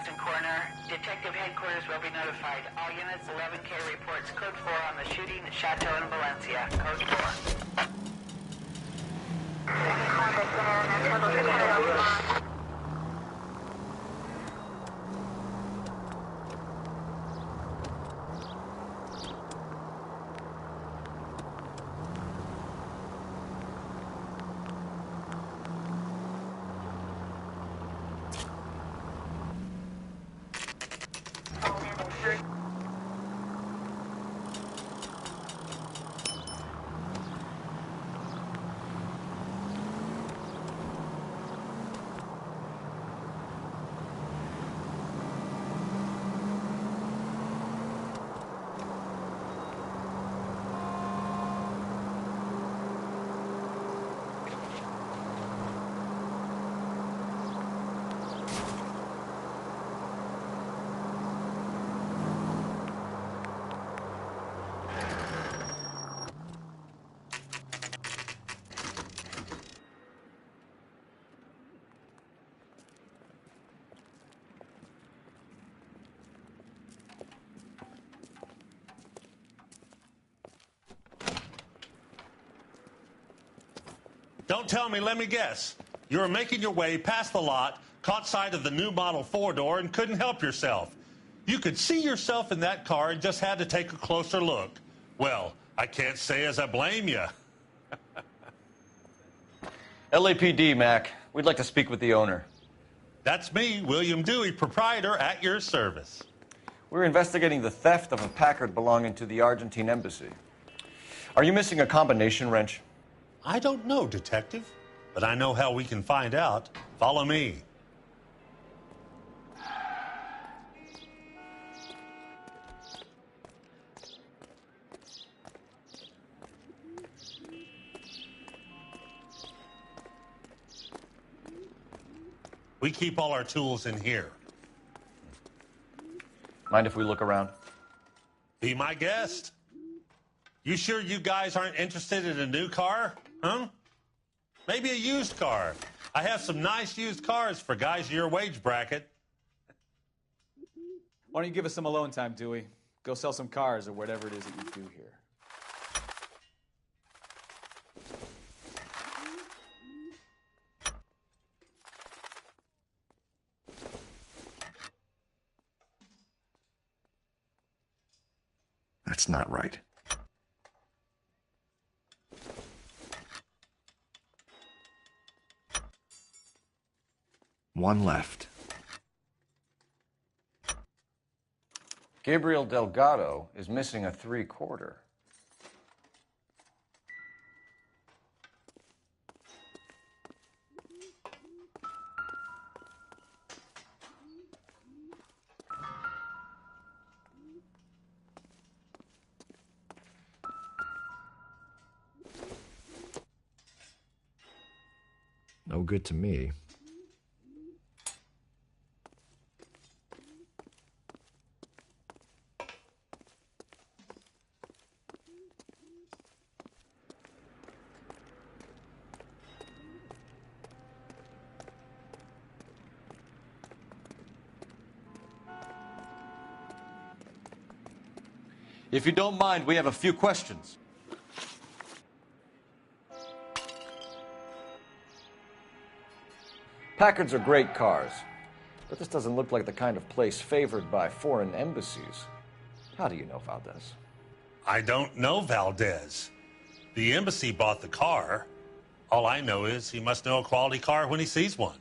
Johnson Corner. Detective headquarters will be notified. All units, 11K reports code 4 on the shooting at Chateau in Valencia. Code 4. Don't tell me, let me guess. You were making your way past the lot, caught sight of the new model 4-door, and couldn't help yourself. You could see yourself in that car and just had to take a closer look. Well, I can't say as I blame you. LAPD, Mac. We'd like to speak with the owner. That's me, William Dewey, proprietor, at your service. We're investigating the theft of a Packard belonging to the Argentine embassy. Are you missing a combination wrench? I don't know, Detective, but I know how we can find out. Follow me. We keep all our tools in here. Mind if we look around? Be my guest. You sure you guys aren't interested in a new car? Huh? Maybe a used car. I have some nice used cars for guys in your wage bracket. Why don't you give us some alone time, Dewey? Go sell some cars or whatever it is that you do here. That's not right. One left. Gabriel Delgado is missing a 3/4. No good to me. If you don't mind, we have a few questions. Packards are great cars, but this doesn't look like the kind of place favored by foreign embassies. How do you know Valdez? I don't know Valdez. The embassy bought the car. All I know is he must know a quality car when he sees one.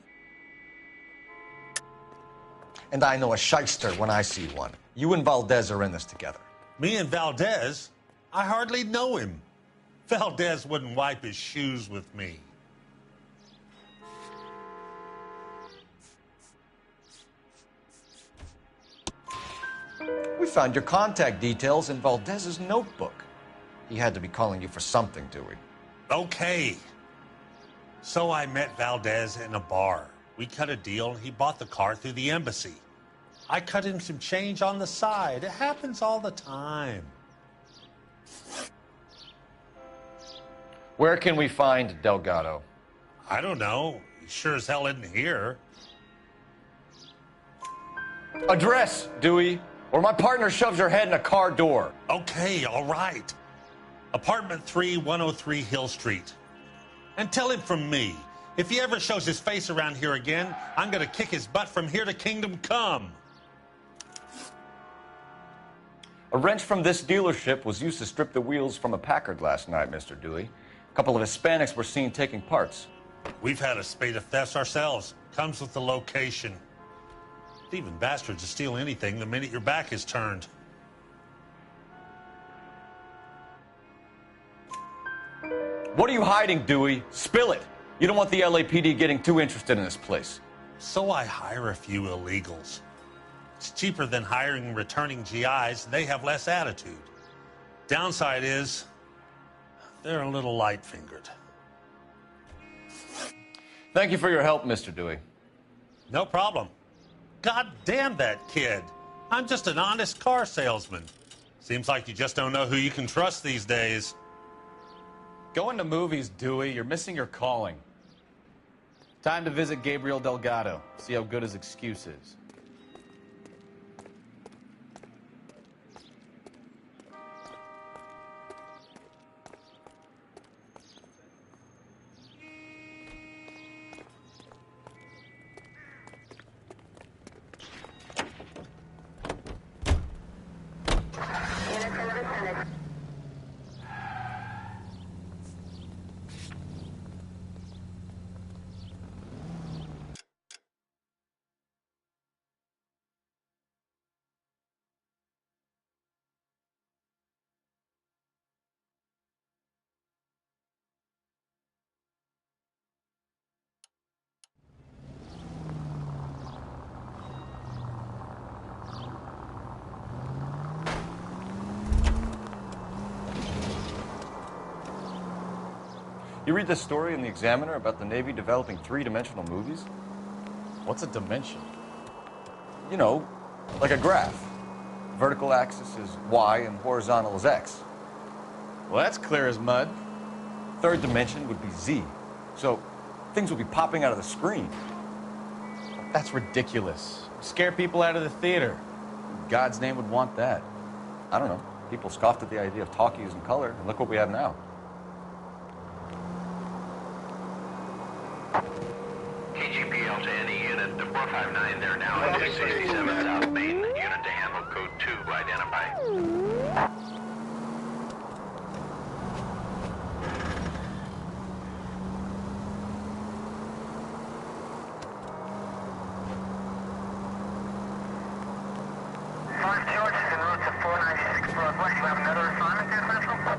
And I know a shyster when I see one. You and Valdez are in this together. Me and Valdez? I hardly know him. Valdez wouldn't wipe his shoes with me. We found your contact details in Valdez's notebook. He had to be calling you for something, Dewey. Okay. So I met Valdez in a bar. We cut a deal and he bought the car through the embassy. I cut him some change on the side. It happens all the time. Where can we find Delgado? I don't know. He sure as hell isn't here. Address, Dewey, or my partner shoves your head in a car door. Okay, all right. Apartment 3, 103 Hill Street. And tell him from me, if he ever shows his face around here again, I'm going to kick his butt from here to kingdom come. A wrench from this dealership was used to strip the wheels from a Packard last night, Mr. Dewey. A couple of Hispanics were seen taking parts. We've had a spate of thefts ourselves. Comes with the location. Thieving bastards to steal anything the minute your back is turned. What are you hiding, Dewey? Spill it. You don't want the LAPD getting too interested in this place. So I hire a few illegals. It's cheaper than hiring returning GIs. They have less attitude. Downside is, they're a little light-fingered. Thank you for your help, Mr. Dewey. No problem. God damn that kid. I'm just an honest car salesman. Seems like you just don't know who you can trust these days. Going to movies, Dewey. You're missing your calling. Time to visit Gabriel Delgado. See how good his excuse is. You read this story in the Examiner about the Navy developing three-dimensional movies? What's a dimension? You know, like a graph. Vertical axis is Y and horizontal is X. Well, that's clear as mud. Third dimension would be Z. So things would be popping out of the screen. That's ridiculous. Scare people out of the theater. In God's name would want that. I don't know. People scoffed at the idea of talkies in color, and look what we have now. KGPL to any unit. The 459 there now at 267 South Main. Unit to handle code 2 identified. Mark George is en route to 496 Northwest. You have another assignment there, Central?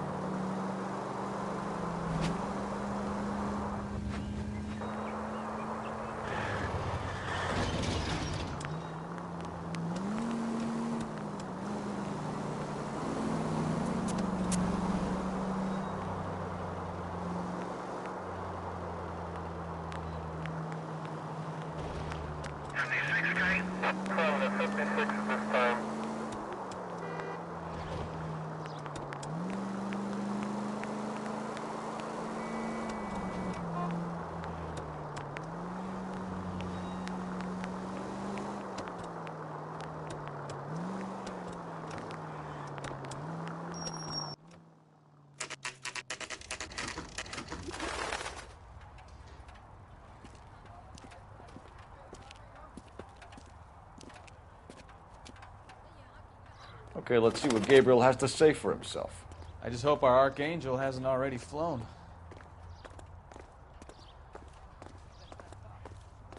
Okay, let's see what Gabriel has to say for himself. I just hope our Archangel hasn't already flown.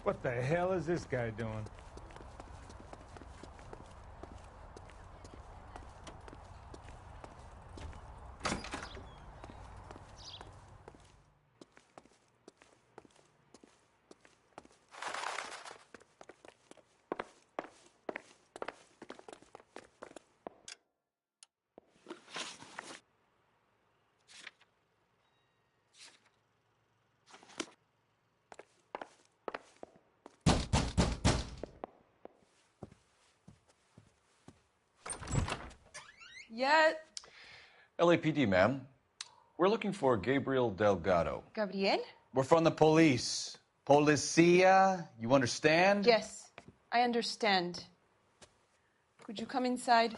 What the hell is this guy doing? Yet. LAPD, ma'am. We're looking for Gabriel Delgado. Gabriel? We're from the police. Policia, you understand? Yes, I understand. Could you come inside?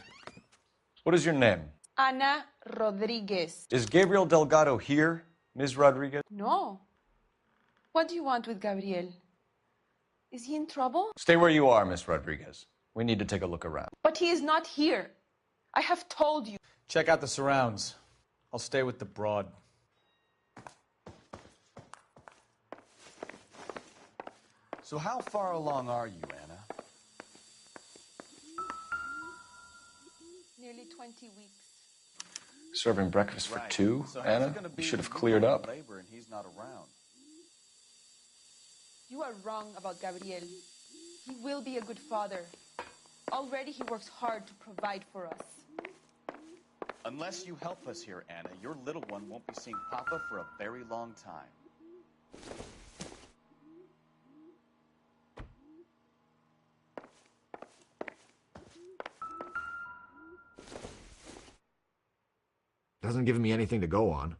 What is your name? Ana Rodriguez. Is Gabriel Delgado here, Ms. Rodriguez? No. What do you want with Gabriel? Is he in trouble? Stay where you are, Miss Rodriguez. We need to take a look around. But he is not here. I have told you. Check out the surrounds. I'll stay with the broad. So how far along are you, Anna? Nearly 20 weeks. Serving breakfast for two, So how's Anna? it gonna be You should have when cleared you're up. in labor and he's not around? You are wrong about Gabriel. He will be a good father. Already he works hard to provide for us. Unless you help us here, Anna, your little one won't be seeing Papa for a very long time. Doesn't give me anything to go on.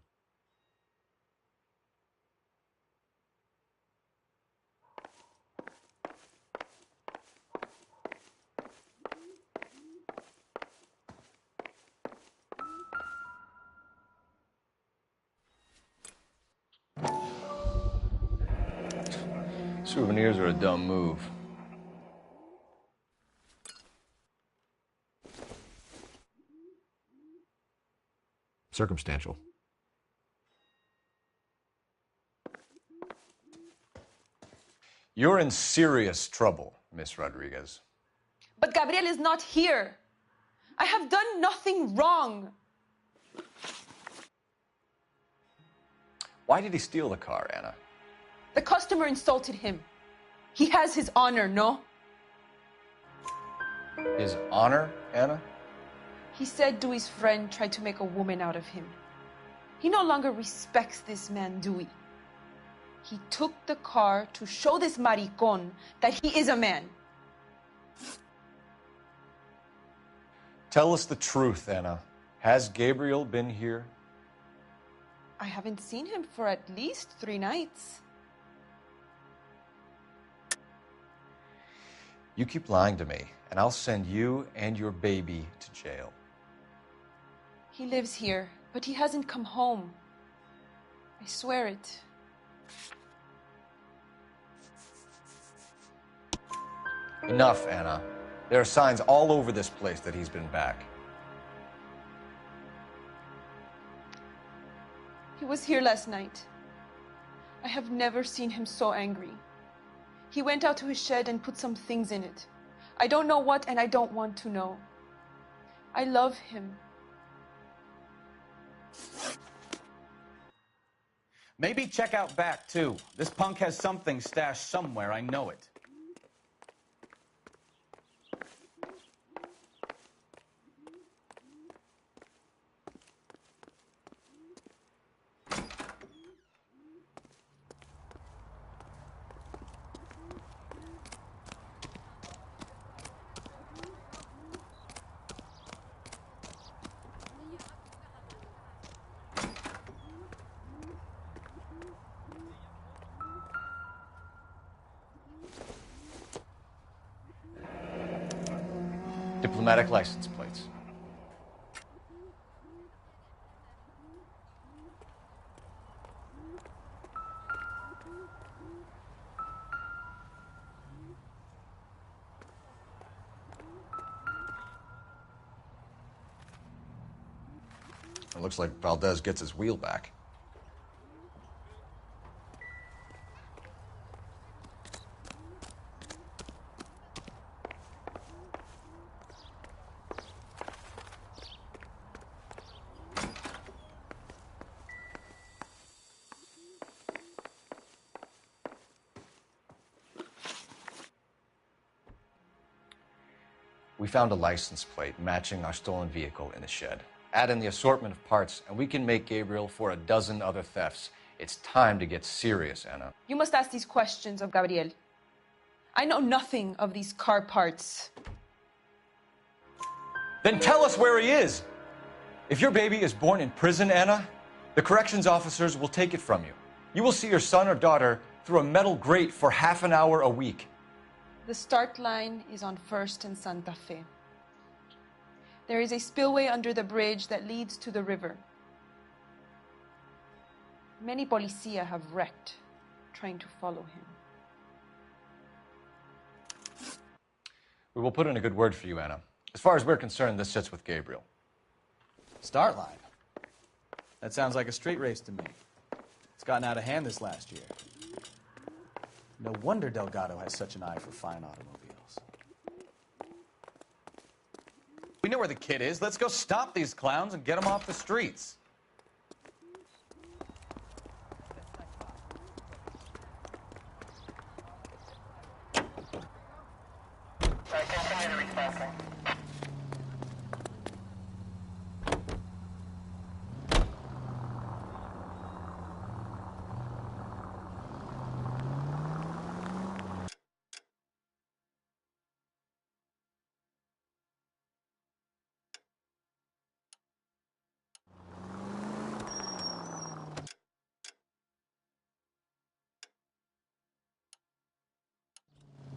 Souvenirs are a dumb move. Circumstantial. You're in serious trouble, Miss Rodriguez. But Gabriel is not here. I have done nothing wrong. Why did he steal the car, Anna? The customer insulted him. He has his honor, no? His honor, Anna? He said Dewey's friend tried to make a woman out of him. He no longer respects this man, Dewey. He took the car to show this maricón that he is a man. Tell us the truth, Anna. Has Gabriel been here? I haven't seen him for at least 3 nights. You keep lying to me, and I'll send you and your baby to jail. He lives here, but he hasn't come home. I swear it. Enough, Anna. There are signs all over this place that he's been back. He was here last night. I have never seen him so angry. He went out to his shed and put some things in it. I don't know what, and I don't want to know. I love him. Maybe check out back, too. This punk has something stashed somewhere, I know it. Diplomatic license plates. It looks like Valdez gets his wheel back. We found a license plate matching our stolen vehicle in the shed. Add in the assortment of parts, and we can make Gabriel for a dozen other thefts. It's time to get serious, Anna. You must ask these questions of Gabriel. I know nothing of these car parts. Then tell us where he is! If your baby is born in prison, Anna, the corrections officers will take it from you. You will see your son or daughter through a metal grate for half an hour a week. The start line is on 1st and Santa Fe. There is a spillway under the bridge that leads to the river. Many policia have wrecked trying to follow him. We will put in a good word for you, Anna. As far as we're concerned, this sits with Gabriel. Start line. That sounds like a street race to me. It's gotten out of hand this last year. No wonder Delgado has such an eye for fine automobiles. We know where the kid is. Let's go stop these clowns and get them off the streets. Continue to respond.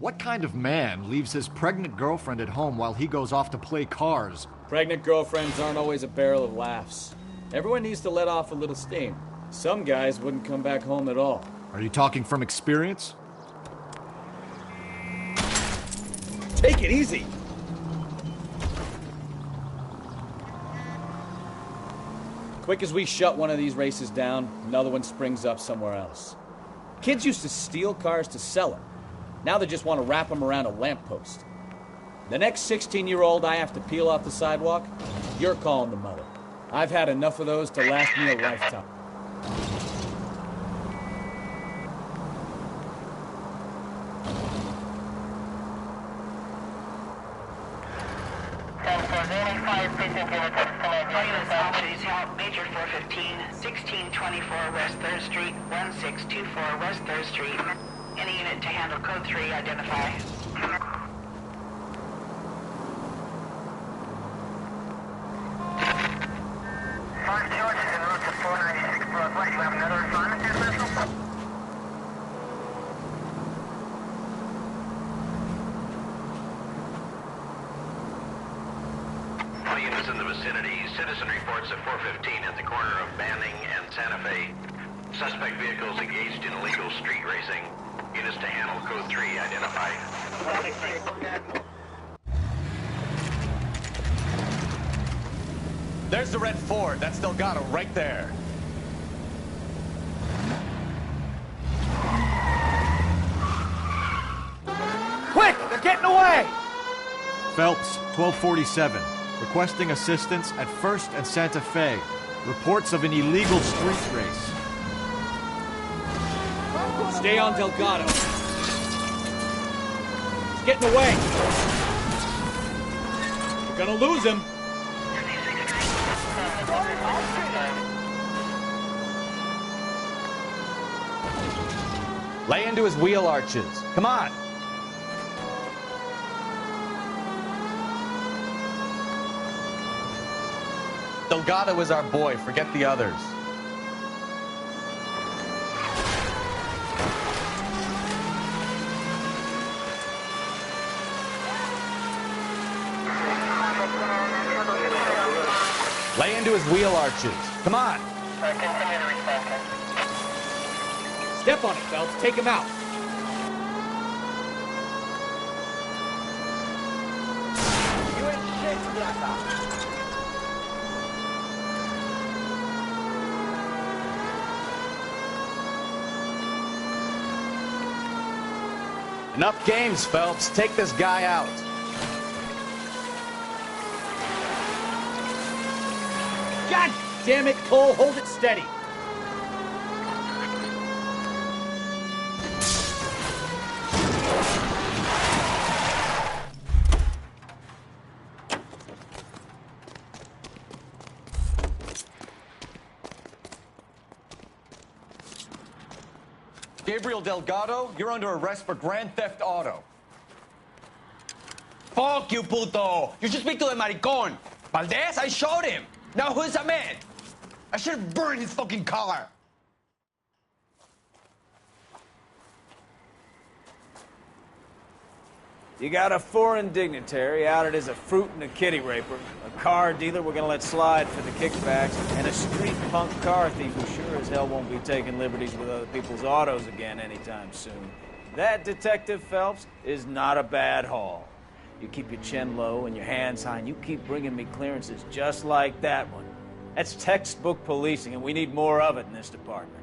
What kind of man leaves his pregnant girlfriend at home while he goes off to play cars? Pregnant girlfriends aren't always a barrel of laughs. Everyone needs to let off a little steam. Some guys wouldn't come back home at all. Are you talking from experience? Take it easy! Quick as we shut one of these races down, another one springs up somewhere else. Kids used to steal cars to sell them. Now they just want to wrap them around a lamppost. The next 16-year-old I have to peel off the sidewalk, you're calling the mother. I've had enough of those to last me a lifetime. Major 415, 1624 West 3rd Street, 1624 West 3rd Street. Any unit to handle code 3, identify. Mark George is en route to 496 Broadway. Do you have another assignment here, Central? All units in the vicinity. Citizen reports at 415 at the corner of Banning and Santa Fe. Suspect vehicles engaged in illegal street racing. Units to handle code 3 identified. There's the red Ford. That's Delgado right there. Quick! They're getting away! Phelps, 1247. Requesting assistance at 1st and Santa Fe. Reports of an illegal street race. Stay on Delgado. He's getting away. We're gonna lose him. Lay into his wheel arches. Come on. Delgado is our boy. Forget the others. Lay into his wheel arches. Come on. Continue to respond. Step on it, Phelps. Take him out. You ain't shit, Blackout. Enough games, Phelps. Take this guy out. God damn it, Cole. Hold it steady. Gabriel Delgado, you're under arrest for grand theft auto. Fuck you, puto! You should speak to the maricón. Valdez, I showed him. Now who's the man? I should have burned his fucking car. You got a foreign dignitary outed as a fruit and a kitty raper, a car dealer we're gonna let slide for the kickbacks, and a street punk car thief who sure as hell won't be taking liberties with other people's autos again anytime soon. That, Detective Phelps, is not a bad haul. You keep your chin low and your hands high, and you keep bringing me clearances just like that one. That's textbook policing, and we need more of it in this department.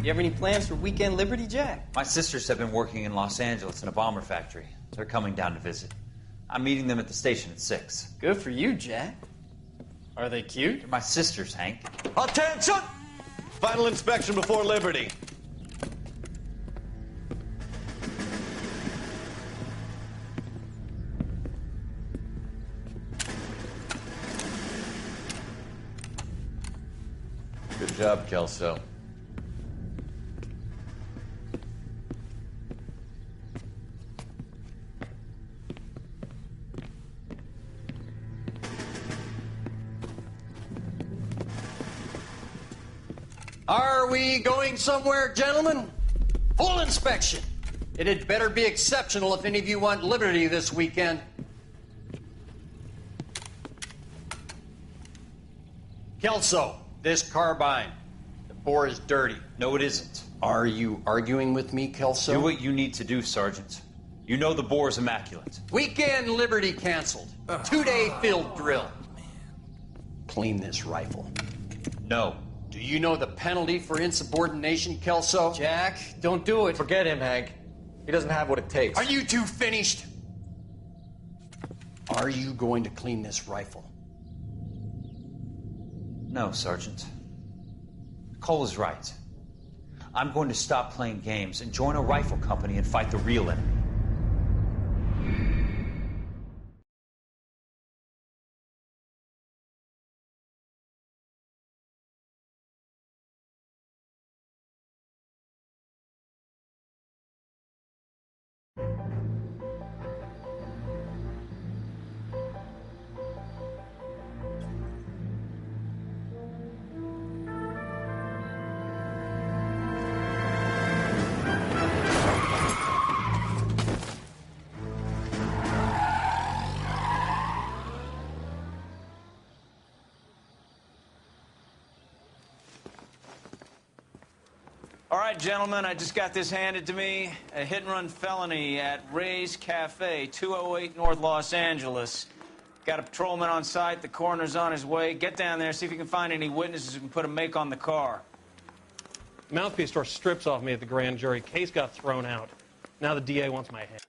You have any plans for Weekend Liberty, Jack? My sisters have been working in Los Angeles in a bomber factory. They're coming down to visit. I'm meeting them at the station at 6. Good for you, Jack. Are they cute? They're my sisters, Hank. Attention! Final inspection before Liberty. Good job, Kelso. Are we going somewhere, gentlemen? Full inspection. It had better be exceptional if any of you want liberty this weekend. Kelso, this carbine. The bore is dirty. No, it isn't. Are you arguing with me, Kelso? Do what you need to do, Sergeant. You know the bore is immaculate. Weekend liberty canceled. 2-day field drill. Clean this rifle. No. Do you know the penalty for insubordination, Kelso? Jack, don't do it. Forget him, Hank. He doesn't have what it takes. Are you two finished? Are you going to clean this rifle? No, Sergeant. Cole is right. I'm going to stop playing games and join a rifle company and fight the real enemy. All right, gentlemen, I just got this handed to me. A hit-and-run felony at Ray's Cafe, 208 North Los Angeles. Got a patrolman on site. The coroner's on his way. Get down there, see if you can find any witnesses who can put a make on the car. Mouthpiece tore strips off me at the grand jury. Case got thrown out. Now the DA wants my head.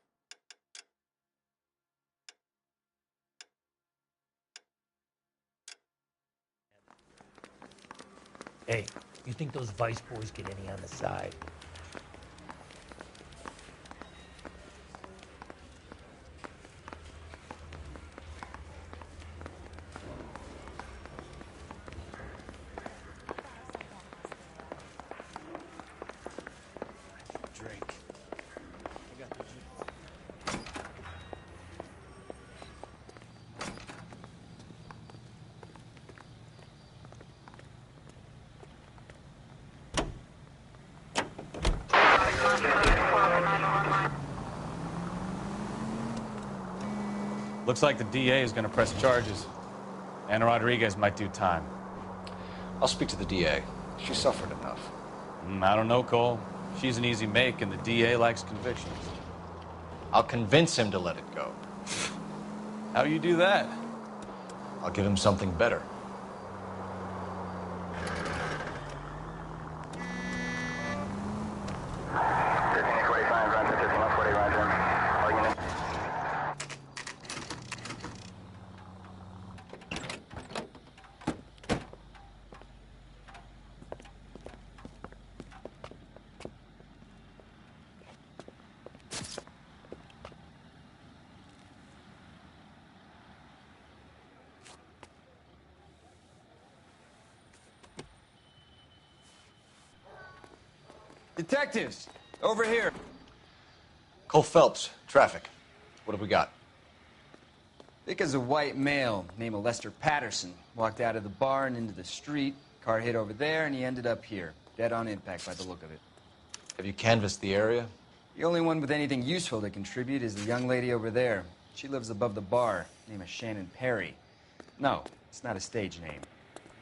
Hey, you think those Vice boys get any on the side? Drink. Looks like the DA is going to press charges. Anna Rodriguez might do time. I'll speak to the DA. She suffered enough. I don't know, Cole. She's an easy make, and the DA likes convictions. I'll convince him to let it go. How you do that? I'll give him something better. Detectives, over here. Cole Phelps, traffic. What have we got? Because a white male named Lester Patterson walked out of the bar and into the street. Car hit over there, and he ended up here. Dead on impact by the look of it. Have you canvassed the area? The only one with anything useful to contribute is the young lady over there. She lives above the bar. Name is Shannon Perry. No, it's not a stage name.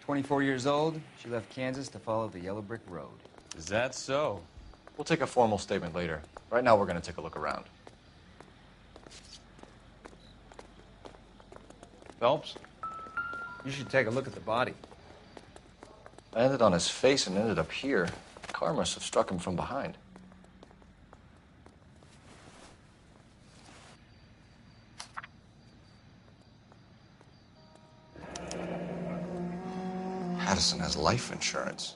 24 years old, she left Kansas to follow the yellow brick road. Is that so? We'll take a formal statement later. Right now, we're going to take a look around. Phelps, you should take a look at the body. Landed on his face and ended up here. The car must have struck him from behind. Patterson has life insurance.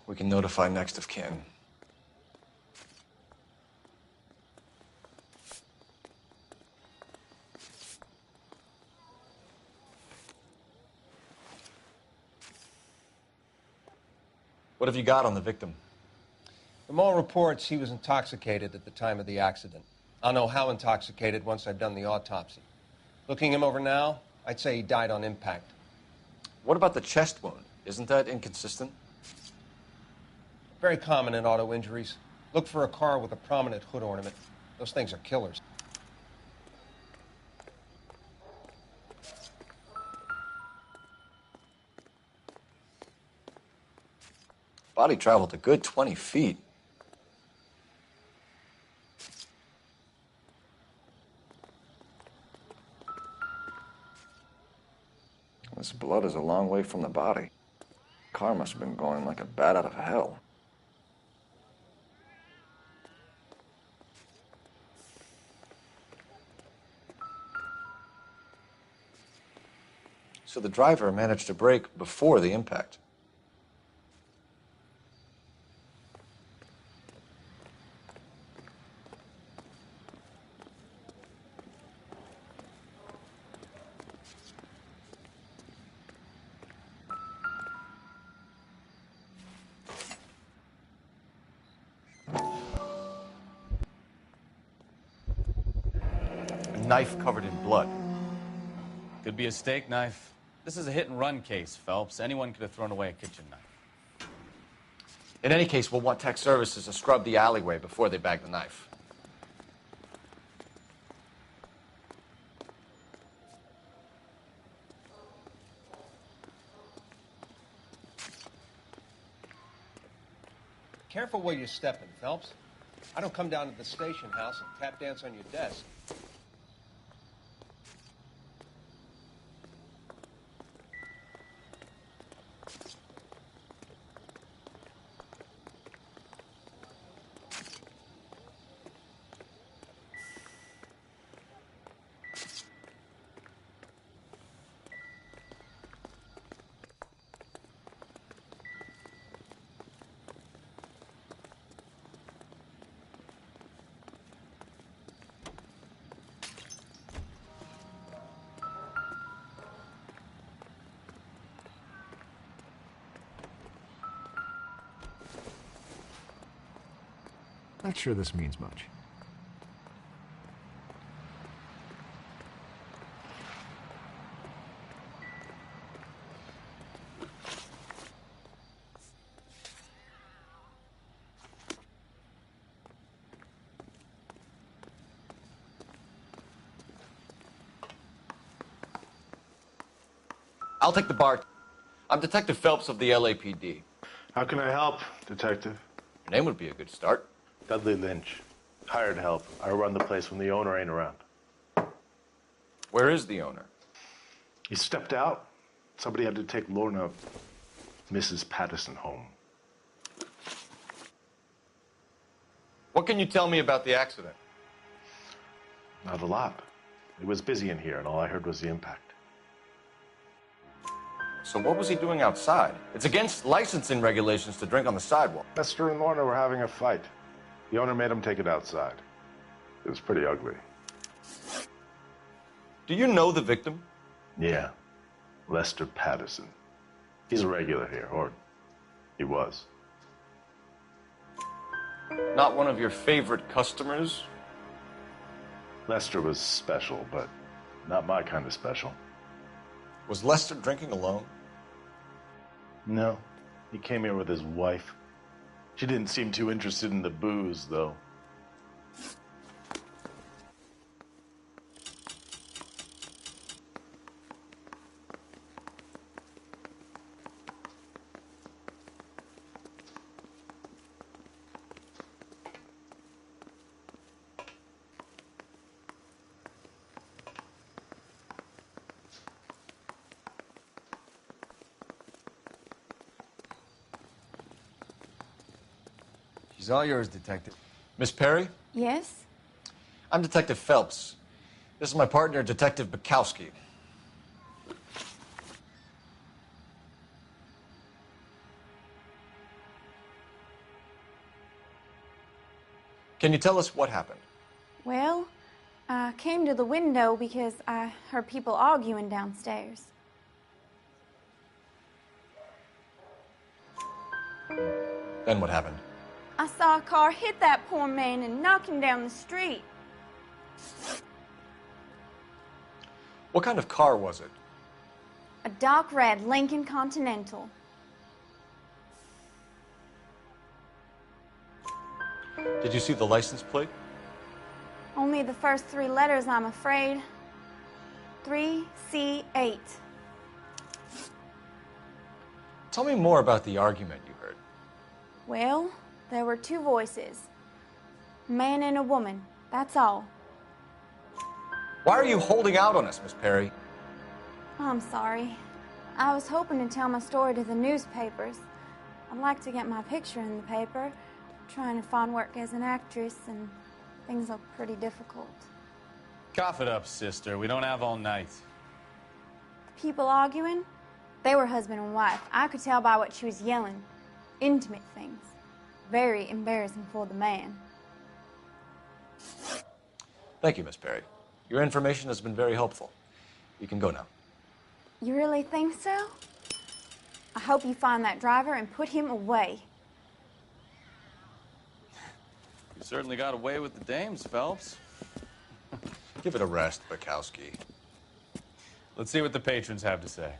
We can notify next of kin. What have you got on the victim? From all reports, he was intoxicated at the time of the accident. I'll know how intoxicated once I've done the autopsy. Looking him over now, I'd say he died on impact. What about the chest wound? Isn't that inconsistent? Very common in auto injuries. Look for a car with a prominent hood ornament. Those things are killers. Body traveled a good 20 feet. This blood is a long way from the body. Car must have been going like a bat out of hell. So the driver managed to brake before the impact. A knife covered in blood. Could be a steak knife. This is a hit-and-run case, Phelps. Anyone could have thrown away a kitchen knife. In any case, we'll want tech services to scrub the alleyway before they bag the knife. Careful where you're stepping, Phelps. I don't come down to the station house and tap dance on your desk. Not sure this means much. I'll take the bar. I'm Detective Phelps of the LAPD. How can I help, Detective? Your name would be a good start. Dudley Lynch. Hired help. I run the place when the owner ain't around. Where is the owner? He stepped out. Somebody had to take Lorna, Mrs. Patterson, home. What can you tell me about the accident? Not a lot. It was busy in here, and all I heard was the impact. So what was he doing outside? It's against licensing regulations to drink on the sidewalk. Lester and Lorna were having a fight. The owner made him take it outside. It was pretty ugly. Do you know the victim? Yeah. Lester Patterson. He's a regular here, or he was. Not one of your favorite customers? Lester was special, but not my kind of special. Was Lester drinking alone? No. He came here with his wife. She didn't seem too interested in the booze, though. She's all yours, Detective. Miss Perry? Yes? I'm Detective Phelps. This is my partner, Detective Bukowski. Can you tell us what happened? Well, I came to the window because I heard people arguing downstairs. Then what happened? I saw a car hit that poor man and knock him down the street. What kind of car was it? A dark red Lincoln Continental. Did you see the license plate? Only the first 3 letters, I'm afraid. 3C8. Tell me more about the argument you heard. Well, there were 2 voices. A man and a woman, that's all. Why are you holding out on us, Miss Perry? I'm sorry. I was hoping to tell my story to the newspapers. I'd like to get my picture in the paper. Trying to find work as an actress, and things look pretty difficult. Cough it up, sister. We don't have all night. The people arguing, they were husband and wife. I could tell by what she was yelling. Intimate things. Very embarrassing for the man. Thank you, Miss Perry. Your information has been very helpful. You can go now. You really think so? I hope you find that driver and put him away. You certainly got away with the dames, Phelps. Give it a rest, Bukowski. Let's see what the patrons have to say.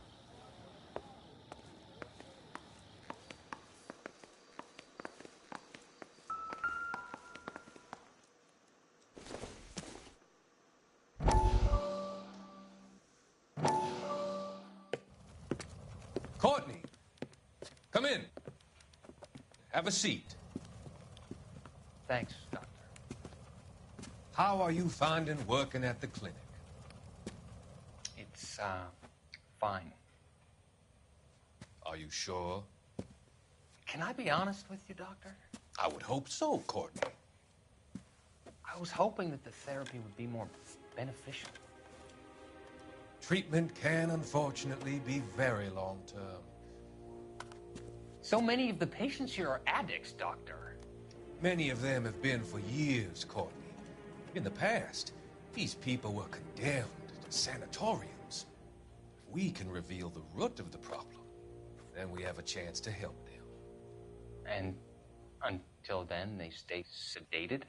Courtney, come in. Have a seat. Thanks, Doctor. How are you finding working at the clinic? It's, fine. Are you sure? Can I be honest with you, Doctor? I would hope so, Courtney. I was hoping that the therapy would be more beneficial. Treatment can, unfortunately, be very long-term. So many of the patients here are addicts, Doctor. Many of them have been for years, Courtney. In the past, these people were condemned to sanatoriums. If we can reveal the root of the problem, then we have a chance to help them. And until then, they stay sedated?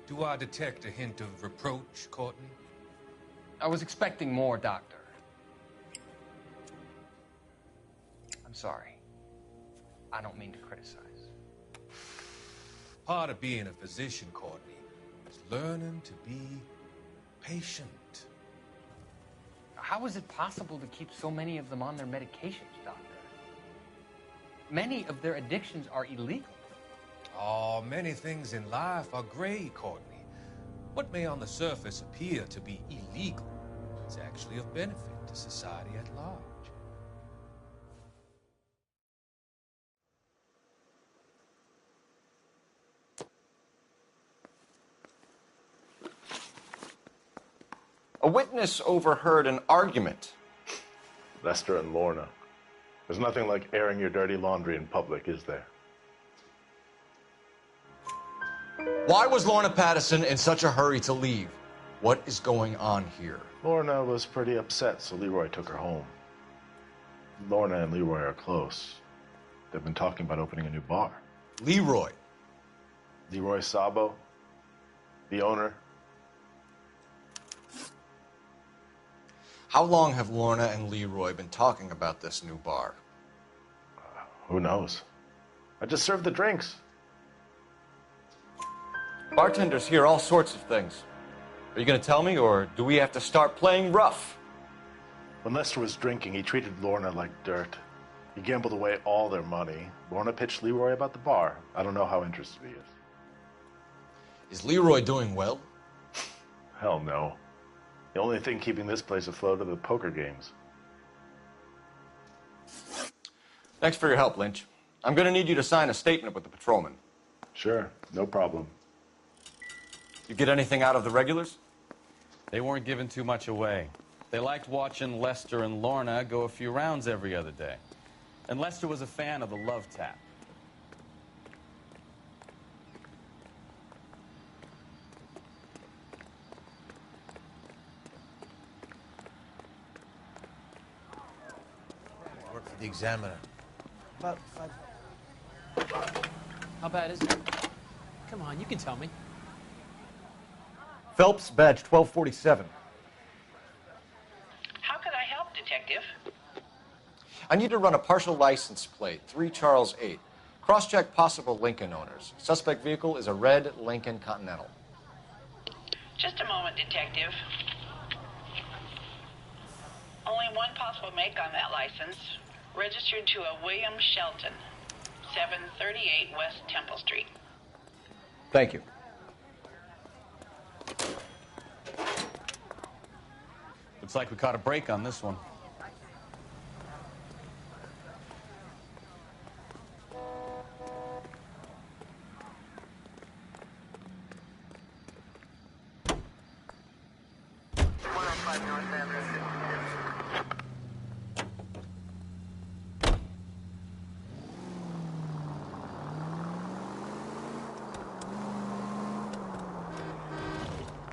Do I detect a hint of reproach, Courtney? I was expecting more, Doctor. I'm sorry. I don't mean to criticize. Part of being a physician, Courtney, is learning to be patient. How is it possible to keep so many of them on their medications, Doctor? Many of their addictions are illegal. Oh, many things in life are gray, Courtney. What may on the surface appear to be illegal is actually of benefit to society at large. A witness overheard an argument. Lester and Lorna. There's nothing like airing your dirty laundry in public, is there? Why was Lorna Patterson in such a hurry to leave? What is going on here? Lorna was pretty upset, so Leroy took her home. Lorna and Leroy are close. They've been talking about opening a new bar. Leroy? Leroy Sabo, the owner. How long have Lorna and Leroy been talking about this new bar? Who knows? I just served the drinks. Bartenders hear all sorts of things. Are you going to tell me, or do we have to start playing rough? When Lester was drinking, he treated Lorna like dirt. He gambled away all their money. Lorna pitched Leroy about the bar. I don't know how interested he is. Is Leroy doing well? Hell no. The only thing keeping this place afloat are the poker games. Thanks for your help, Lynch. I'm going to need you to sign a statement with the patrolman. Sure, no problem. You get anything out of the regulars? They weren't giving too much away. They liked watching Lester and Lorna go a few rounds every other day. And Lester was a fan of the love tap. Work for the Examiner. About 5. How bad is it? Come on, you can tell me. Phelps, badge 1247. How could I help, Detective? I need to run a partial license plate, 3 Charles 8. Cross-check possible Lincoln owners. Suspect vehicle is a red Lincoln Continental. Just a moment, Detective. Only one possible make on that license. Registered to a William Shelton, 738 West Temple Street. Thank you. Looks like we caught a break on this one.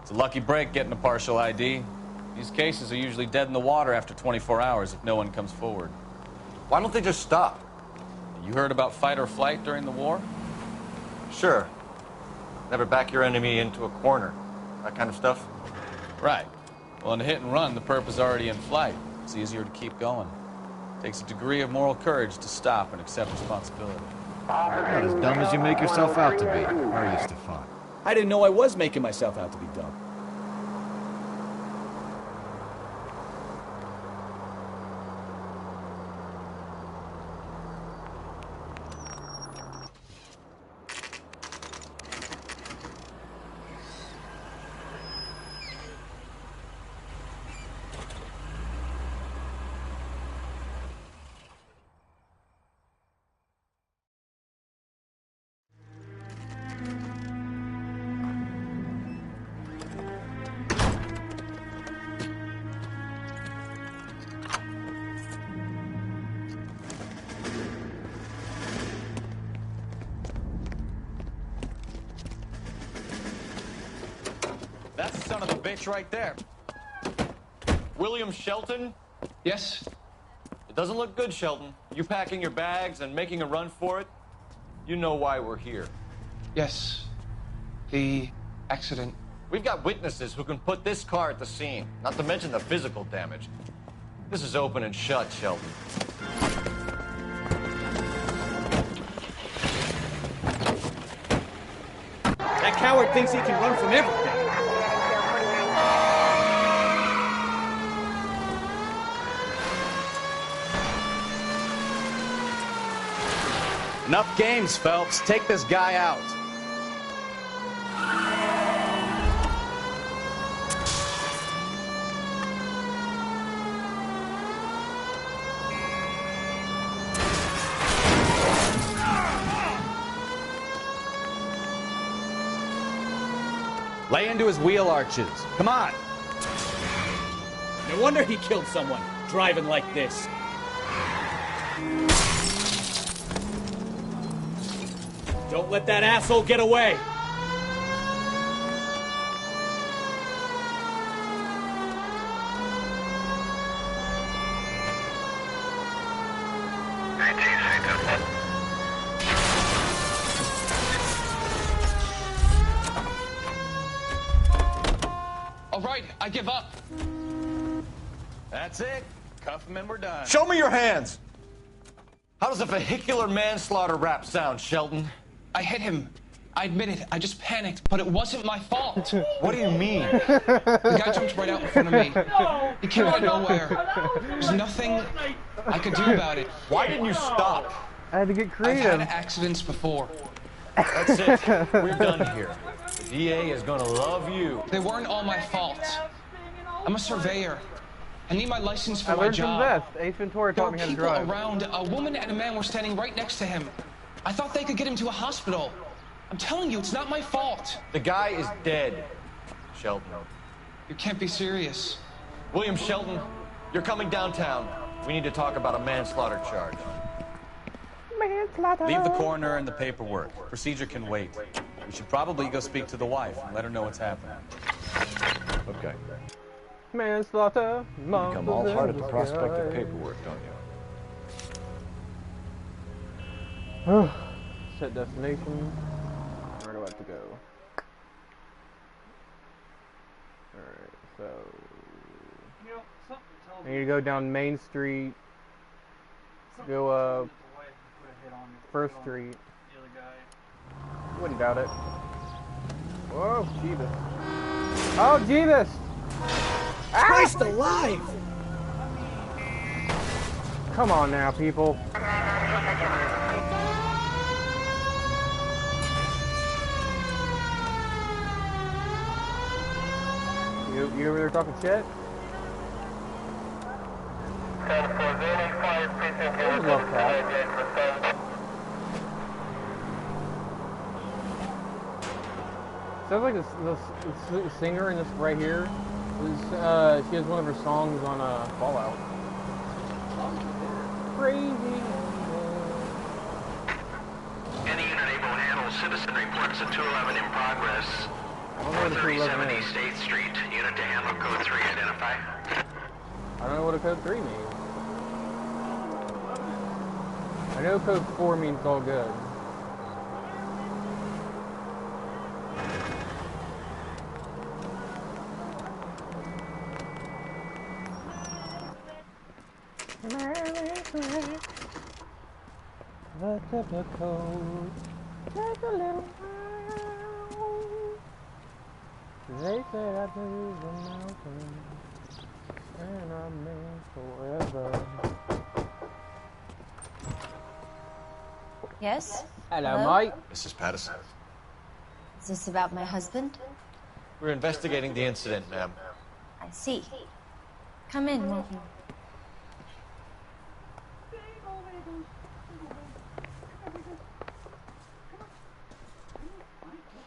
It's a lucky break getting a partial ID. These cases are usually dead in the water after 24 hours if no one comes forward. Why don't they just stop? You heard about fight or flight during the war? Sure. Never back your enemy into a corner. That kind of stuff? Right. Well, in a hit and run, the perp is already in flight. It's easier to keep going. It takes a degree of moral courage to stop and accept responsibility. Not as dumb as you make yourself out to be, are you, Stefan? I didn't know I was making myself out to be dumb. That's the son of a bitch right there. William Shelton? Yes? It doesn't look good, Shelton. You packing your bags and making a run for it? You know why we're here. Yes. The accident. We've got witnesses who can put this car at the scene, not to mention the physical damage. This is open and shut, Shelton. That coward thinks he can run from everything. Enough games, Phelps. Take this guy out. Lay into his wheel arches. Come on. No wonder he killed someone, driving like this. Don't let that asshole get away! All right, I give up. That's it. Cuff him and we're done. Show me your hands! How does a vehicular manslaughter rap sound, Shelton? I hit him. I admit it. I just panicked, but it wasn't my fault. What do you mean? The guy jumped right out in front of me. He came out of nowhere. There's nothing I could do about it. Why didn't you stop? I had to get creative. I've had accidents before. That's it. We're done here. The DA is gonna love you. They weren't all my fault. I'm a surveyor. I need my license for I my learned job. from Beth. Ace Ventura There taught were me how to people drive. around. A woman and a man were standing right next to him. I thought they could get him to a hospital. I'm telling you, it's not my fault. The guy is dead, Shelton. You can't be serious. William Shelton, you're coming downtown. We need to talk about a manslaughter charge. Manslaughter. Leave the coroner and the paperwork. Procedure can wait. We should probably go speak to the wife and let her know what's happening. Okay. Manslaughter. You become all heart at the prospect of paperwork, don't you? Set destination. Where do I have to go? Alright, so I need to go down Main Street. Go up First Street. Wouldn't doubt it. Whoa, Jeebus. Oh, Jeebus! Christ alive! Come on now, people. You over there talking shit? I love that. Sounds like the singer in this right here is she has one of her songs on Fallout. Crazy. Any unit able to handle citizen reports at 211 in progress. I don't know what a 211 is. 437 East 8th Street. Unit to handle code 3 identify. I don't know what a code 3 means. I know code 4 means all good. What's up the code? Take a little while. They said I moved the mountain, and I'm in forever. Yes? Hello, Mike. Mrs. Patterson. Is this about my husband? We're investigating the incident, ma'am. I see. Come in, won't you?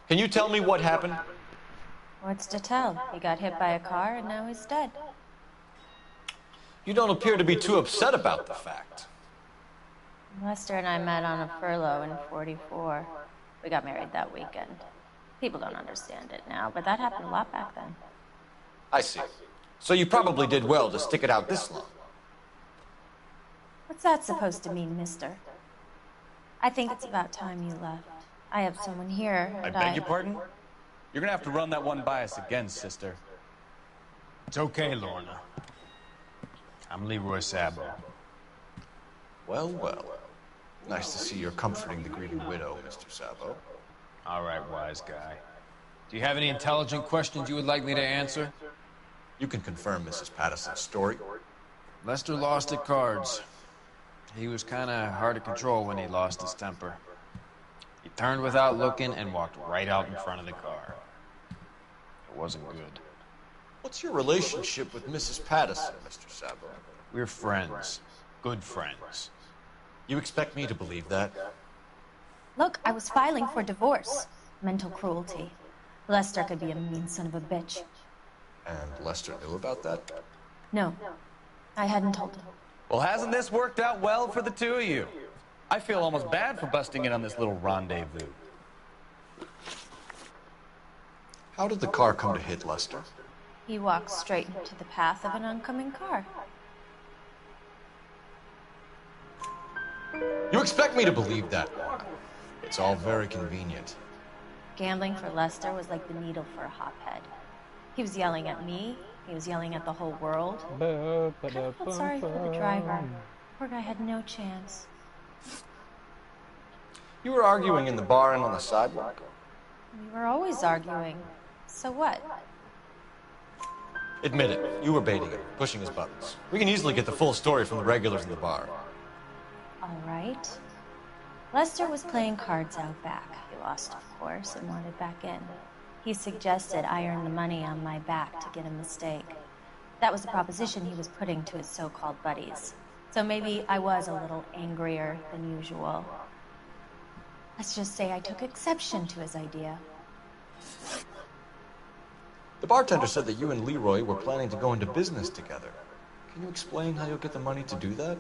Can you tell me what happened? What's to tell? He got hit by a car and now he's dead. You don't appear to be too upset about the fact. Lester and I met on a furlough in '44. We got married that weekend. People don't understand it now, but that happened a lot back then. I see. So you probably did well to stick it out this long. What's that supposed to mean, mister? I think it's about time you left. I have someone here, I and beg your pardon? You're gonna have to run that one by us again, sister. It's okay, Lorna. I'm Leroy Sabo. Well, well. Nice to see you're comforting the grieving widow, Mr. Sabo. All right, wise guy. Do you have any intelligent questions you would like me to answer? You can confirm Mrs. Patterson's story. Lester lost at cards. He was kind of hard to control when he lost his temper. He turned without looking and walked right out in front of the car. It wasn't good. What's your relationship with Mrs. Patterson, Mr. Sabo? We're friends. Good friends. You expect me to believe that? Look, I was filing for divorce. Mental cruelty. Lester could be a mean son of a bitch. And Lester knew about that? No, I hadn't told him. Well, hasn't this worked out well for the two of you? I feel almost bad for busting in on this little rendezvous. How did the car come to hit Lester? He walked straight into the path of an oncoming car. You expect me to believe that, Lorna? It's all very convenient. Gambling for Lester was like the needle for a hotbed. He was yelling at me. He was yelling at the whole world. Kind of felt sorry for the driver. Poor guy had no chance. You were arguing in the bar and on the sidewalk? We were always arguing. So what? Admit it, you were baiting him, pushing his buttons. We can easily get the full story from the regulars in the bar. All right. Lester was playing cards out back. He lost, of course, and wanted back in. He suggested I earn the money on my back to get a mistake. That was the proposition he was putting to his so-called buddies. So maybe I was a little angrier than usual. Let's just say I took exception to his idea. The bartender said that you and Leroy were planning to go into business together. Can you explain how you'll get the money to do that?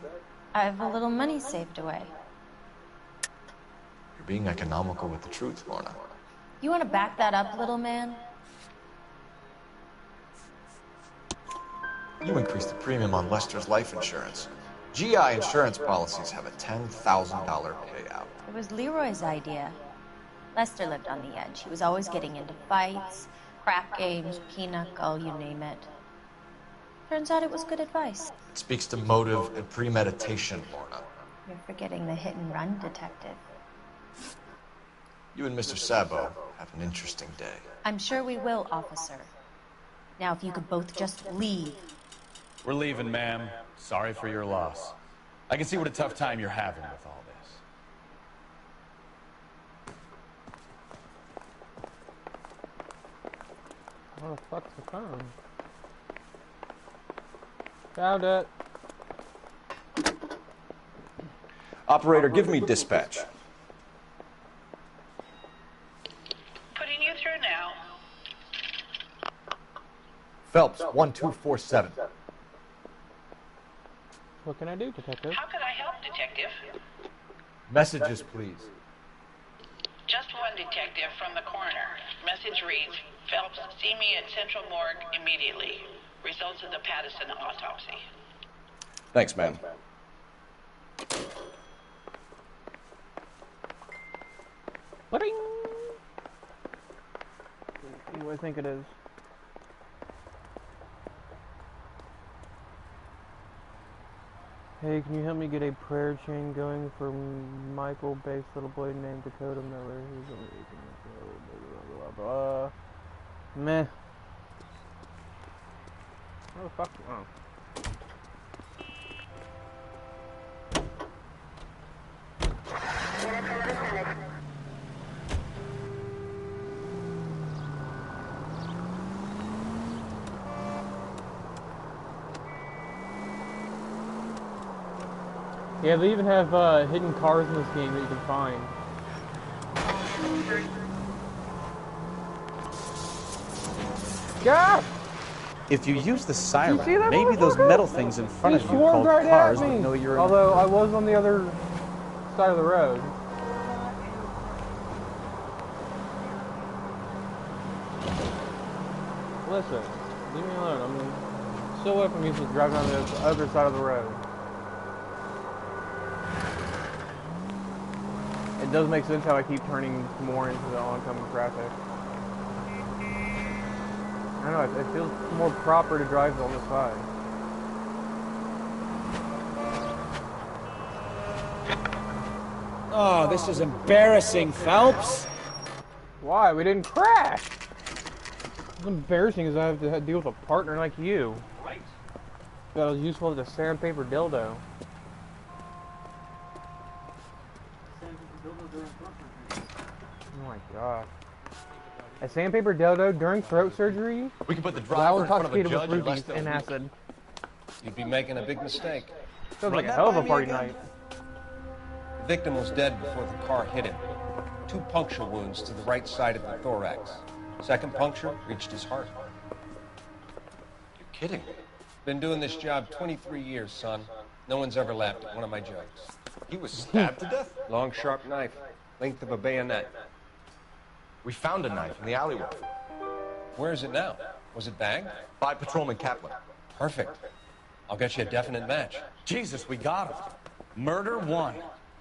I have a little money saved away. You're being economical with the truth, Lorna. You want to back that up, little man? You increased the premium on Lester's life insurance. GI insurance policies have a $10,000 payout. It was Leroy's idea. Lester lived on the edge. He was always getting into fights, crap games, pinochle, you name it. Turns out it was good advice. It speaks to motive and premeditation, Lorna. You're forgetting the hit-and-run detective. You and Mr. Sabo have an interesting day. I'm sure we will, officer. Now, if you could both just leave. We're leaving, ma'am. Sorry for your loss. I can see what a tough time you're having with all this. Where the fuck's the phone? Found it. Operator, give me dispatch. Putting you through now. Phelps, 1247. What can I do, detective? How could I help, detective? Messages, please. Just one detective from the coroner. Message reads, Phelps, see me at Central Morgue immediately. Results of the Pattison autopsy. Thanks, ma'am. Bling! What do I think it is? Hey, can you help me get a prayer chain going for Michael-based little boy named Dakota Miller? He's only 18 years old. Meh. Oh, fuck. Oh. Yeah, they even have hidden cars in this game that you can find. God! If you use the siren, see that maybe those motherfucker? metal things in front of you swarmed called right cars at me. would know you're in. Although I was on the other side of the road. Listen, leave me alone. I'm still away from you from driving on the other side of the road. It does make sense how I keep turning more into the oncoming traffic. I don't know, it feels more proper to drive on this side. Oh, this is embarrassing, Phelps. Why? We didn't crash! What's embarrassing is I have to deal with a partner like you. Right. That was useful as a sandpaper dildo. Oh my god. A sandpaper dildo during throat surgery? We can put the I driver was in front of a intoxicated judge with in less rubies than a and week. acid. You'd be making a big mistake. Sounds like a hell of a party night. The victim was dead before the car hit him. 2 puncture wounds to the right side of the thorax. Second puncture reached his heart. You're kidding. Been doing this job 23 years, son. No one's ever laughed at one of my jokes. He was stabbed to death? Long, sharp knife, length of a bayonet. We found a knife in the alleyway. Where is it now? Was it bagged? By Patrolman Kaplan. Perfect. I'll get you a definite match. Jesus, we got him. Murder one.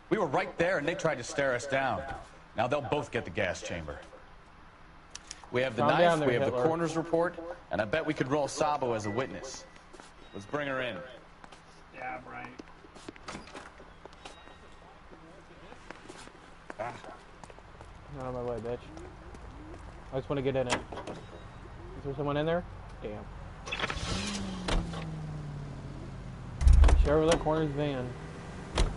We were right there and they tried to stare us down. Now they'll both get the gas chamber. We have the Calm down knife, there, we have the Hitler. coroner's report, and I bet we could roll Sabo as a witness. Let's bring her in. Yeah, right. Not on my way, bitch. I just want to get in it. Is there someone in there? Damn. Chevrolet Corners van. And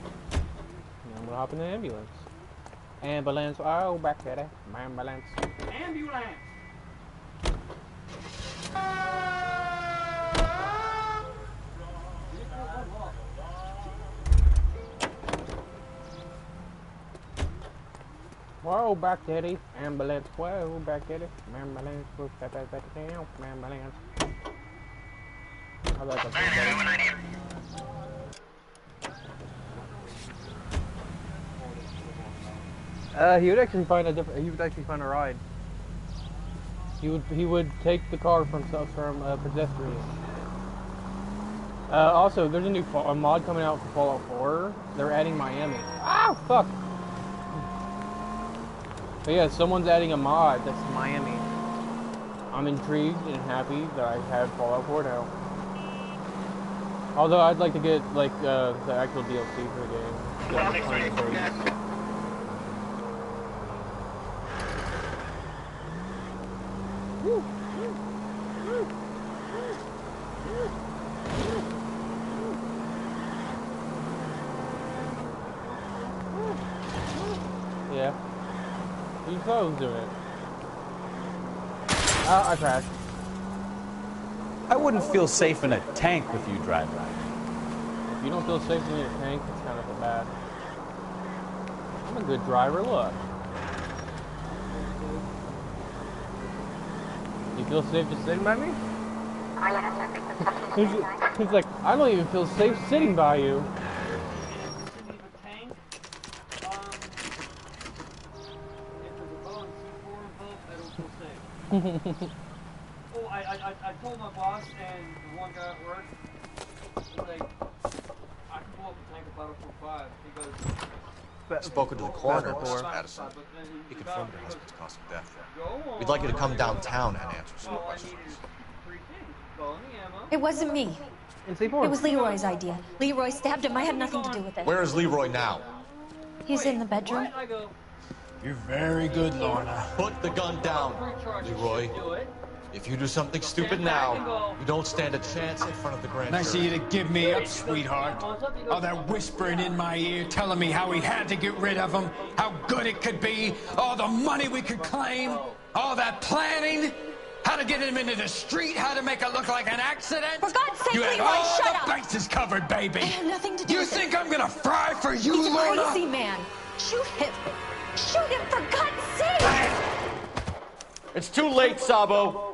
I'm gonna hop in the ambulance. Ambulance, oh, back at it. Ambulance. Ambulance! Whoa, back daddy. Ambulance, whoa, back daddy. Ambulance, whoa, back down. Ambulance. How about that? He would actually find a different. He would actually find a ride. He would take the car from pedestrian. Also, there's a mod coming out for Fallout 4. They're adding Miami. Ah, fuck. But yeah, someone's adding a mod that's Miami. I'm intrigued and happy that I have Fallout 4 now. Although I'd like to get like the actual DLC for the game. Yeah. You thought I was doing it. Oh, I crashed. I wouldn't feel safe in a tank with you driving. If you don't feel safe in your tank, it's kind of bad. I'm a good driver, look. You feel safe just sitting by me? He's like, I don't even feel safe sitting by you. Oh, I told my boss and the one guy at work, he's like, I can blow up a tank about a 4.5. He goes, Spoken to the coroner, Mrs. Madison. He confirmed her husband's cause of death. We'd like you to come downtown and answer some questions. It wasn't me. It was Leroy's idea. Leroy stabbed him. I had nothing to do with it. Where is Leroy now? He's in the bedroom. You're very good, Lorna. Put the gun down, Leroy. If you do something stupid now, you don't stand a chance in front of the grand jury. Nice of you to give me up, sweetheart. All that whispering in my ear, telling me how we had to get rid of him, how good it could be, all the money we could claim, all that planning, how to get him into the street, how to make it look like an accident. For God's sake, you had Leroy, all shut the up! bases covered, baby. I had nothing to do with it. You think I'm gonna fry for you, He's a Lorna? crazy man. Shoot him. Shoot him, for God's sake! It's too late, Sabo.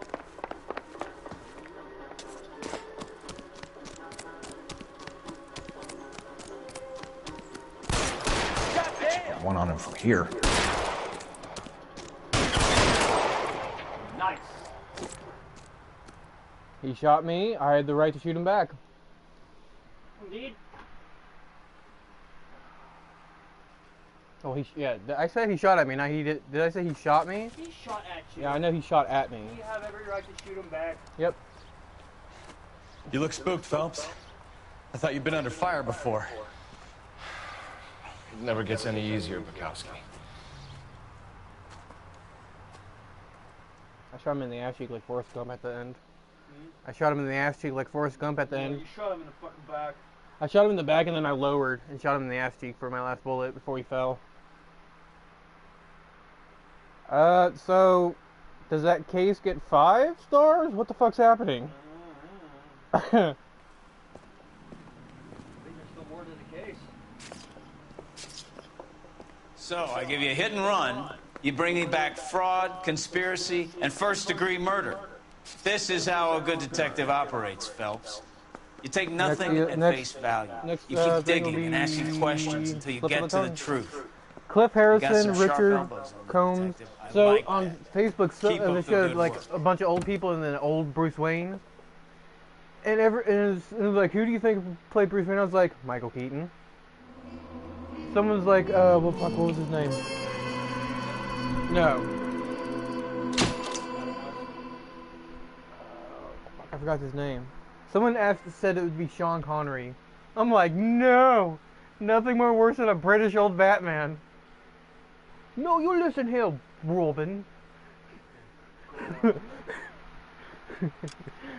One on him from here. nice. He shot me. I had the right to shoot him back. Indeed. Oh, I said he shot at me. Now he did. Did I say he shot me? He shot at you. Yeah, I know he shot at me. You have every right to shoot him back. Yep. You look spooked, Phelps. I thought you'd been under fire before. It never gets any easier, Bukowski. I shot him in the ass cheek like Forrest Gump at the end. I shot him in the ass cheek like Forrest Gump at the end. You shot him in the fucking back. I shot him in the back and then I lowered and shot him in the ass cheek for my last bullet before he fell. So does that case get 5 stars? What the fuck's happening? I think there's still more to the case. So, I give you a hit and run. You bring me back fraud, conspiracy, and first-degree murder. This is how a good detective operates, Phelps. You take nothing at face value. You keep digging and asking questions until you get to the truth. Cliff You got Harrison, some sharp Richard elbows on the Combs. detective. I So like on that. Facebook, Keep they up the showed good like work. a bunch of old people and then old Bruce Wayne. And it was like, who do you think played Bruce Wayne? I was like, Michael Keaton. Someone's like, what was his name? No. I forgot his name. Someone said it would be Sean Connery. I'm like, no! Nothing more worse than a British old Batman. No, you listen here, Robin.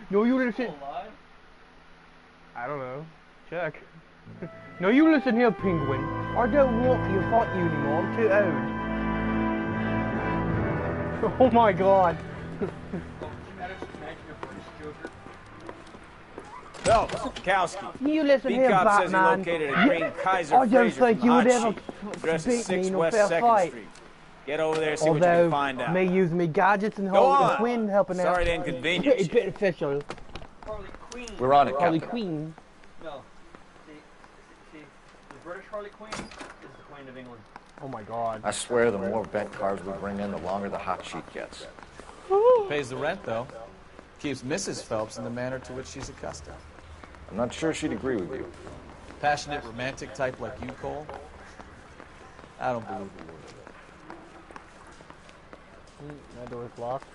No, you listen. I don't know. Check. No, you listen here, Penguin. I don't want you to fight you anymore. I'm too old. Oh my god. So, Kowski. You listen here, B-Cop says he Batman. located a green Kaiser I don't Fraser think from you the would hot ever sheet. Dressed at beat me 6 in a West fair 2nd fight. Street. Get over there, see what you can Although, find out. me using me gadgets and Go holding on. a twin helping out. Sorry to inconvenience It's pretty beneficial. Harley Quinn. We're on it, Harley Captain. Quinn. No. See, the British Harley Quinn is the Queen of England. Oh my god. I swear the more bent cars we bring in, the longer the hot sheet gets. Pays the rent, though. Keeps Mrs. Phelps in the manner to which she's accustomed. I'm not sure she'd agree with you. Passionate, romantic type like you, Cole? I don't believe a word of it. That door's locked.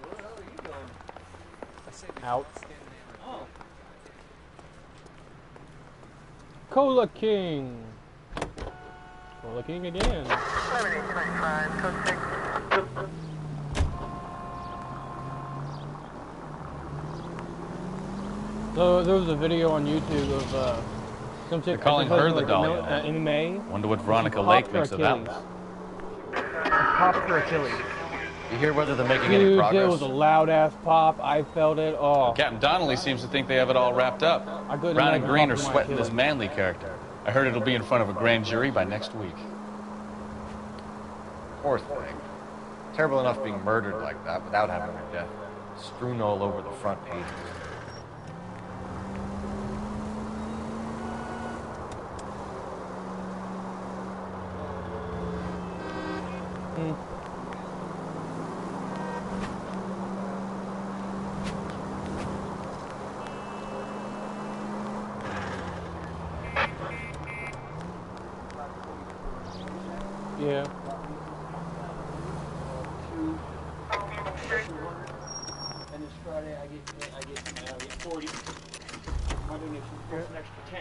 Where the hell are you going? Out. Oh. Cola King. Cola King again. So there was a video on YouTube of some chick. They're calling her the like, Dahlia. MMA. Wonder what Veronica She Lake popped her thinks of that Achilles. one. Popped her Achilles. You hear whether they're making any Dude, progress? it was a loud ass pop. I felt it. Oh. Captain Donnelly seems to think they have it all wrapped up. I couldn't Brown and imagine Green are popping my sweating this Achilles. Manley character. I heard it'll be in front of a grand jury by next week. Poor thing. Terrible enough being murdered like that without having her death strewn all over the front pages. Yeah. And this Friday I get 40. My donation plus an extra 10.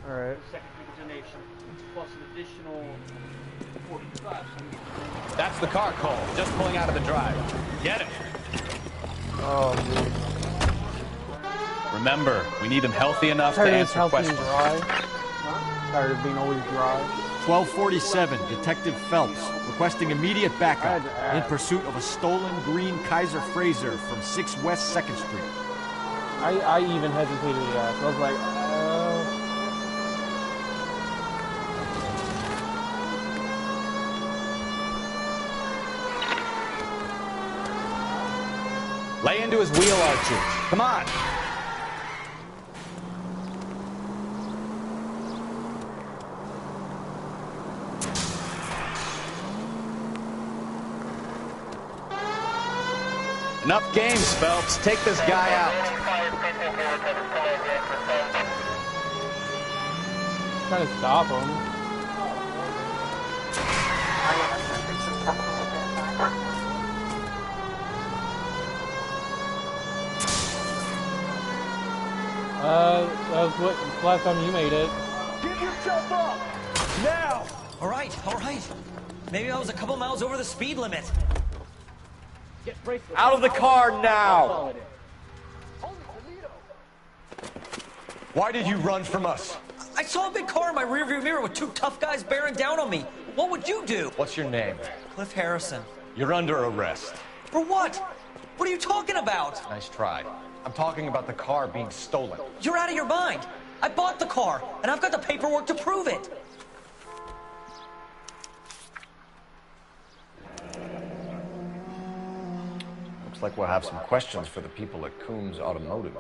Alright. The second week donation plus an additional 45. That's the car, Cole. Just pulling out of the drive. Get it. Oh, dude. Remember, we need him healthy enough to Tired of answer this house being questions. dry. Tired of being always dry. 1247, Detective Phelps, requesting immediate backup in pursuit of a stolen green Kaiser Fraser from 6 West 2nd Street. I even hesitated to ask. I was like, Lay into his wheel arches. Come on. Enough games, Phelps. Take this guy out. trying to stop him. That was what last time you made it. Give yourself up! Now! All right. Maybe I was a couple miles over the speed limit. Out of the car now! Why did you run from us? I saw a big car in my rearview mirror with two tough guys bearing down on me. What would you do? What's your name? Cliff Harrison. You're under arrest. For what? What are you talking about? Nice try. I'm talking about the car being stolen. You're out of your mind. I bought the car, and I've got the paperwork to prove it. Looks like we'll have some questions for the people at Coombs Automotive.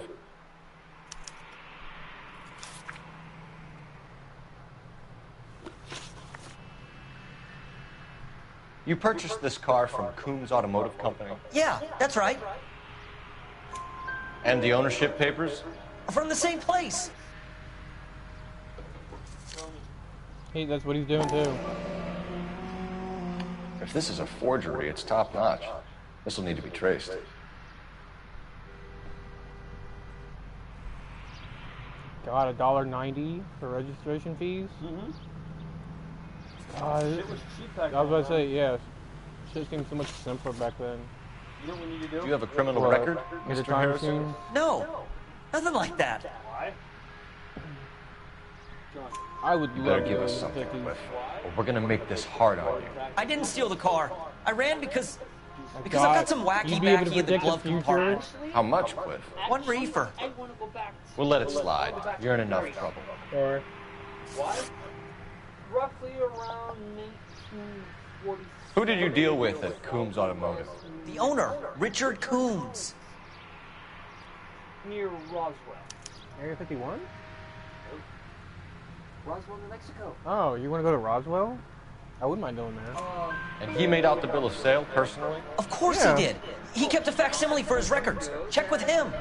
You purchased this car from Coombs Automotive Company? Yeah, that's right. And the ownership papers? From the same place. Hey, that's what he's doing too. If this is a forgery, it's top-notch. This will need to be traced. God, $1.90 for registration fees? Mm-hmm. God, It was cheap back I was about to then, say, yeah. Shit seemed so much simpler back then. You know what we need to do? Do you have a criminal What? record, Get a Mr. time Harrison? machine? No, nothing like that. Why? I would You love better give to us something, take these. Cliff, or we're gonna make this hard on you. I didn't steal the car. I ran because I've God, got some wacky you'd be able to backy in the predict the glove future? compartment. How much, Cliff? One reefer. We'll let it slide. You're in enough trouble. Or Why? Roughly around 1940. Who did you deal with at Coombs Automotive? The owner, Richard Coombs. Near Roswell. Area 51? Roswell, New Mexico. Oh, you want to go to Roswell? I wouldn't mind doing that. And he made out the bill of sale personally? Of course Yeah. he did. He kept a facsimile for his records. Check with him.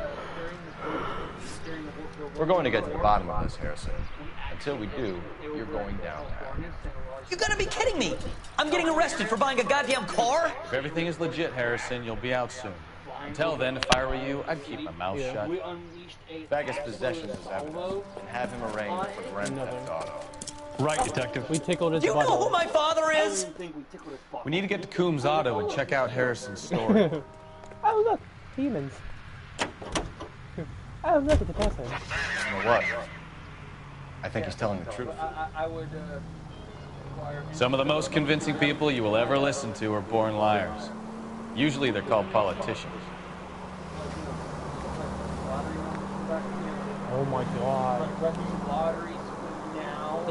We're going to get to the bottom of this, Harrison. Until we do, you're going downtown. You gotta be kidding me. I'm getting arrested for buying a goddamn car? If everything is legit, Harrison, you'll be out soon. Until then, if I were you, I'd keep my mouth shut. We unleashed a Bag his possessions as evidence and have him arraigned for grand theft auto. Right, Detective. We tickled his Do you know who butthole. my father is? We need to get to Coombs Auto and check out Harrison's story. Oh, look, demons. Oh, look at the person. You know what? I think he's telling the truth. I would acquire him. Some of the most convincing people you will ever listen to are born liars. Usually they're called politicians. Oh my God. Lotteries now.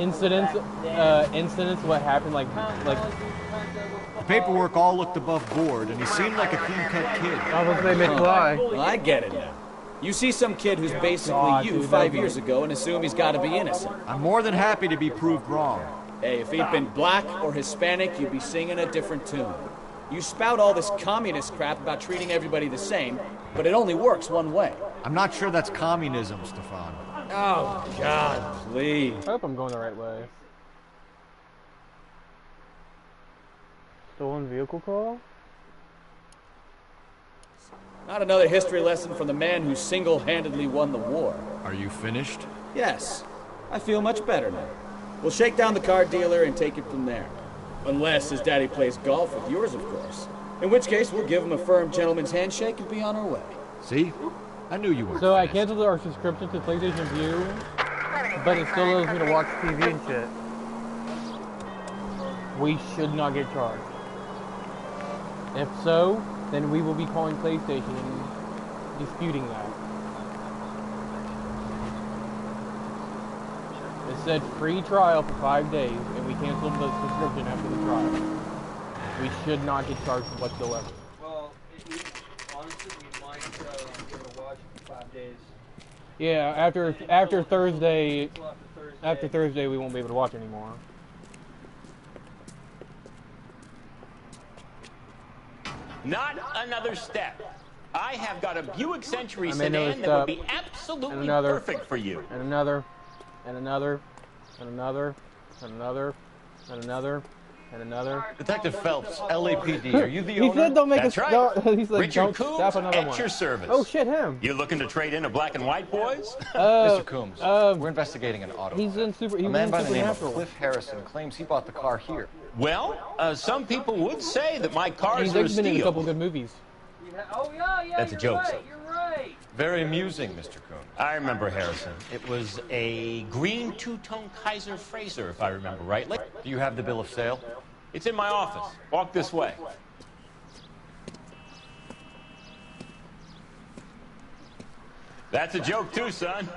Incidents, what happened, like. The paperwork all looked above board, and he seemed like a clean-cut kid. I was gonna say McFly. Well, I get it now. You see some kid who's basically God, you dude, 5 that was years ago and assume he's got to be innocent. I'm more than happy to be proved wrong. Hey, if he'd been black or Hispanic, you'd be singing a different tune. You spout all this communist crap about treating everybody the same, but it only works one way. I'm not sure that's communism, Stefan. Oh, God, please. I hope I'm going the right way. Stolen vehicle call? Not another history lesson from the man who single-handedly won the war. Are you finished? Yes, I feel much better now. We'll shake down the car dealer and take it from there. Unless his daddy plays golf with yours, of course. In which case, we'll give him a firm gentleman's handshake and be on our way. See? I knew you were. So I canceled our subscription to PlayStation View, but it still allows me to watch TV and shit. We should not get charged. If so, then we will be calling PlayStation and disputing that. It said free trial for 5 days, and we canceled the subscription after the trial. We should not get charged whatsoever. Well, honestly, we might give it a watch for 5 days. Yeah, after Thursday, we won't be able to watch anymore. Not another step. I have got a Buick Century I made another sedan that would step. be absolutely And another. perfect for you. And another, and another, and another, and another, and another, and another. Detective Phelps, LAPD, are you the He owner? said don't make That's us. right. Don't, he's like Richard don't Coombs, stop another at one. your service. Oh shit, him. You looking to trade in a black and white, boys? Mr. Coombs, we're investigating an auto He's theft. in super. He A was man in by the name of Supernatural. Cliff Harrison claims he bought the car here. Well, some people would say that my cars He's are a been in a couple steal. good movies. Oh yeah, That's a joke, right, sir. You're right. Very amusing, Mr. Coombs. I remember Harrison. It was a green two-tone Kaiser Frazer, if I remember rightly. Do you have the bill of sale? It's in my office. Walk this way. That's a joke too, son.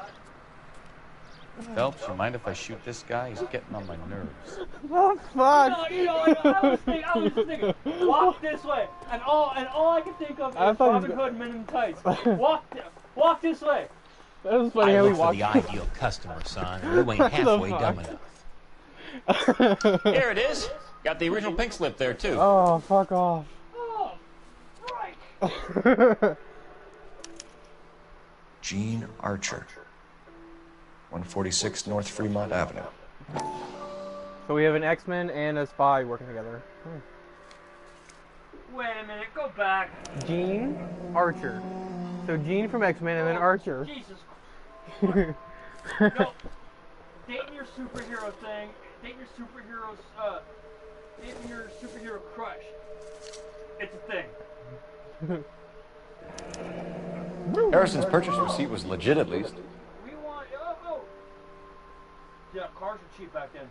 Phelps, you mind if I shoot this guy? He's getting on my nerves. Oh fuck! I was thinking, walk this way, and all I can think of I is thought Robin he was- Hood Men in Tights. Walk this way. That was funny I how he look for walked. the ideal customer, son, and you ain't What the halfway fuck? dumb enough. Here it is. Got the original pink slip there, too. Oh, fuck off. Oh, right. Gene Archer, 146 North Fremont Avenue. So we have an X-Men and a spy working together. Wait a minute, go back. Gene Archer. So Gene from X-Men and then Archer. Jesus Christ. No, dating your superhero thing, dating your superhero crush. It's a thing. Harrison's purchase receipt was legit, at least. We want, yeah, cars were cheap back then.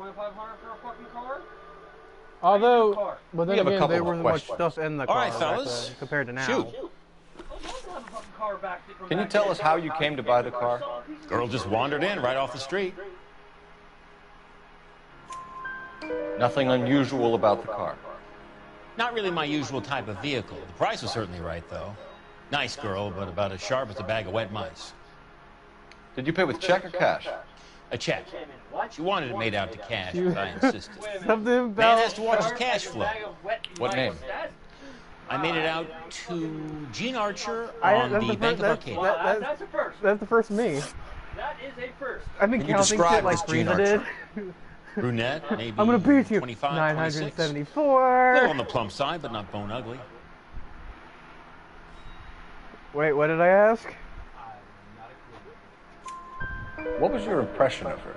$2,500 for a fucking car? Although, but then We have a again, couple there of wasn't much questions. stuff in the All car right, back fellas. then compared to now. Shoot. Can you tell us how you came to buy the car? Girl just wandered in right off the street. Nothing unusual about the car. Not really my usual type of vehicle. The price was certainly right, though. Nice girl, but about as sharp as a bag of wet mice. Did you pay with check or cash? A check. She wanted it made out to cash, but I insisted. Something about Man has to watch his cash flow. What name? I made it out to Gene Archer that's on the Bank of that's, Arcadia. That's a first. That's the first me. That is a first. I've been Can you counting describe shit like this Gene Frieza did. Archer? Brunette, maybe I'm gonna beat you. 25, 26. 974. A little on the plump side, but not bone ugly. Wait, what did I ask? What was your impression of her?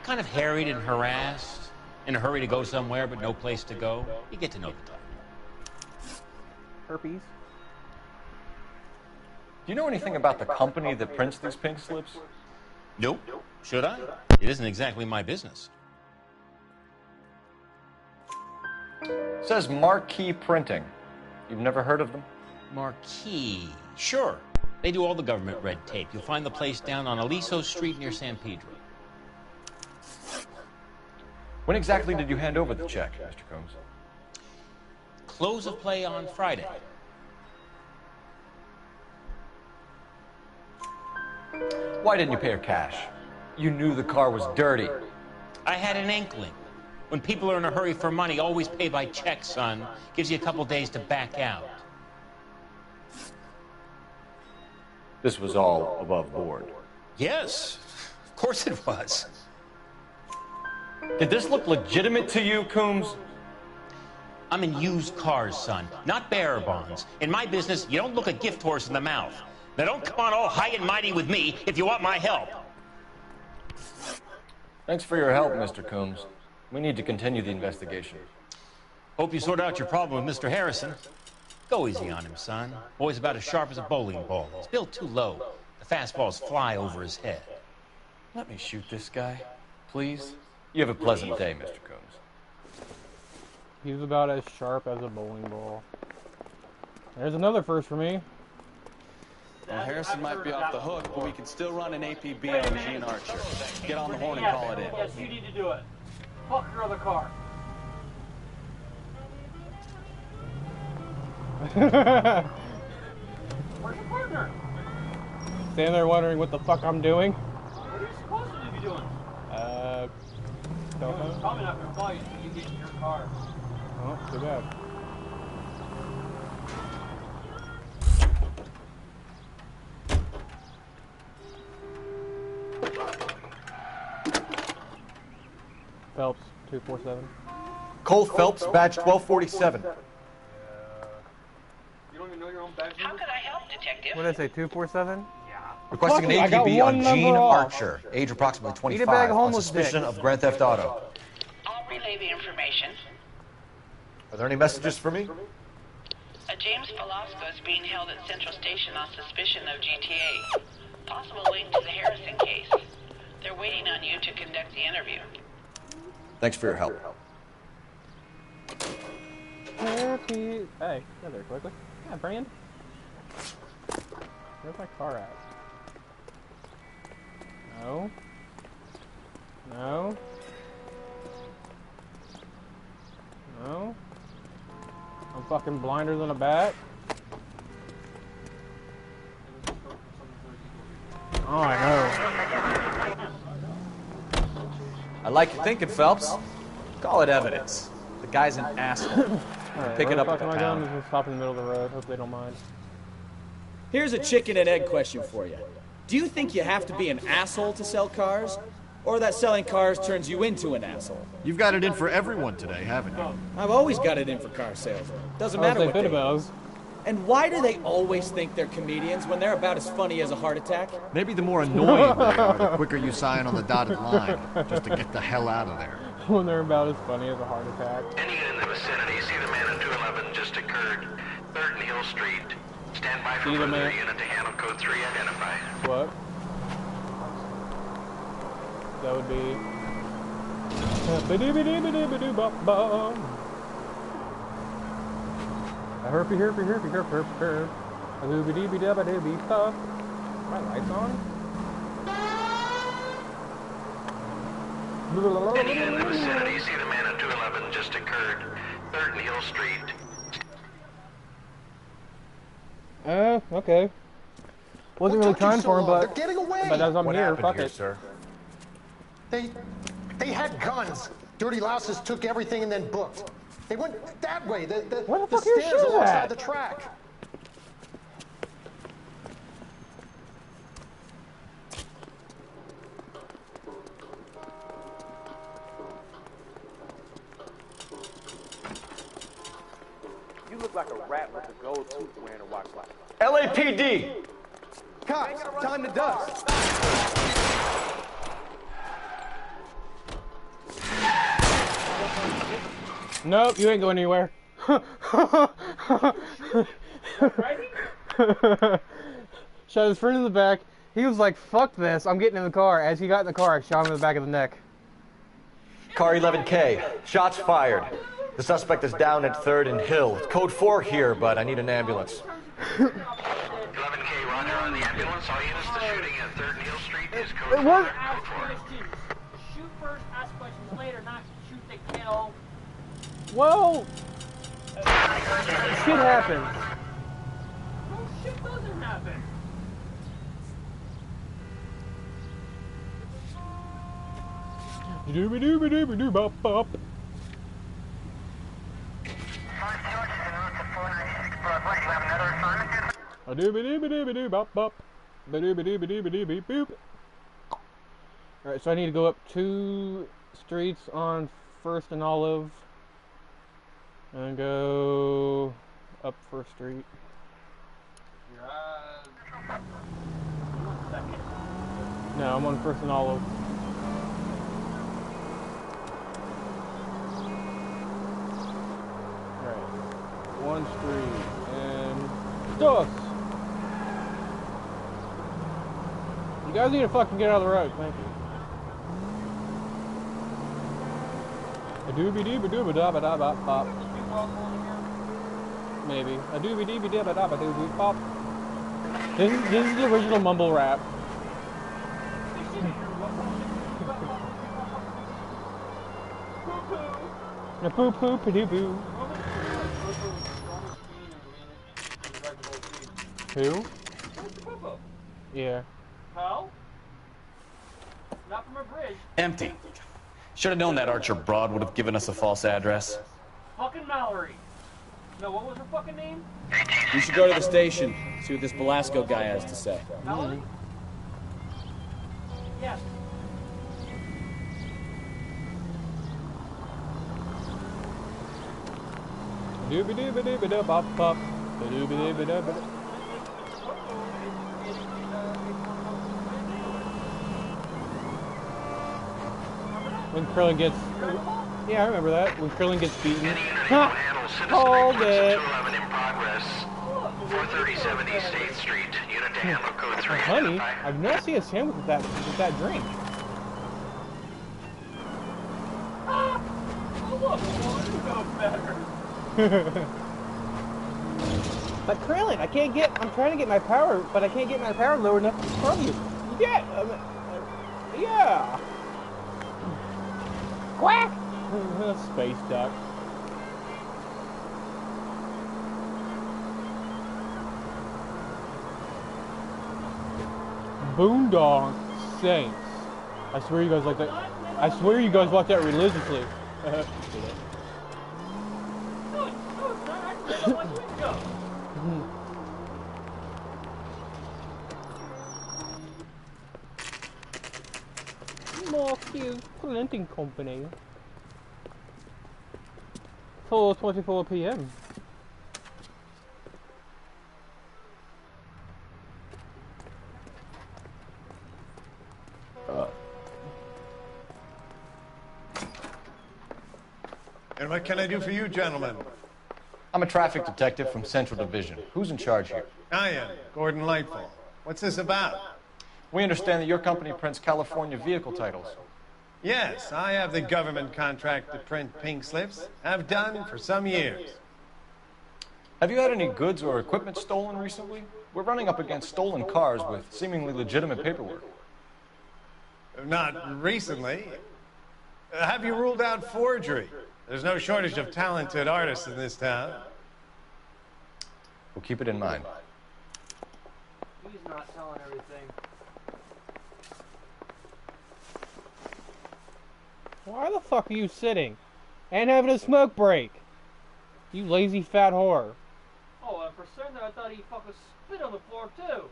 Kind of harried and harassed, in a hurry to go somewhere, but no place to go. You get to know the type. Herpes. Do you know anything about the company that prints these pink slips? Nope. Should I? It isn't exactly my business. It says Marquee Printing. You've never heard of them? Marquee. Sure. They do all the government red tape. You'll find the place down on Aliso Street near San Pedro. When exactly did you hand over the check, Mr. Combs? Close of play on Friday. Why didn't you pay her cash? You knew the car was dirty. I had an inkling. When people are in a hurry for money, always pay by check, son. Gives you a couple days to back out. This was all above board. Yes, of course it was. Did this look legitimate to you, Coombs? I'm in used cars, son, not bearer bonds. In my business, you don't look a gift horse in the mouth. Now don't come on all high and mighty with me if you want my help. Thanks for your help, Mr. Coombs. We need to continue the investigation. Hope you sort out your problem with Mr. Harrison. Go easy on him, son. Boy's about as sharp as a bowling ball. He's built too low. The fastballs fly over his head. Let me shoot this guy, please. You have a pleasant day, Mr. Coombs. He's about as sharp as a bowling ball. There's another first for me. Well, Harrison might be off the hook, but we can still run an APB on Gene Archer. Get on the horn and call it in. Yes, you need to do it. Fuck your other car. Where's your partner? Standing there wondering what the fuck I'm doing. What are you supposed to be doing? Don't He's know. probably not going to call you until you get in your car. Oh, too bad. Phelps, 247. Cole Phelps, badge 1247. You don't even know your own badge How could I help, Detective? What did I say, 247? Requesting an I got APB one on number Gene off. Archer, age approximately Eat a bag 25, of on homeless suspicion dicks. of Grand Theft Auto. I'll relay the information. Are there any messages for me? A James Velasco is being held at Central Station on suspicion of GTA. Possible link to the Harrison case. They're waiting on you to conduct the interview. Thanks for your help. Happy. Hey, go there quickly. Yeah, Brand. Where's my car at? No. No. No. I'm fucking blinder than a bat. Oh, I know. I like your thinking, Phelps. Call it evidence. The guy's an asshole. Alright, Pick it up with my the gun pound. is gonna stop in the middle of the road. Hope they don't mind. Here's a chicken and egg question for you. Do you think you have to be an asshole to sell cars? Or that selling cars turns you into an asshole? You've got it in for everyone today, haven't you? I've always got it in for car salesmen. Doesn't matter what they do. And why do they always think they're comedians when they're about as funny as a heart attack? Maybe the more annoying they are, the quicker you sign on the dotted line, just to get the hell out of there. When they're about as funny as a heart attack. Any unit in the vicinity, see the man in 211 just occurred. 3rd and Hill Street. Stand by for further unit to handle code 3 identify. What? That would be... A herpy. A doobie-dee-dee-da-ba-doo-bee-pop. My lights on? Any unit in the vicinity, see the man in 211 just occurred. 3rd and Hill Street. Okay. Wasn't really trying for him, but... They're getting away! But as I'm What here, happened fuck here, it. sir? They had guns. Dirty louses took everything and then booked. They went that way. The fuck are your stairs shoes alongside at? the track. You look like a rat with a gold tooth wearing a watch like that. LAPD! Cops, time to dust. Nope, you ain't going anywhere. Shot his friend in the back. He was like, fuck this, I'm getting in the car. As he got in the car, I shot him in the back of the neck. Car 11K. Shots fired. The suspect is down at 3rd and Hill. It's code 4 here, but I need an ambulance. 11K, roger on the ambulance. All units, the shooting at 3rd and Hill Street is code It 4. worked. Shoot first, ask questions later, not shoot to kill. Whoa! Shit happens. No, shit doesn't happen. Doobie-doobie-doobie-doo-bop-bop. A doobie-doobie-doobie-doo-bop-bop. Ba-doobie-doobie-doobie-doo-beep-boop. Alright, so I need to go up 2 streets on 1st and Olive. And then go up 1st Street. No, I'm on 1st and Olive. Alright. 1 street and dust! You guys need to fucking get out of the road, thank you. A doobie-dee-ba-doo-ba-da-ba-da-ba-bop. Maybe. A doobie-dee-ba-da-ba-da-ba-doo-bop. This is the original mumble rap. A poo poo poo boo. Who? Yeah. How? Not from a bridge. Empty. Should have known that Archer broad would have given us a false address. Fucking Mallory. No, what was her fucking name? We should go to the station, see what this Velasco guy has to say. Mallory? Yes. Doobie doobie doobie da bop bop. Doobie doobie doobie. When Krillin gets... Yeah, I remember that. When Krillin gets beaten. Ha! Hold it! 437 East 8th Street. Unit to handle code 3. Honey, I've never seen a sandwich with that drink. Oh, look, you know better. But Krillin, I'm trying to get my power, but I can't get my power low enough from you. Yeah, yeah. Quack! Space duck. Boondog Saints. I swear you guys like that. I swear you guys watch that religiously. Matthew Printing Company. 4:24 p.m. And what can I do for you, gentlemen? I'm a traffic detective from Central Division. Who's in charge here? I am, Gordon Lightfall. What's this about? We understand that your company prints California vehicle titles. Yes, I have the government contract to print pink slips. Have done for some years. Have you had any goods or equipment stolen recently? We're running up against stolen cars with seemingly legitimate paperwork. Not recently. Have you ruled out forgery? There's no shortage of talented artists in this town. We'll keep it in mind. He's not telling everything. Why the fuck are you sitting? And having a smoke break? You lazy fat whore. Oh, and for a second I thought he fucking spit on the floor too.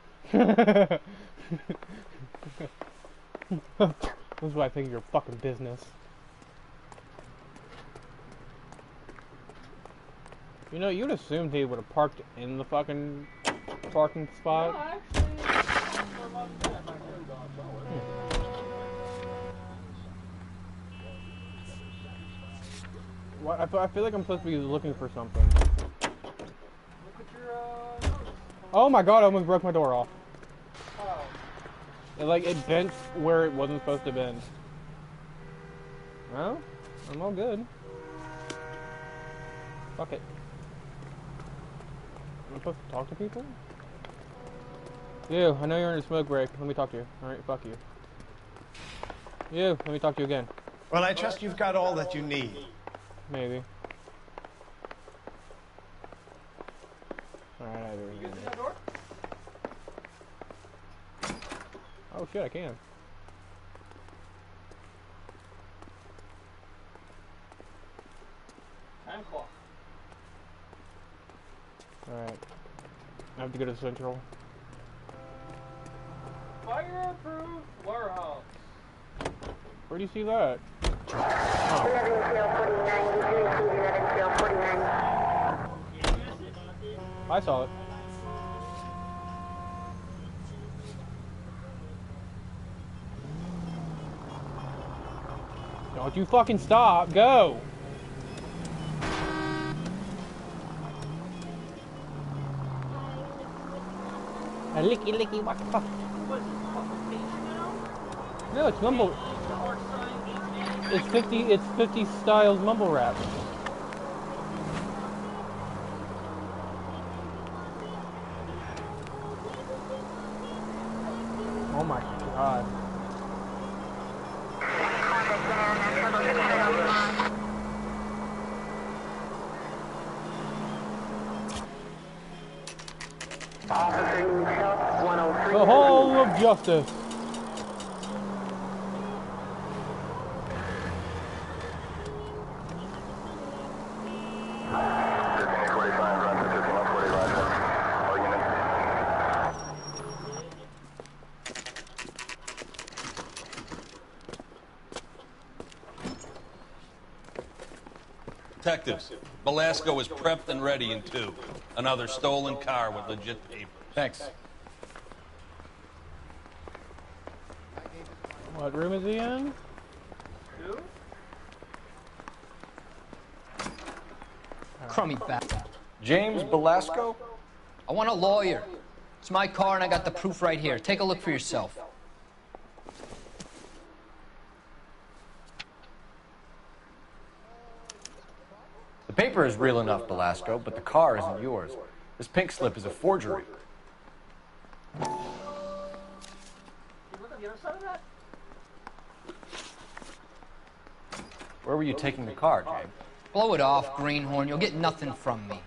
This is why I think your fucking business. You know, you'd assumed he would have parked in the fucking parking spot. No, actually, What? I feel like I'm supposed to be looking for something. Look at your, Oh my god, I almost broke my door off. Oh. It bent where it wasn't supposed to bend. Well, I'm all good. Fuck it. Am I supposed to talk to people? You, I know you're in a smoke break. Let me talk to you. Alright, fuck you. You, let me talk to you again. Well, I trust you've got all that you need. Maybe. Alright, I do. You get that door? Oh shit, I can. Time clock. Alright. I have to go to Central. Fireproof warehouse. Where do you see that? I saw it. Don't you fucking stop. Go! A licky licky what the fuck? What is it, fucking page now? No, it's mumble. It's 50 styles mumble rap. Oh my god. The Hall of Justice. Detectives, Velasco is prepped and ready in 2. Another stolen car with legit papers. Thanks. What room is he in? 2? Crummy bastard. James Velasco? I want a lawyer. It's my car and I got the proof right here. Take a look for yourself. The paper is real enough, Velasco, but the car isn't yours. This pink slip is a forgery. You look on the other side of that? Where were you taking the car, James? Blow it off, greenhorn. You'll get nothing from me.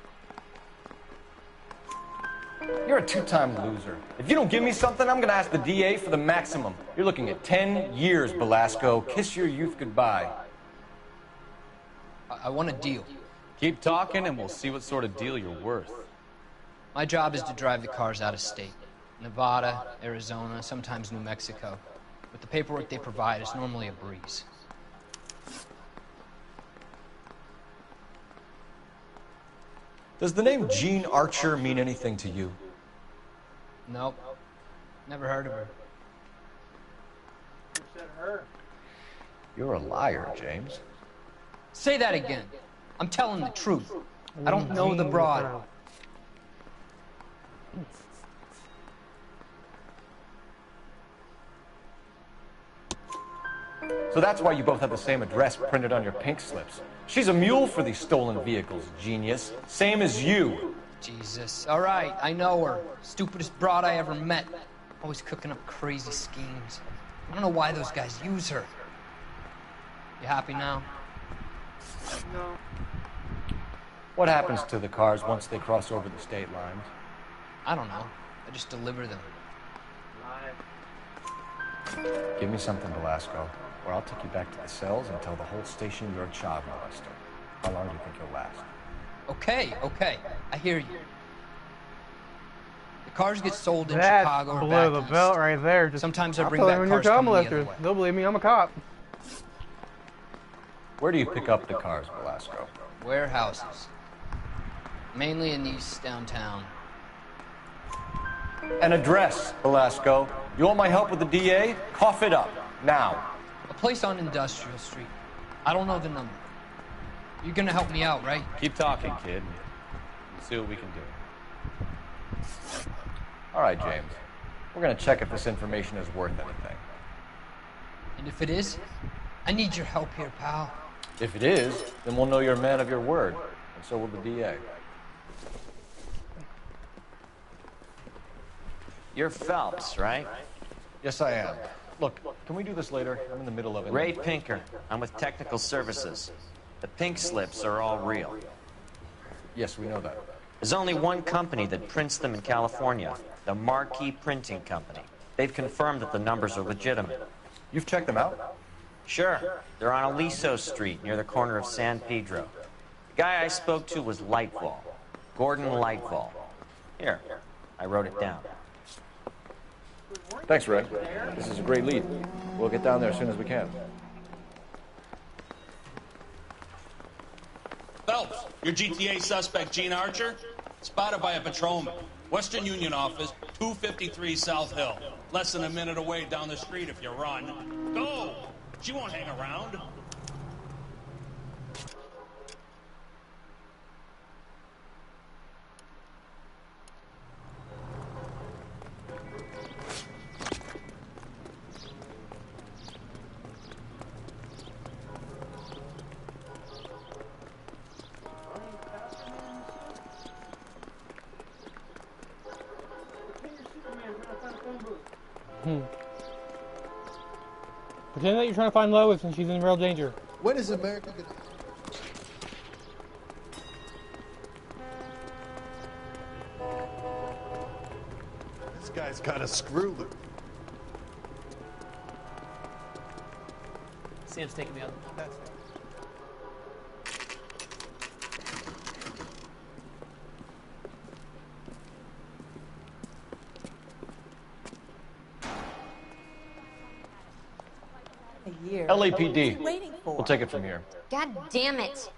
You're a two-time loser. If you don't give me something, I'm gonna ask the DA for the maximum. You're looking at 10 years, Belasco. Kiss your youth goodbye. I want a deal. Keep talking and we'll see what sort of deal you're worth. My job is to drive the cars out of state. Nevada, Arizona, sometimes New Mexico. With the paperwork they provide, it's normally a breeze. Does the name Jean Archer mean anything to you? Nope. Never heard of her. Who said her? You're a liar, James. Say that again. I'm telling the truth. I don't know the broad. So that's why you both have the same address printed on your pink slips. She's a mule for these stolen vehicles, genius. Same as you. Jesus. All right, I know her. Stupidest broad I ever met. Always cooking up crazy schemes. I don't know why those guys use her. You happy now? No. What happens to the cars once they cross over the state lines? I don't know. I just deliver them. Give me something, Belasco, or I'll take you back to the cells and tell the whole station you're a child molester. How long do you think you'll last? Okay. I hear you. The cars get sold in That's Chicago or below the back belt east. right there. Just, Sometimes I I'll bring tell back everyone you're cars child coming the other molesters. way. They'll believe me, I'm a cop. Where do you pick up the cars, Belasco? Warehouses. Mainly in East downtown. An address, Belasco. You want my help with the DA? Cough it up, now. A place on Industrial Street. I don't know the number. You're gonna help me out, right? Keep talking, kid. We'll see what we can do. All right, James. We're gonna check if this information is worth anything. And if it is, I need your help here, pal. If it is, then we'll know you're a man of your word, and so will the DA. You're Phelps, right? Yes, I am. Look, can we do this later? I'm in the middle of it. Ray Pinker. I'm with Technical Services. The pink slips are all real. Yes, we know that. There's only one company that prints them in California, the Marquee Printing Company. They've confirmed that the numbers are legitimate. You've checked them out? Sure. They're on Aliso Street, near the corner of San Pedro. The guy I spoke to was Lightfall. Gordon Lightfall. Here, I wrote it down. Thanks, Ray. This is a great lead. We'll get down there as soon as we can. Phelps, your GTA suspect, Gene Archer, spotted by a patrolman. Western Union office, 253 South Hill. Less than a minute away down the street if you run. Go! She won't hang around. Pretend that you're trying to find Lois and she's in real danger. When is America gonna... This guy's got a screw loop. Sam's taking me out. That's it. LAPD. We'll take it from here. God damn it.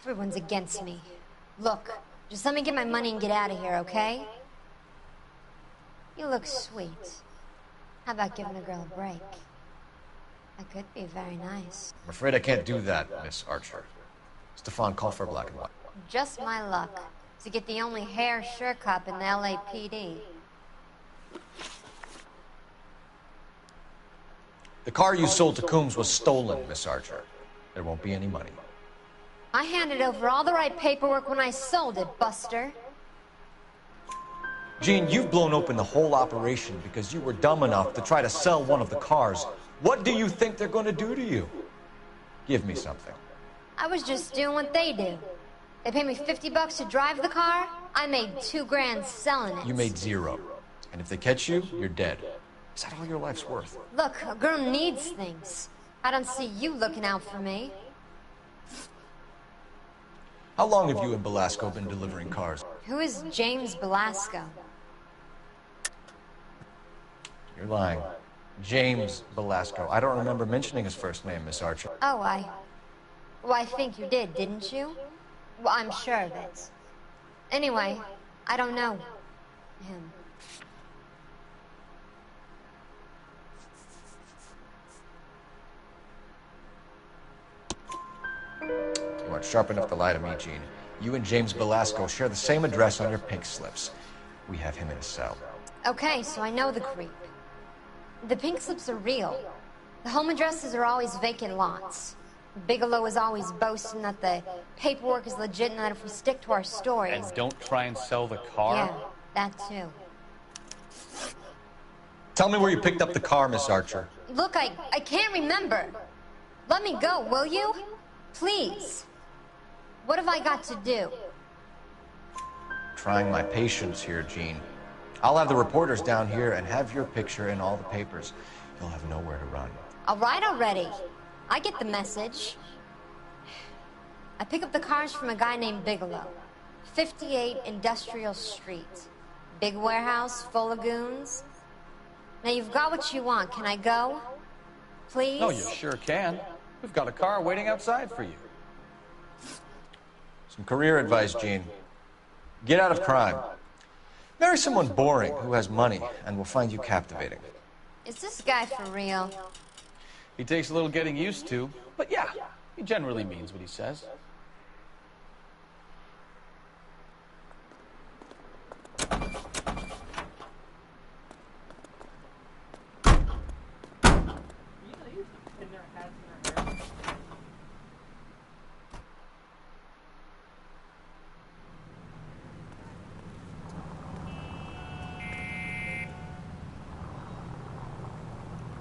Everyone's against me. Look, just let me get my money and get out of here, okay? You look sweet. How about giving a girl a break? That could be very nice. I'm afraid I can't do that, Miss Archer. Stefan, call for black and white. Just my luck to get the only hair sure cop in the LAPD. The car you sold to Coombs was stolen, Miss Archer. There won't be any money. I handed over all the right paperwork when I sold it, Buster. Gene, you've blown open the whole operation because you were dumb enough to try to sell one of the cars. What do you think they're going to do to you? Give me something. I was just doing what they do. They pay me $50 to drive the car. I made $2,000 selling it. You made 0. And if they catch you, you're dead. Is that all your life's worth? Look, a girl needs things. I don't see you looking out for me. How long have you and Belasco been delivering cars? Who is James Belasco? You're lying. James Belasco. I don't remember mentioning his first name, Miss Archer. Oh, well, I think you did, didn't you? Well, I'm sure of it. Anyway, I don't know him. You aren't sharp enough to lie to me, Gene. You and James Belasco share the same address on your pink slips. We have him in a cell. Okay, so I know the creep. The pink slips are real. The home addresses are always vacant lots. Bigelow is always boasting that the paperwork is legit and that if we stick to our stories... And don't try and sell the car? Yeah, that too. Tell me where you picked up the car, Miss Archer. Look, I can't remember. Let me go, will you? Please. What have I got to do? Trying my patience here, Gene. I'll have the reporters down here and have your picture in all the papers. You'll have nowhere to run. All right already. I get the message. I pick up the cars from a guy named Bigelow. 58 Industrial Street. Big warehouse, full of goons. Now you've got what you want. Can I go? Please? Oh, you sure can. We've got a car waiting outside for you. Some career advice, Gene. Get out of crime. Marry someone boring who has money and will find you captivating. Is this guy for real? He takes a little getting used to, but yeah, he generally means what he says.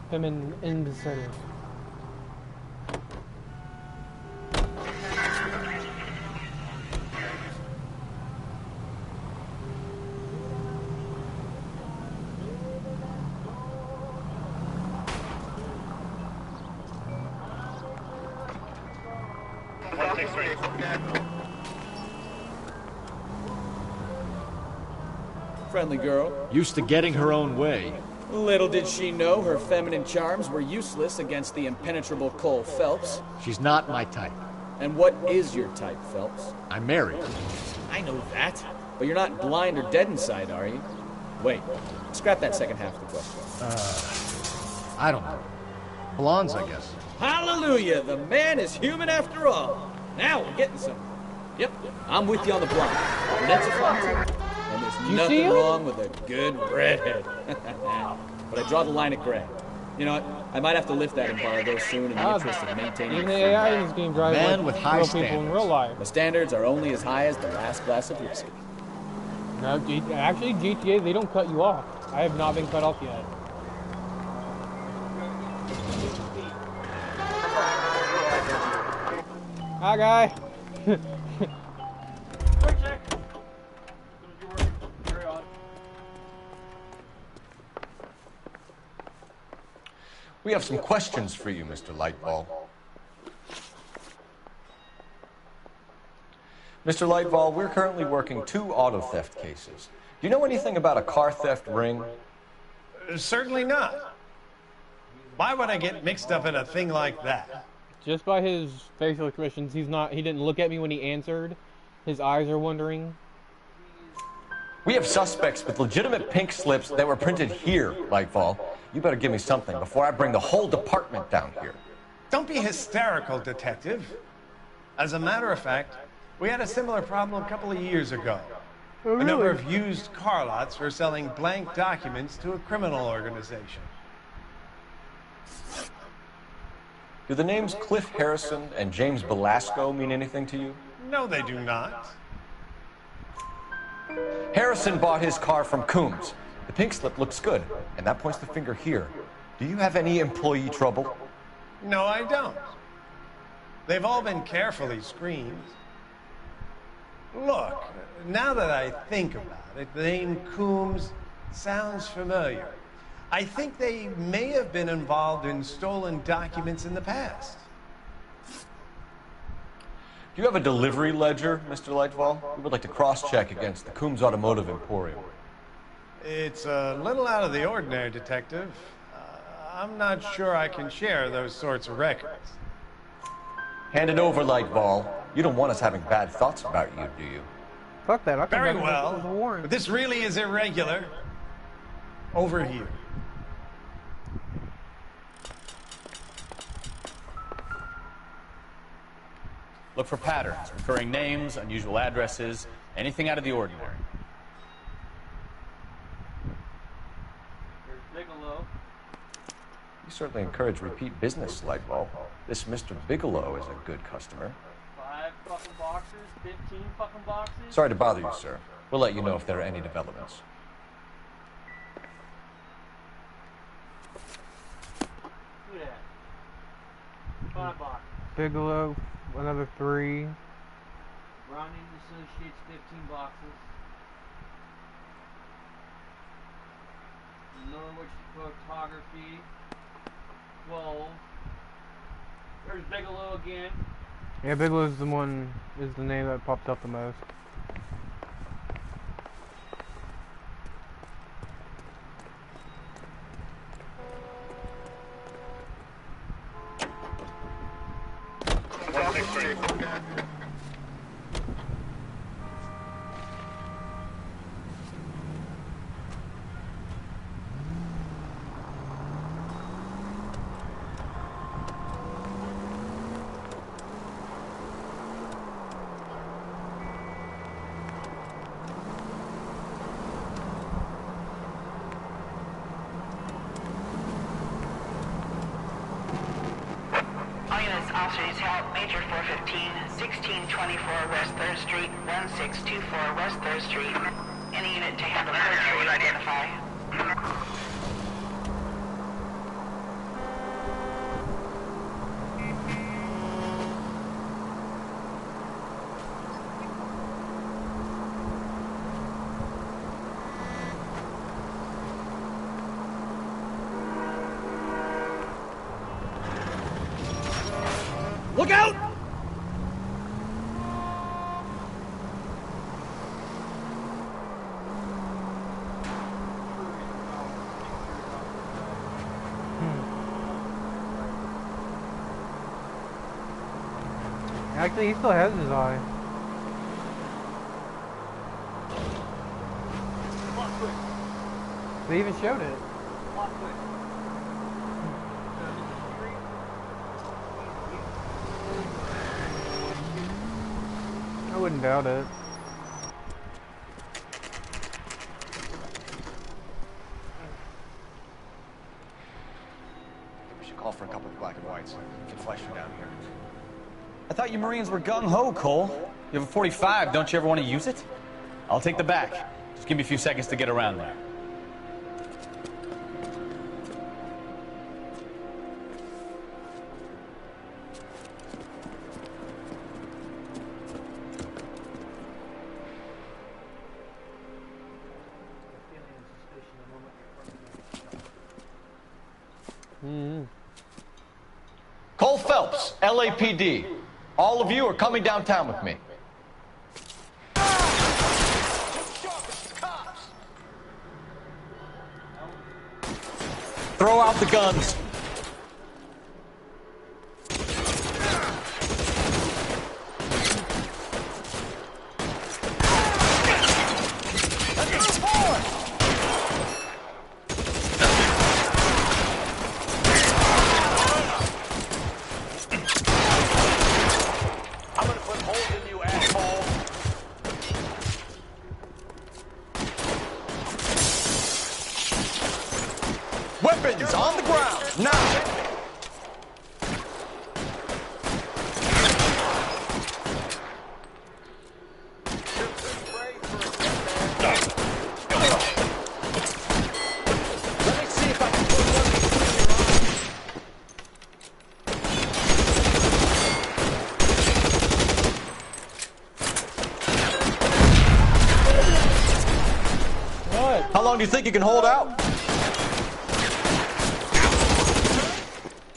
Him in the center. Friendly girl. Used to getting her own way. Little did she know her feminine charms were useless against the impenetrable Cole Phelps. She's not my type. And what is your type, Phelps? I'm married. I know that. But you're not blind or dead inside, are you? Wait, scrap that second half of the question. I don't know. Blondes, I guess. Hallelujah! The man is human after all. Now we're getting somewhere. Yep, I'm with you on the blonde. That's a fun too. And there's nothing wrong with a good redhead. But I draw the line at gray. You know what? I might have to lift that embargo soon in the interest of maintaining. Even the AI in this game drives Man like with high real standards. people in real life. The standards are only as high as the last glass of whiskey. No, actually, GTA, they don't cut you off. I have not been cut off yet. Hi, guy. We have some questions for you, Mr. Lightball. Mr. Lightball, we're currently working 2 auto theft cases. Do you know anything about a car theft ring? Certainly not. Why would I get mixed up in a thing like that? Just by his facial expressions, he didn't look at me when he answered. His eyes are wondering. We have suspects with legitimate pink slips that were printed here, Lightfall. You better give me something before I bring the whole department down here. Don't be hysterical, Detective. As a matter of fact, we had a similar problem a couple of years ago. Oh, really? A number of used car lots for selling blank documents to a criminal organization. Do the names Cliff Harrison and James Belasco mean anything to you? No, they do not. Harrison bought his car from Coombs. The pink slip looks good, and that points the finger here. Do you have any employee trouble? No, I don't. They've all been carefully screened. Look, now that I think about it, the name Coombs sounds familiar. I think they may have been involved in stolen documents in the past. Do you have a delivery ledger, Mr. Lightfall? We would like to cross-check against the Coombs Automotive Emporium. It's a little out of the ordinary, Detective. I'm not sure I can share those sorts of records. Hand it over, Lightfall. You don't want us having bad thoughts about you, do you? Fuck that. Very well. But this really is irregular. Over here. Look for patterns, recurring names, unusual addresses, anything out of the ordinary. There's Bigelow. You certainly encourage repeat business, Lightfall. This Mr. Bigelow is a good customer. 5 fucking boxes, 15 fucking boxes. Sorry to bother you, sir. We'll let you know if there are any developments. Look at that. 5 boxes. Bigelow, another 3. Browning Associates, 15 boxes. Norwich Photography, 12. There's Bigelow again. Yeah, Bigelow's the one, is the name that popped up the most. Officers help Major 415, 1624 West 3rd Street, 1624 West 3rd Street. Any unit to handle 3rd Street, identify. Look out! Actually, he still has his eye. They even showed it. I wouldn't doubt it. We should call for a couple of black and whites. We can flash you down here. I thought you Marines were gung-ho, Cole. You have a 45, don't you ever want to use it? I'll take the back. Just give me a few seconds to get around there. Cole Phelps, LAPD. All of you are coming downtown with me. Throw out the guns. Weapons on the ground, now! do you think you can hold out? As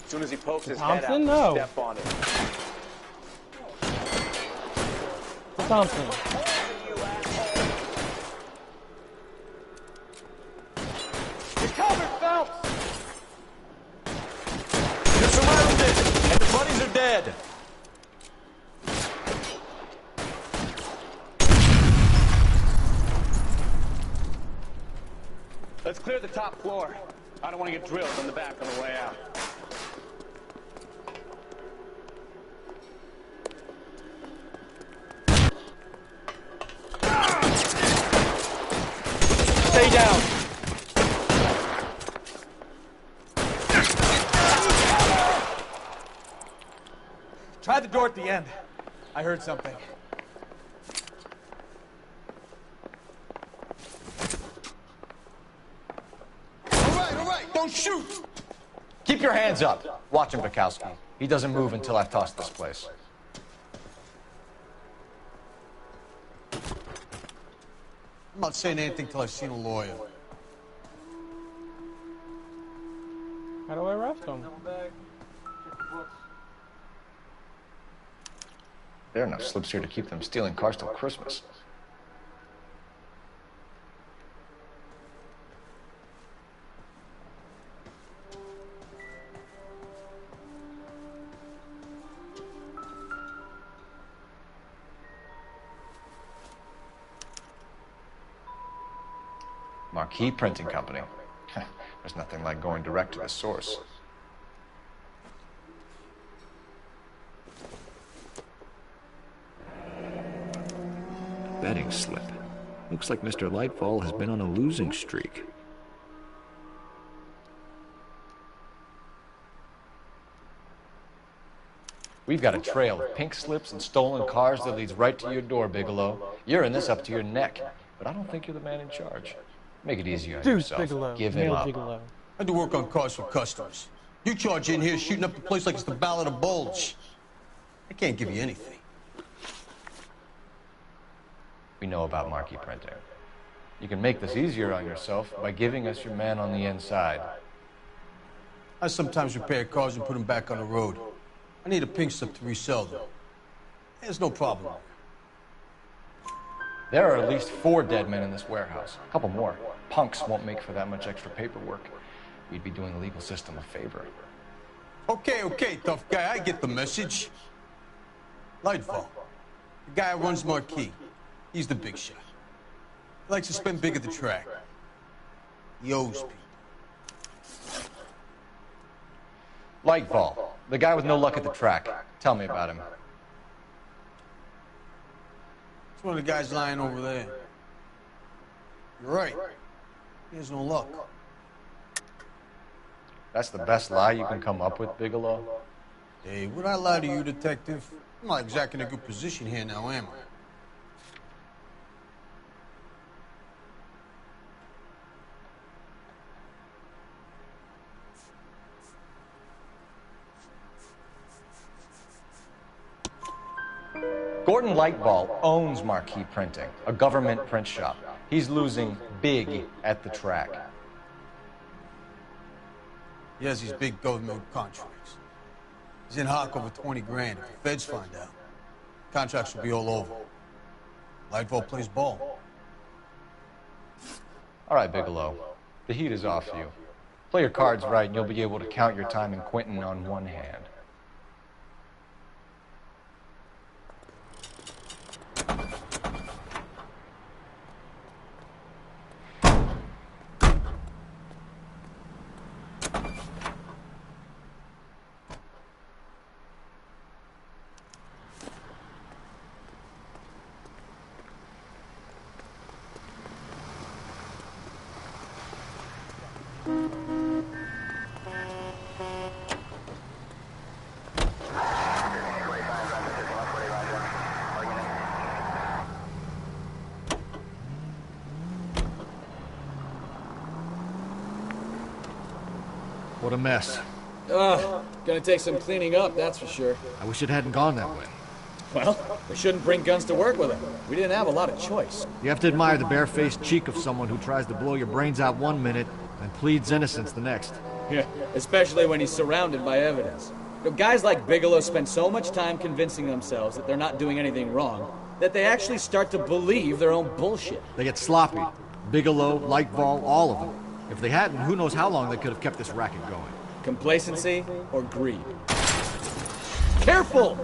soon as he pokes his Thompson? head out, No. step on it. Thompson. You're covered, Phelps! You're surrounded, and the buddies are dead. Let's clear the top floor. I don't want to get drilled on the back on the way out. Stay down. Try the door at the end. I heard something. All right, don't shoot. Keep your hands up. Watch him, Bukowski. He doesn't move until I've tossed this place. I'm not saying anything till I've seen a lawyer. How do I arrest him? There are enough slips here to keep them stealing cars till Christmas. Marquee Printing Company. There's nothing like going direct to the source. Betting slip. Looks like Mr. Lightfall has been on a losing streak. We've got a trail of pink slips and stolen cars that leads right to your door, Bigelow. You're in this up to your neck, but I don't think you're the man in charge. Make it easier on Deuce yourself. Bigelow. Give him Male up. Gigolo. I do work on cars for customers. You charge in here shooting up the place like it's the Ballad of Bulge. I can't give you anything. We know about marquee printing. You can make this easier on yourself by giving us your man on the inside. I sometimes repair cars and put them back on the road. I need a pink slip to resell them. There's no problem. There are at least 4 dead men in this warehouse. A couple more. Punks won't make for that much extra paperwork. We'd be doing the legal system a favor. Okay, tough guy, I get the message. Lightfall, the guy who runs Marquee. He's the big shot. He likes to spend big at the track. He owes people. Lightfall, the guy with no luck at the track. Tell me about him. It's one of the guys lying over there. You're right. He has no luck. That's the best lie you can come up with, Bigelow? Hey, would I lie to you, detective? I'm not exactly in a good position here now, am I? Gordon Lightball owns Marquee Printing, a government print shop. He's losing big at the track. He has these big government contracts. He's in hock over 20 grand. If the feds find out, contracts will be all over. Lightfall plays ball. All right, Bigelow. The heat is off you. Play your cards right and you'll be able to count your time in Quentin on one hand. What a mess. Gonna take some cleaning up, that's for sure. I wish it hadn't gone that way. Well, we shouldn't bring guns to work with them. We didn't have a lot of choice. You have to admire the barefaced cheek of someone who tries to blow your brains out one minute and pleads innocence the next. Yeah, especially when he's surrounded by evidence. You know, guys like Bigelow spend so much time convincing themselves that they're not doing anything wrong that they actually start to believe their own bullshit. They get sloppy. Bigelow, Lightfall, all of them. If they hadn't, who knows how long they could have kept this racket going. Complacency or greed? Careful!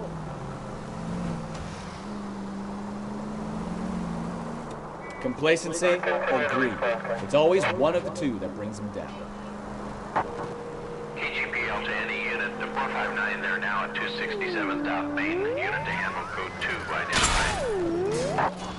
Complacency or greed. It's always one of the two that brings them down. KGPL to any unit. The 459, they're now at 267 South Main. Unit to handle code 2 identified.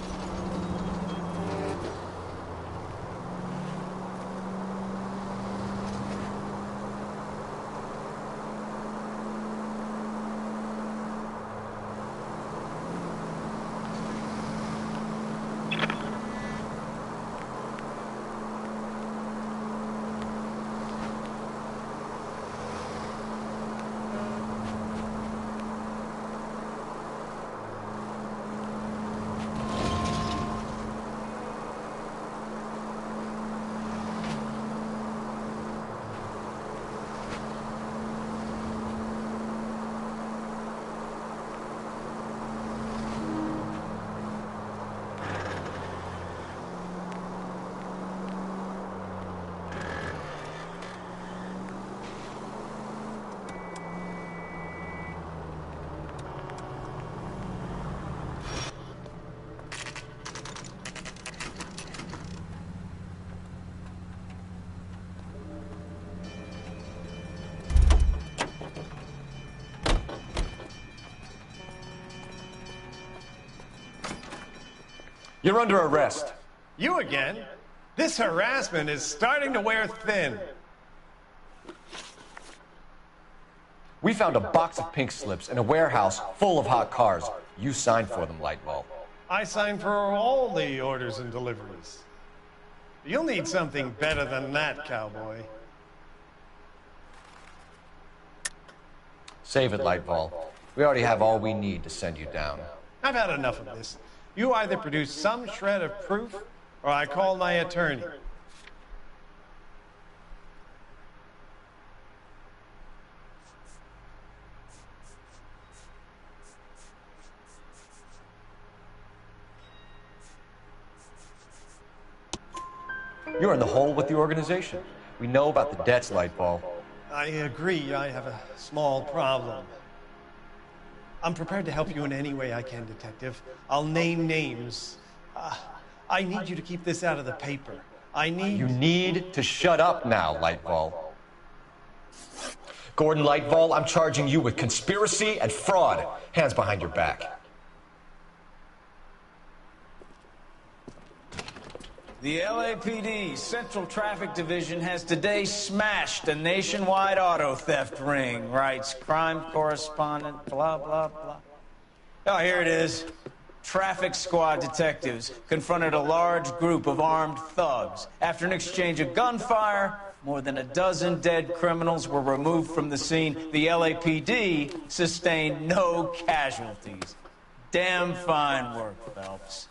You're under arrest. You again? This harassment is starting to wear thin. We found a box of pink slips in a warehouse full of hot cars. You signed for them, Lightball. I signed for all the orders and deliveries. You'll need something better than that, cowboy. Save it, Lightball. We already have all we need to send you down. I've had enough of this. You either produce some shred of proof, or I call my attorney. You're in the hole with the organization. We know about the debts, Lightball. I agree, I have a small problem. I'm prepared to help you in any way I can, Detective. I'll name names. I need you to keep this out of the paper. You need to shut up now, Lightball. Gordon Lightball, I'm charging you with conspiracy and fraud. Hands behind your back. The LAPD Central Traffic Division has today smashed a nationwide auto theft ring, writes crime correspondent, blah, blah, blah. Oh, here it is. Traffic squad detectives confronted a large group of armed thugs. After an exchange of gunfire, more than a dozen dead criminals were removed from the scene. The LAPD sustained no casualties. Damn fine work, Phelps.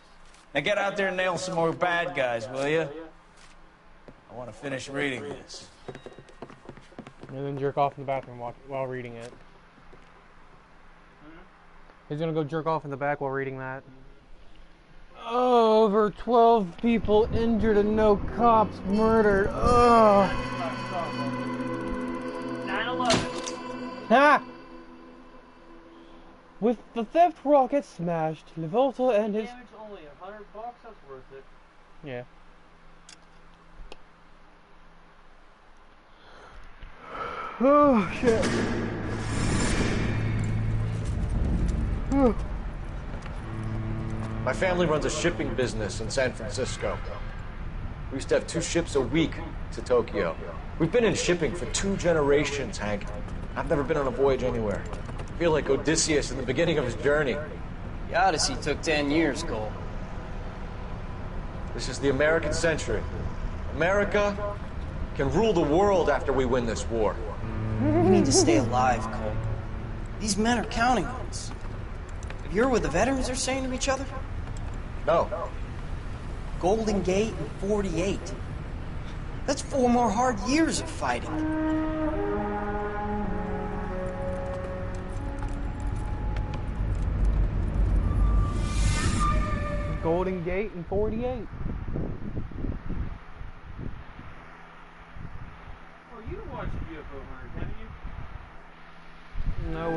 Now get out there and nail some more bad guys, will you? I want to finish reading this. And then jerk off in the bathroom while reading it. He's gonna go jerk off in the back while reading that. Oh, over 12 people injured and no cops murdered. Ugh. 9/11. Ha! With the theft rocket smashed, Levolta and his... Damage only $100, that's worth it. Yeah. Oh, shit. My family runs a shipping business in San Francisco. We used to have 2 ships a week to Tokyo. We've been in shipping for 2 generations, Hank. I've never been on a voyage anywhere. I feel like Odysseus in the beginning of his journey. The Odyssey took 10 years, Cole. This is the American century. America can rule the world after we win this war. We need to stay alive, Cole. These men are counting on us. Have you heard what the veterans are saying to each other? No. Golden Gate and 48. That's 4 more hard years of fighting. Golden Gate and 48. Oh, you watched UFO Hunters, haven't you? No,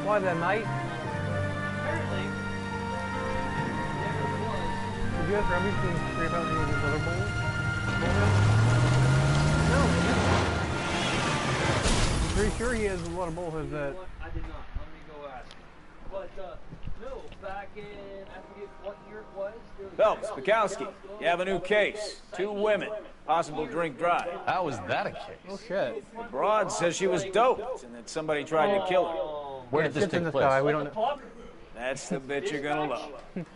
why then, mate? Apparently. Did you ask Robbie to scrape out any of his other bowls? No. I'm pretty sure he has a lot of bullheads that... I did not. Let me go ask. But, no, back in, I forget what year it was. Phelps, Bukowski, you have a new case. 2 women, possible drink drive. How was that a case? Oh, shit. The broad says she was doped and that somebody tried to kill her. Where did this take place? Sky. We don't know. That's the bit you're gonna love.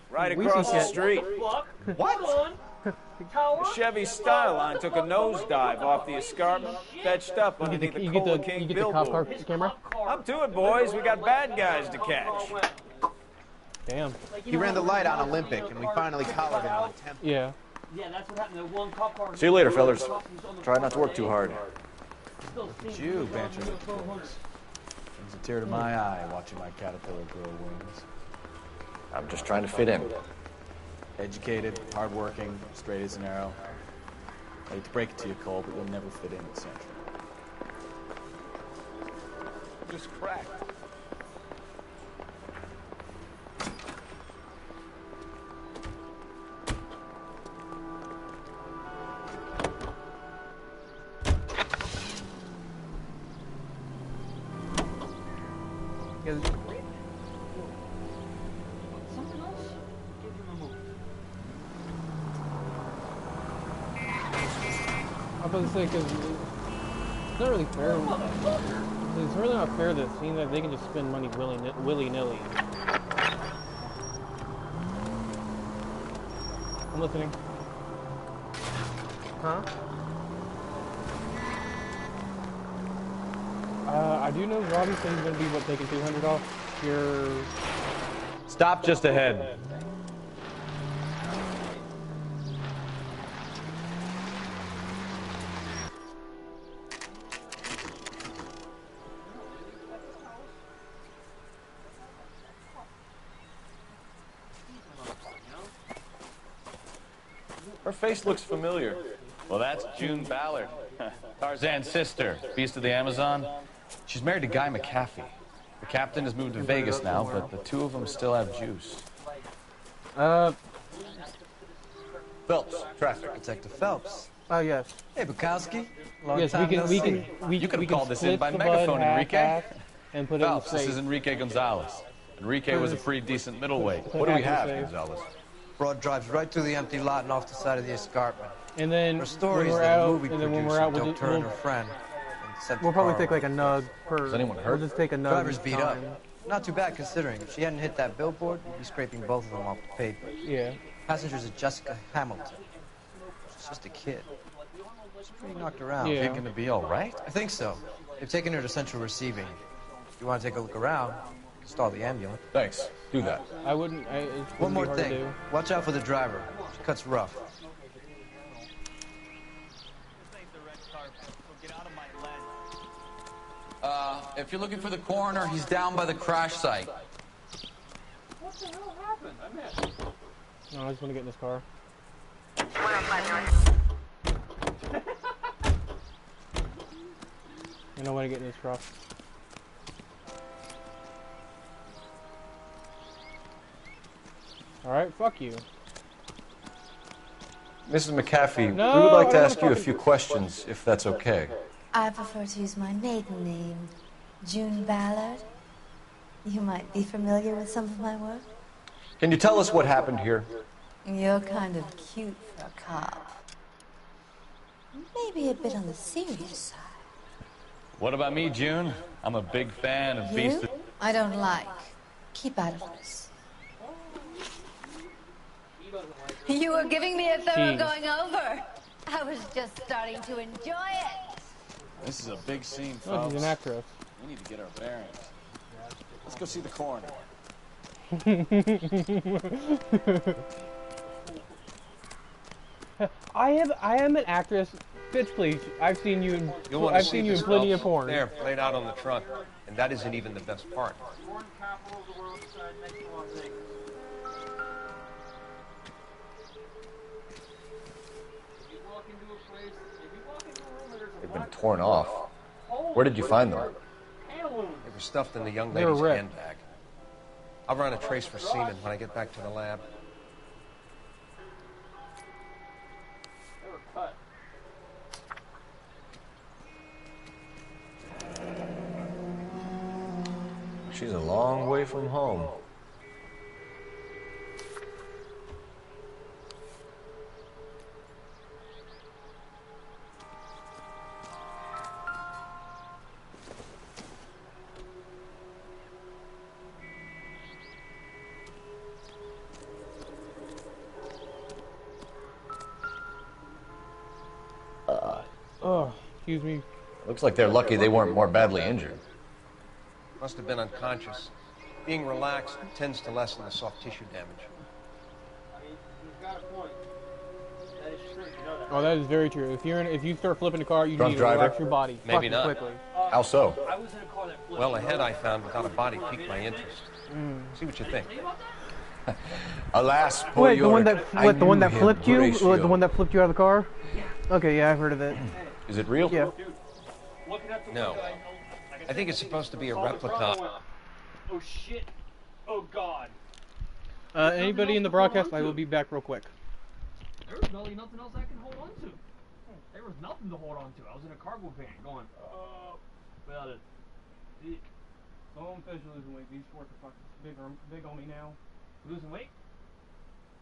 Right across the street. What? The Chevy Styline took a nosedive off the escarpment, fetched up underneath the Cola King billboard. Cop car camera? Up to it, boys. We got bad guys to catch. Damn. He ran the light on Olympic, and we finally collared him on temp. Yeah. Yeah, that's what happened. The one cop car. See you later, fellas. Try not to work too hard. Look at you, bantering with kids. Brings a tear to my eye watching my caterpillar grow wings. I'm just trying to fit in. Educated, hardworking, straight as an arrow. I hate to break it to you, Cole, but you'll never fit in at Central. Just cracked. Something else? Give him a move. I was about to say, because it's not really fair. It's really not fair that it seems like they can just spend money willy-nilly. I'm listening. Huh? I do know Robbie said he's going to be, taking $200 off your... Stop just ahead. Her face looks familiar. Well, that's June Ballard, Tarzan's sister, Beast of the Amazon. She's married to Guy McAfee. The captain has moved to Vegas now, but the 2 of them still have juice. Phelps, traffic. Detective Phelps. Oh, yes. Hey, Bukowski. Long Yes, time no see. You could have called this in split by the megaphone, bud Enrique. half and put Phelps, it in this the is safe. Enrique Gonzalez. Enrique was a pretty decent middleweight. What do we have, Gonzalez? Broad drives right through the empty lot and off the side of the escarpment. And then Her story when is we're that a out, movie and then when we're producer out, we'll, doped her and her friend. And sent we'll the probably car take off. like a nug per. Is anyone hurt? We'll just take a nug. Driver's each beat up. time. Not too bad considering. If she hadn't hit that billboard, you'd be scraping both of them off the pavement. Yeah. Passenger's a Jessica Hamilton. She's just a kid. She's pretty knocked around. Yeah. Is she gonna be all right? I think so. They've taken her to central receiving. If you want to take a look around, you can stall the ambulance. Thanks. Do that. I wouldn't. It's One more hard to thing. do. Watch out for the driver. She cuts rough. If you're looking for the coroner, he's down by the crash site. What the hell happened? I missed. No, I just want to get in this car. I don't want to get in this truck. Alright, fuck you. Mrs. McAfee, No, we would like I to don't ask you a fucking- few questions, if that's okay. I prefer to use my maiden name, June Ballard. You might be familiar with some of my work. Can you tell us what happened here? You're kind of cute for a cop. Maybe a bit on the serious side. What about me, June? I'm a big fan of Beast You? of... I don't like. Keep out of this. You were giving me a thorough Jeez. going over. I was just starting to enjoy it. This is a big scene, Oh, folks. she's an actress. We need to get our bearings. Let's go see the coroner. I am an actress. Bitch, please. I've seen you in plenty of porn. There, played out on the trunk. And that isn't even the best part. They've been torn off. Where did you find them? They were stuffed in the young They were lady's ripped. handbag. I'll run a trace for semen when I get back to the lab. They were cut. She's a long way from home. Oh, excuse me. Looks like they're lucky they weren't more badly injured. Must have been unconscious. Being relaxed tends to lessen the soft tissue damage. He's got a point. That is true. You know that. Oh, that is very true. If you start flipping the car, you Drunk need to driver? relax your body. Maybe fucking not. quickly. How so? I was in a car that flipped. Well, a head I found without a body piqued my interest. See what you think. Alas, poor Wait, the one York, that I the one knew that him, flipped you? Horatio. The one that flipped you out of the car? Okay, yeah, I've heard of it. Is it real? Yeah. No. I think it's supposed to be a replica. Oh shit. Oh god. Anybody in the broadcast? I will be back real quick. There was really nothing else I can hold on to. There was nothing to hold on to. I was in a cargo van going, without it. So I'm officially losing weight. These shorts are fucking big on me now. Losing weight?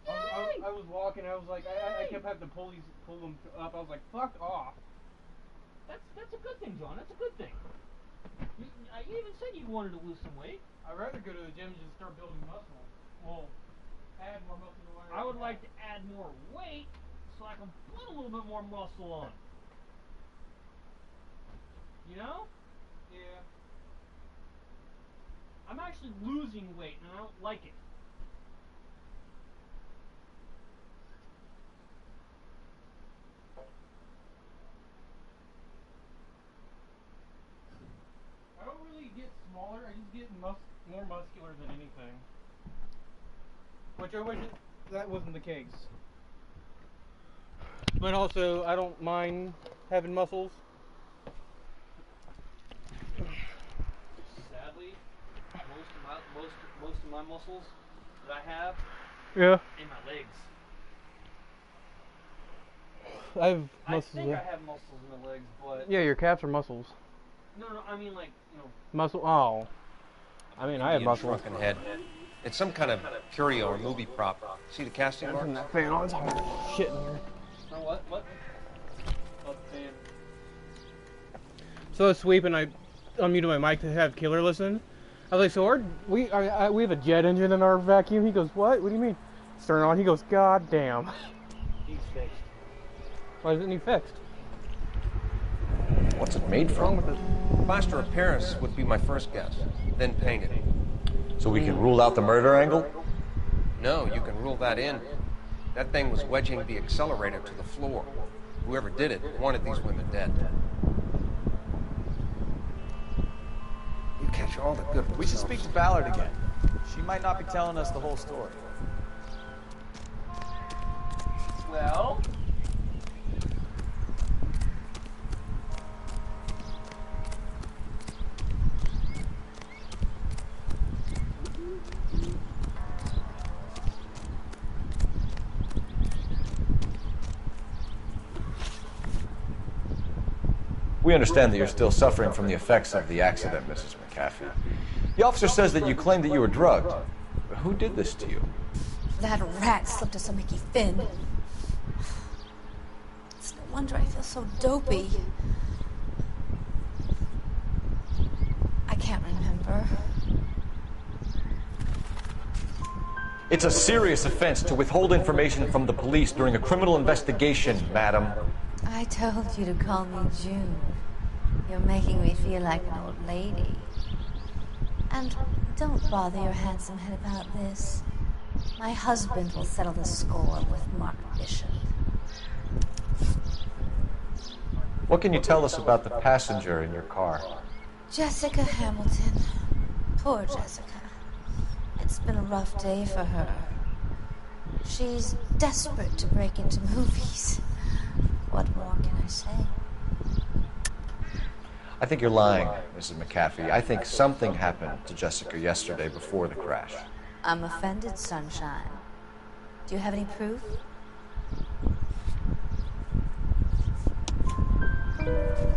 I was walking. I was like, I kept having to pull them up. I was like, fuck off. That's a good thing, John. That's a good thing. You even said you wanted to lose some weight. I'd rather go to the gym and just start building muscle. Well, add more muscle to my. I would like to add more weight so I can put a little bit more muscle on. You know? Yeah. I'm actually losing weight and I don't like it. I don't really get smaller. I just get more muscular than anything. Which I wish that wasn't the case. But also, I don't mind having muscles. Sadly, most of my muscles that I have Yeah. in my legs. I have I muscles. think Yeah. I have muscles in my legs, but Yeah, your calves are muscles. no, I mean like Muscle. Oh. I mean, I have Indian muscles. shrunken head. It's some kind of curio or movie prop. See the casting I'm marks? that fan all the time. Shit in here. No, what? Oh, the fan. So I was sweeping. I unmuted my mic to have Killer listen. I was like, so we have a jet engine in our vacuum. He goes, what? What do you mean? It's turned on. He goes, God damn. He's fixed. Why isn't he fixed? What's it made from? Plaster of Paris would be my first guess. Then painted. So we can rule out the murder angle? No, you can rule that in. That thing was wedging the accelerator to the floor. Whoever did it wanted these women dead. You catch all the good. We should speak to Ballard again. She might not be telling us the whole story. Well, We understand that you're still suffering from the effects of the accident, Mrs. McAfee. The officer says that you claimed that you were drugged. But who did this to you? That rat slipped us a Mickey Finn. It's no wonder I feel so dopey. I can't remember. It's a serious offense to withhold information from the police during a criminal investigation, madam. I told you to call me June. You're making me feel like an old lady. And don't bother your handsome head about this. My husband will settle the score with Mark Bishop. What can you tell us about the passenger in your car? Jessica Hamilton. Poor Jessica. It's been a rough day for her. She's desperate to break into movies. What more can I say? I think you're lying, Mrs. McAfee. I think something happened to Jessica yesterday before the crash. I'm offended, Sunshine. Do you have any proof?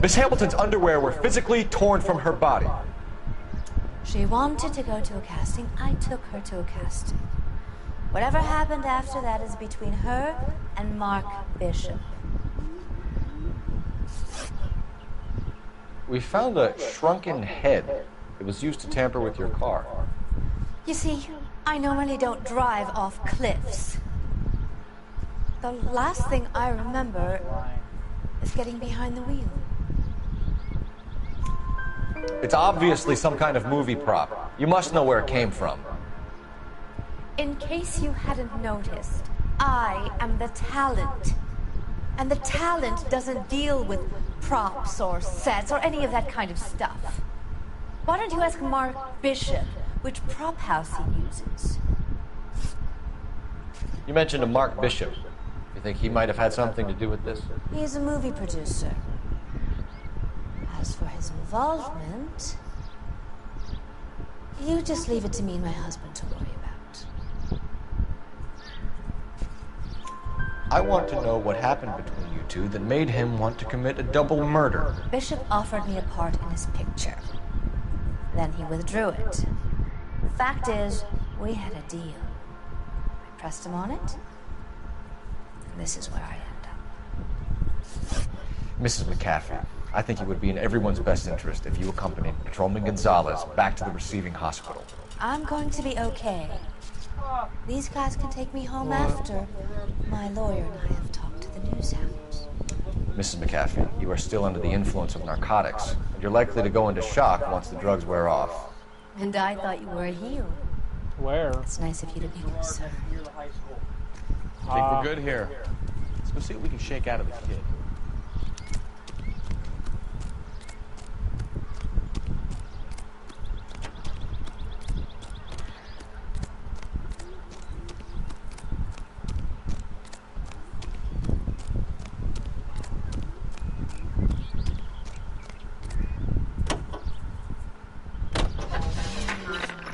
Miss Hamilton's underwear were physically torn from her body. She wanted to go to a casting. I took her to a casting. Whatever happened after that is between her and Mark Bishop. We found a shrunken head. It was used to tamper with your car. You see, I normally don't drive off cliffs. The last thing I remember is getting behind the wheel. It's obviously some kind of movie prop. You must know where it came from. In case you hadn't noticed, I am the talent. And the talent doesn't deal with props or sets or any of that kind of stuff. Why don't you ask Mark Bishop which prop house he uses? You mentioned a Mark Bishop. You think he might have had something to do with this? He's a movie producer. As for his involvement, you just leave it to me and my husband to worry about. I want to know what happened between you two that made him want to commit a double murder. Bishop offered me a part in his picture. Then he withdrew it. The fact is, we had a deal. I pressed him on it, and this is where I end up. Mrs. McAfee, I think it would be in everyone's best interest if you accompanied Patrolman Gonzalez back to the receiving hospital. I'm going to be okay. These guys can take me home after my lawyer and I have talked to the news hounds. Mrs. McAfee, you are still under the influence of narcotics, and you're likely to go into shock once the drugs wear off. And I thought you were a heel. Where? It's nice of you to be concerned. I think we're good here. Let's go see what we can shake out of the kid.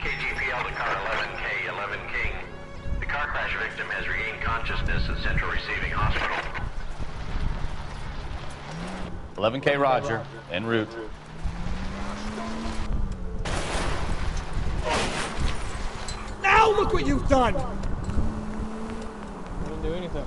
KGPL to car 11K, 11 King. The car crash victim has regained consciousness at Central Receiving Hospital. 11K Roger, en route. Now look what you've done! I didn't do anything.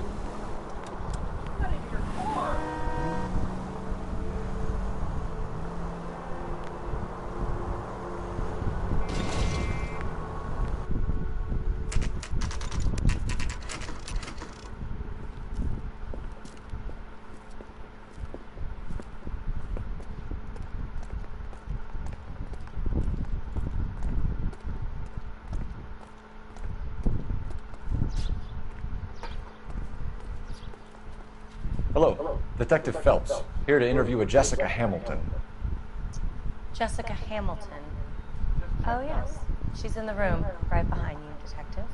Hello, Detective Phelps, here to interview a Jessica Hamilton. Jessica Hamilton. Oh, yes. She's in the room, right behind you, Detective.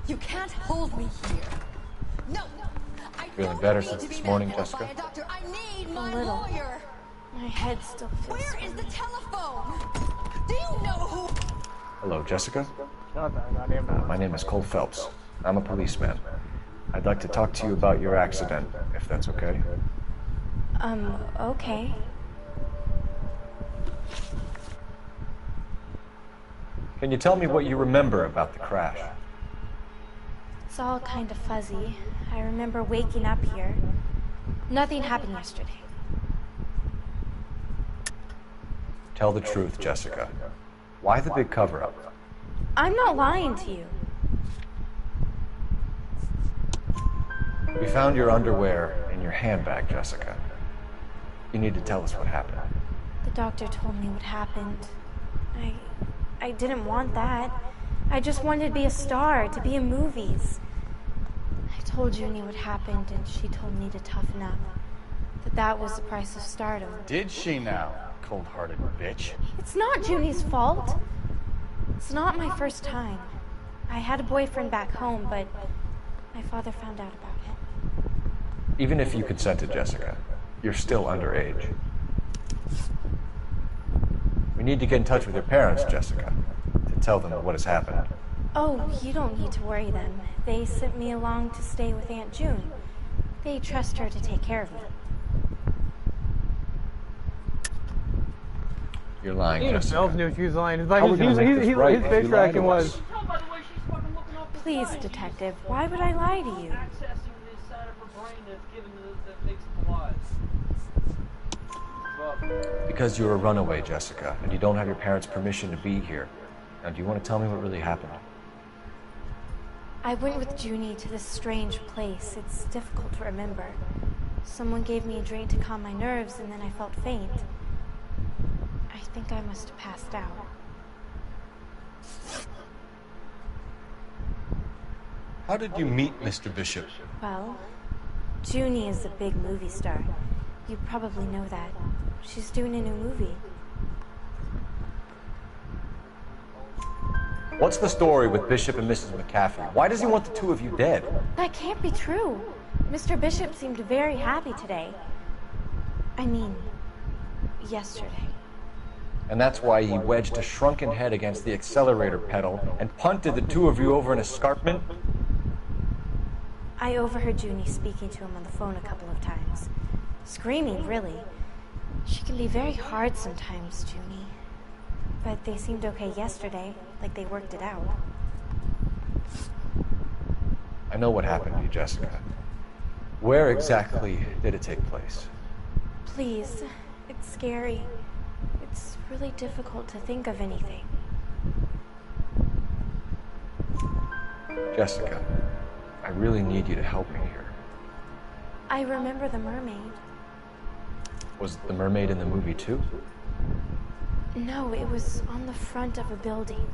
You can't hold me here. No, I Feeling better since this morning, Jessica? I need my lawyer. My head still feels. Where is the telephone? Do you know who? Hello, Jessica. Not that goddamn My name is Cole Phelps. I'm a policeman. I'd like to talk to you about your accident, if that's okay. Okay. Can you tell me what you remember about the crash? It's all kind of fuzzy. I remember waking up here. Nothing happened yesterday. Tell the truth, Jessica. Why the big cover-up? I'm not lying to you. We found your underwear in your handbag, Jessica. You need to tell us what happened. The doctor told me what happened. I didn't want that. I just wanted to be a star, to be in movies. I told Junie what happened, and she told me to toughen up. That was the price of stardom. Did she now, cold-hearted bitch? It's not Junie's fault. It's not my first time. I had a boyfriend back home, but my father found out about it. Even if you consented, Jessica, you're still underage. We need to get in touch with your parents, Jessica, to tell them what has happened. Oh, you don't need to worry them. They sent me along to stay with Aunt June. They trust her to take care of me. You're lying, Even Jessica. Phelps knew she was lying. It's like How are we gonna make this right his if face you lie reaction to was, us? Please, detective, why would I lie to you? Accessing the side of her brain that's given that makes it alive. Because you're a runaway, Jessica, and you don't have your parents' permission to be here. Now, do you want to tell me what really happened? I went with Junie to this strange place. It's difficult to remember. Someone gave me a drink to calm my nerves, and then I felt faint. I think I must have passed out. How did you meet Mr. Bishop? Well, Junie is a big movie star. You probably know that. She's doing a new movie. What's the story with Bishop and Mrs. McCaffrey? Why does he want the two of you dead? That can't be true. Mr. Bishop seemed very happy today. I mean, yesterday. And that's why he wedged a shrunken head against the accelerator pedal and punted the two of you over an escarpment? I overheard Junie speaking to him on the phone a couple of times. Screaming, really. She can be very hard sometimes, Junie. But they seemed okay yesterday, like they worked it out. I know what happened to you, Jessica. Where exactly did it take place? Please, it's scary. It's really difficult to think of anything. Jessica, I really need you to help me here. I remember the mermaid. Was the mermaid in the movie too? No, it was on the front of a building.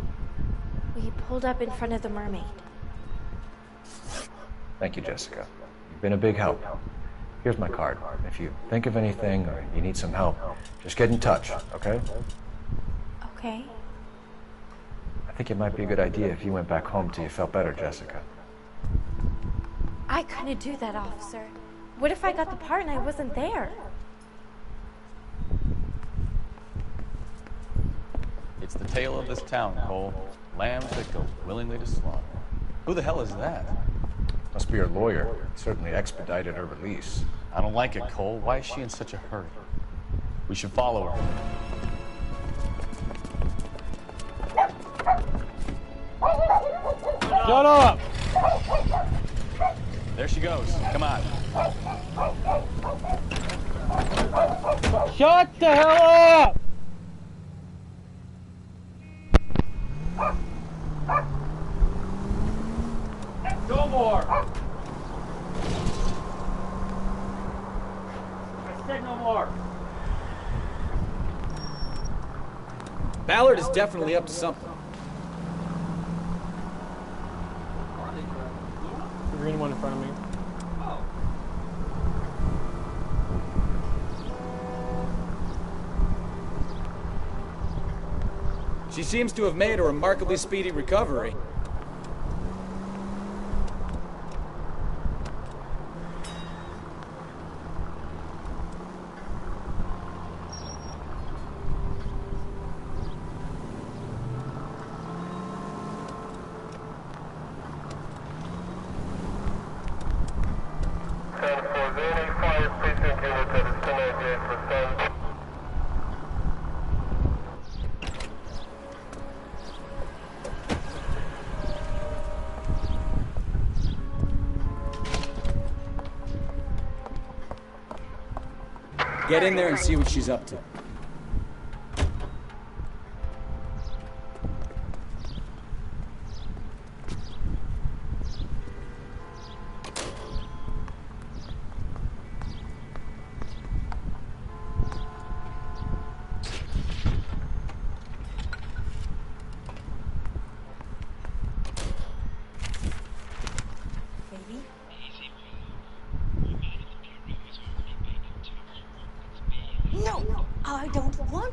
We pulled up in front of the mermaid. Thank you, Jessica. You've been a big help. Here's my card. If you think of anything or you need some help, just get in touch, okay? Okay. I think it might be a good idea if you went back home till you felt better, Jessica. I couldn't do that, officer. What if I got the part and I wasn't there? It's the tale of this town, Cole. Lambs that go willingly to slaughter. Who the hell is that? Must be her lawyer. Certainly expedited her release. I don't like it, Cole. Why is she in such a hurry? We should follow her. Shut up! There she goes. Come on. Shut the hell up! No more! I said no more! Ballard is definitely up to something. The green one in front of me. She seems to have made a remarkably speedy recovery. Get in there and see what she's up to.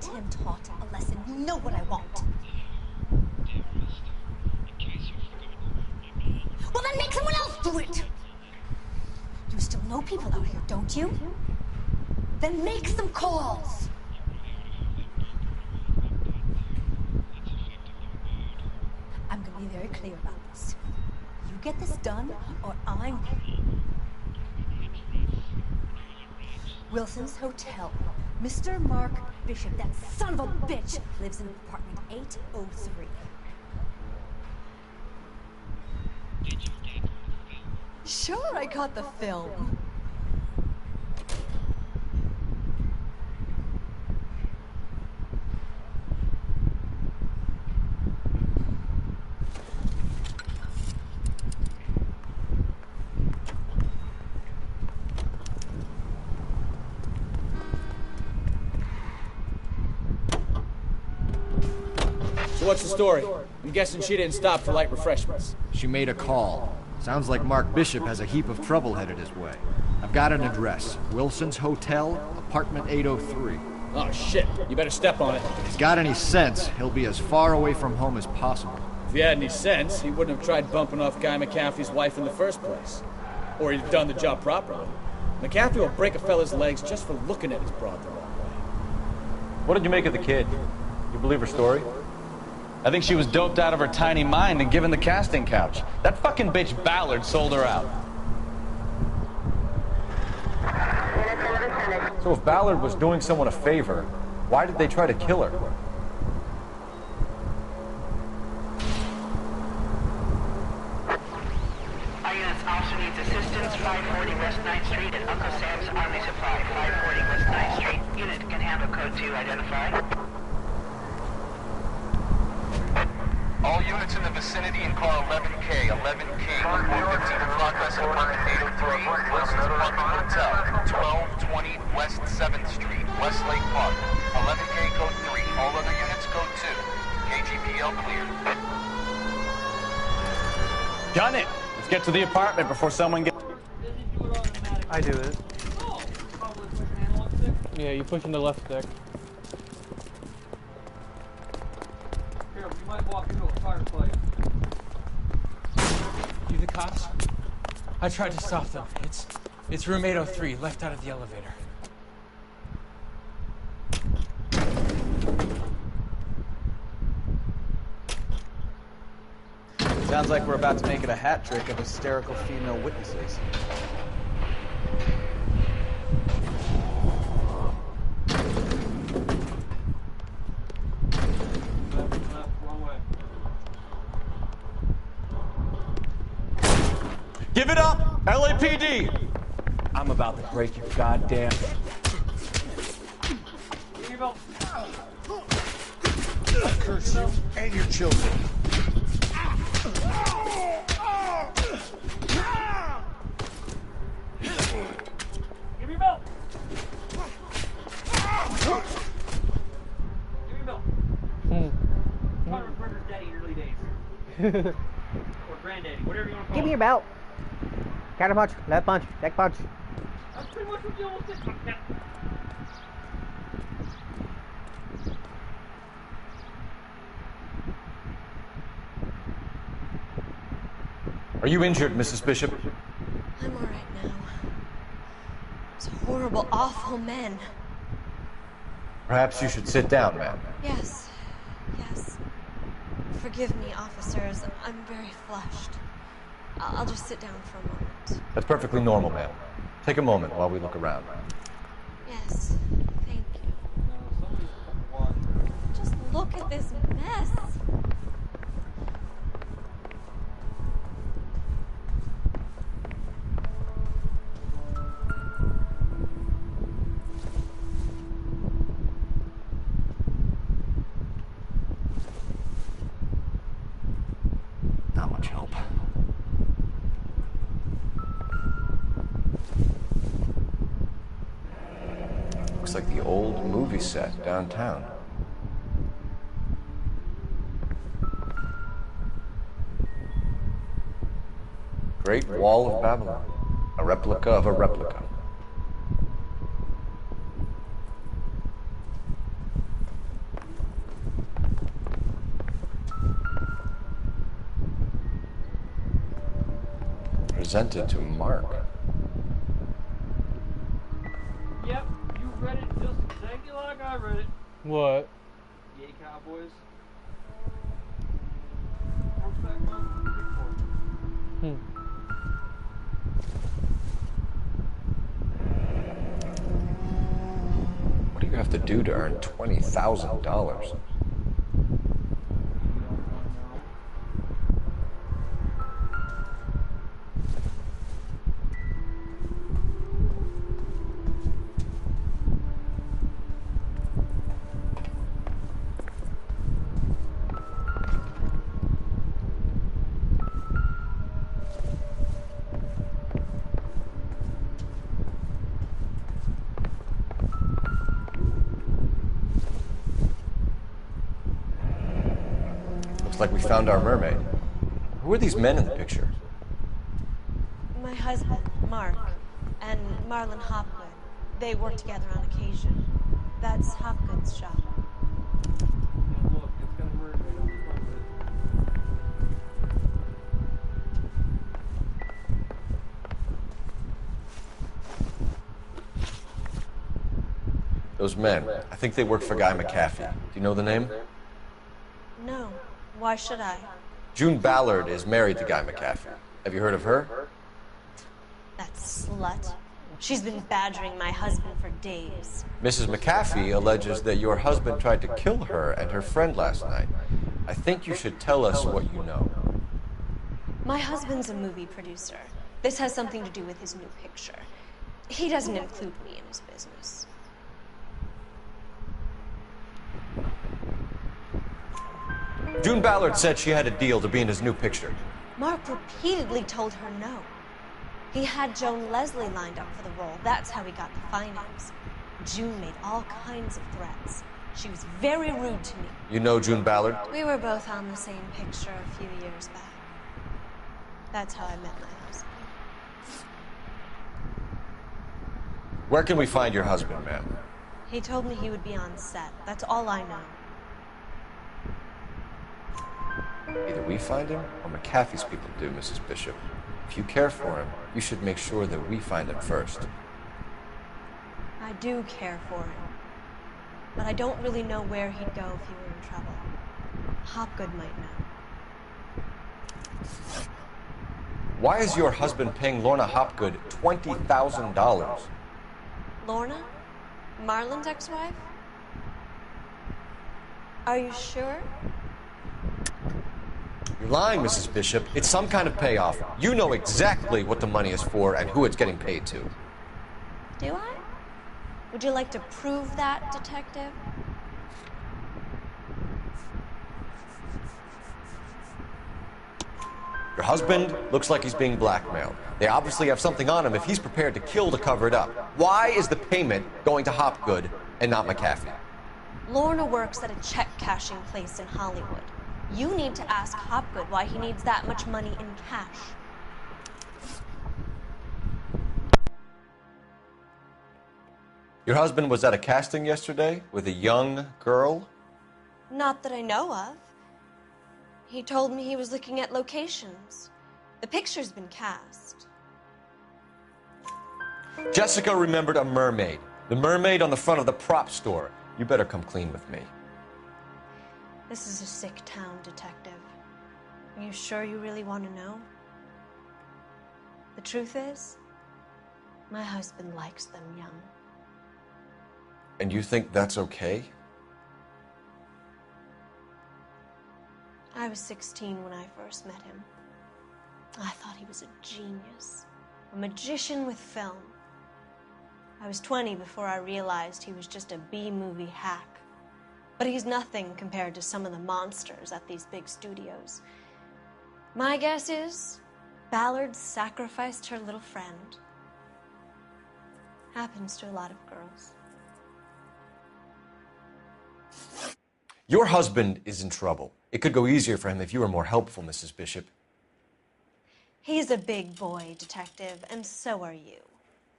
want him taught a lesson. You know what I want. Well, then make someone else do it! You still know people out here, don't you? Then make some calls! I'm gonna be very clear about this. You get this done, or I'm... Wilson's Hotel. Mr. Mark Bishop, that son of a bitch, lives in apartment 803. Sure, I got the film. So what's the story? I'm guessing she didn't stop for light refreshments. She made a call. Sounds like Mark Bishop has a heap of trouble headed his way. I've got an address. Wilson's Hotel, apartment 803. Oh, shit. You better step on it. If he's got any sense, he'll be as far away from home as possible. If he had any sense, he wouldn't have tried bumping off Guy McCaffrey's wife in the first place. Or he'd done the job properly. McCaffrey will break a fella's legs just for looking at his broad the wrong way. What did you make of the kid? You believe her story? I think she was doped out of her tiny mind and given the casting couch. That fucking bitch Ballard sold her out. So if Ballard was doing someone a favor, why did they try to kill her? Our units also needs assistance. 540 West 9th Street and Uncle Sam's Army Supply. 540 West 9th Street. Unit can handle code 2. Identify. All units in the vicinity in car 11K, 11K, 415 in progress at apartment 803, Wilson's Apartment Hotel, 1220 West 7th Street, Westlake Park. 11K code 3, all other units code 2. KGPL cleared. Gun it! Let's get to the apartment before someone gets... I do it. Yeah, you pushing the left stick. Here, we might walk into a fireplace. You the cops? I tried to stop them. It's room 803, left out of the elevator. Sounds like we're about to make it a hat trick of hysterical female witnesses. Give it up! LAPD! I'm about to break your goddamn... I curse you and your children. Give me milk! Give me milk! Trying to remember daddy in early days. Or granddaddy, whatever you want to call Give me it. your belt. Counter punch, left punch, deck punch. That's pretty much what you almost did. Are you injured, Mrs. Bishop? I'm all right now. Those horrible, awful men. Perhaps you should sit down, ma'am. Yes. Yes. Forgive me, officers. I'm very flushed. I'll just sit down for a moment. That's perfectly normal, ma'am. Take a moment while we look around. Yes. Thank you. Just look at this mess. Not much help. Looks like the old movie set downtown. Great Wall of Babylon. A replica of a replica. presented to Mark. Yep, you read it just exactly like I read it. What? Yay, Cowboys. Horseback Mountain, Big Four. What do you have to do to earn $20,000? Like we found our mermaid. Who are these men in the picture? My husband, Mark, and Marlon Hopgood. They work together on occasion. That's Hopgood's shop. Look, it's got a mermaid on the front of it. Those men, I think they work for Guy McAfee. Do you know the name? No. Why should I? June Ballard is married to Guy McAfee. Have you heard of her? That slut. She's been badgering my husband for days. Mrs. McAfee alleges that your husband tried to kill her and her friend last night. I think you should tell us what you know. My husband's a movie producer. This has something to do with his new picture. He doesn't include me in his business. June Ballard said she had a deal to be in his new picture. Mark repeatedly told her no. He had Joan Leslie lined up for the role. That's how he got the finance. June made all kinds of threats. She was very rude to me. You know June Ballard? We were both on the same picture a few years back. That's how I met my husband. Where can we find your husband, ma'am? He told me he would be on set. That's all I know. Either we find him or McAfee's people do, Mrs. Bishop. If you care for him, you should make sure that we find him first. I do care for him. But I don't really know where he'd go if he were in trouble. Hopgood might know. Why is your husband paying Lorna Hopgood $20,000? Lorna? Marlon's ex-wife? Are you sure? You're lying, Mrs. Bishop. It's some kind of payoff. You know exactly what the money is for and who it's getting paid to. Do I? Would you like to prove that, detective? Your husband looks like he's being blackmailed. They obviously have something on him if he's prepared to kill to cover it up. Why is the payment going to Hopgood and not McAfee? Lorna works at a check-cashing place in Hollywood. You need to ask Hopgood why he needs that much money in cash. Your husband was at a casting yesterday with a young girl? Not that I know of. He told me he was looking at locations. The picture's been cast. Jessica remembered a mermaid. The mermaid on the front of the prop store. You better come clean with me. This is a sick town, detective. Are you sure you really want to know? The truth is, my husband likes them young. And you think that's okay? I was 16 when I first met him. I thought he was a genius, a magician with film. I was 20 before I realized he was just a B-movie hack. But he's nothing compared to some of the monsters at these big studios. My guess is Ballard sacrificed her little friend. Happens to a lot of girls. Your husband is in trouble. It could go easier for him if you were more helpful, Mrs. Bishop. He's a big boy, detective, and so are you.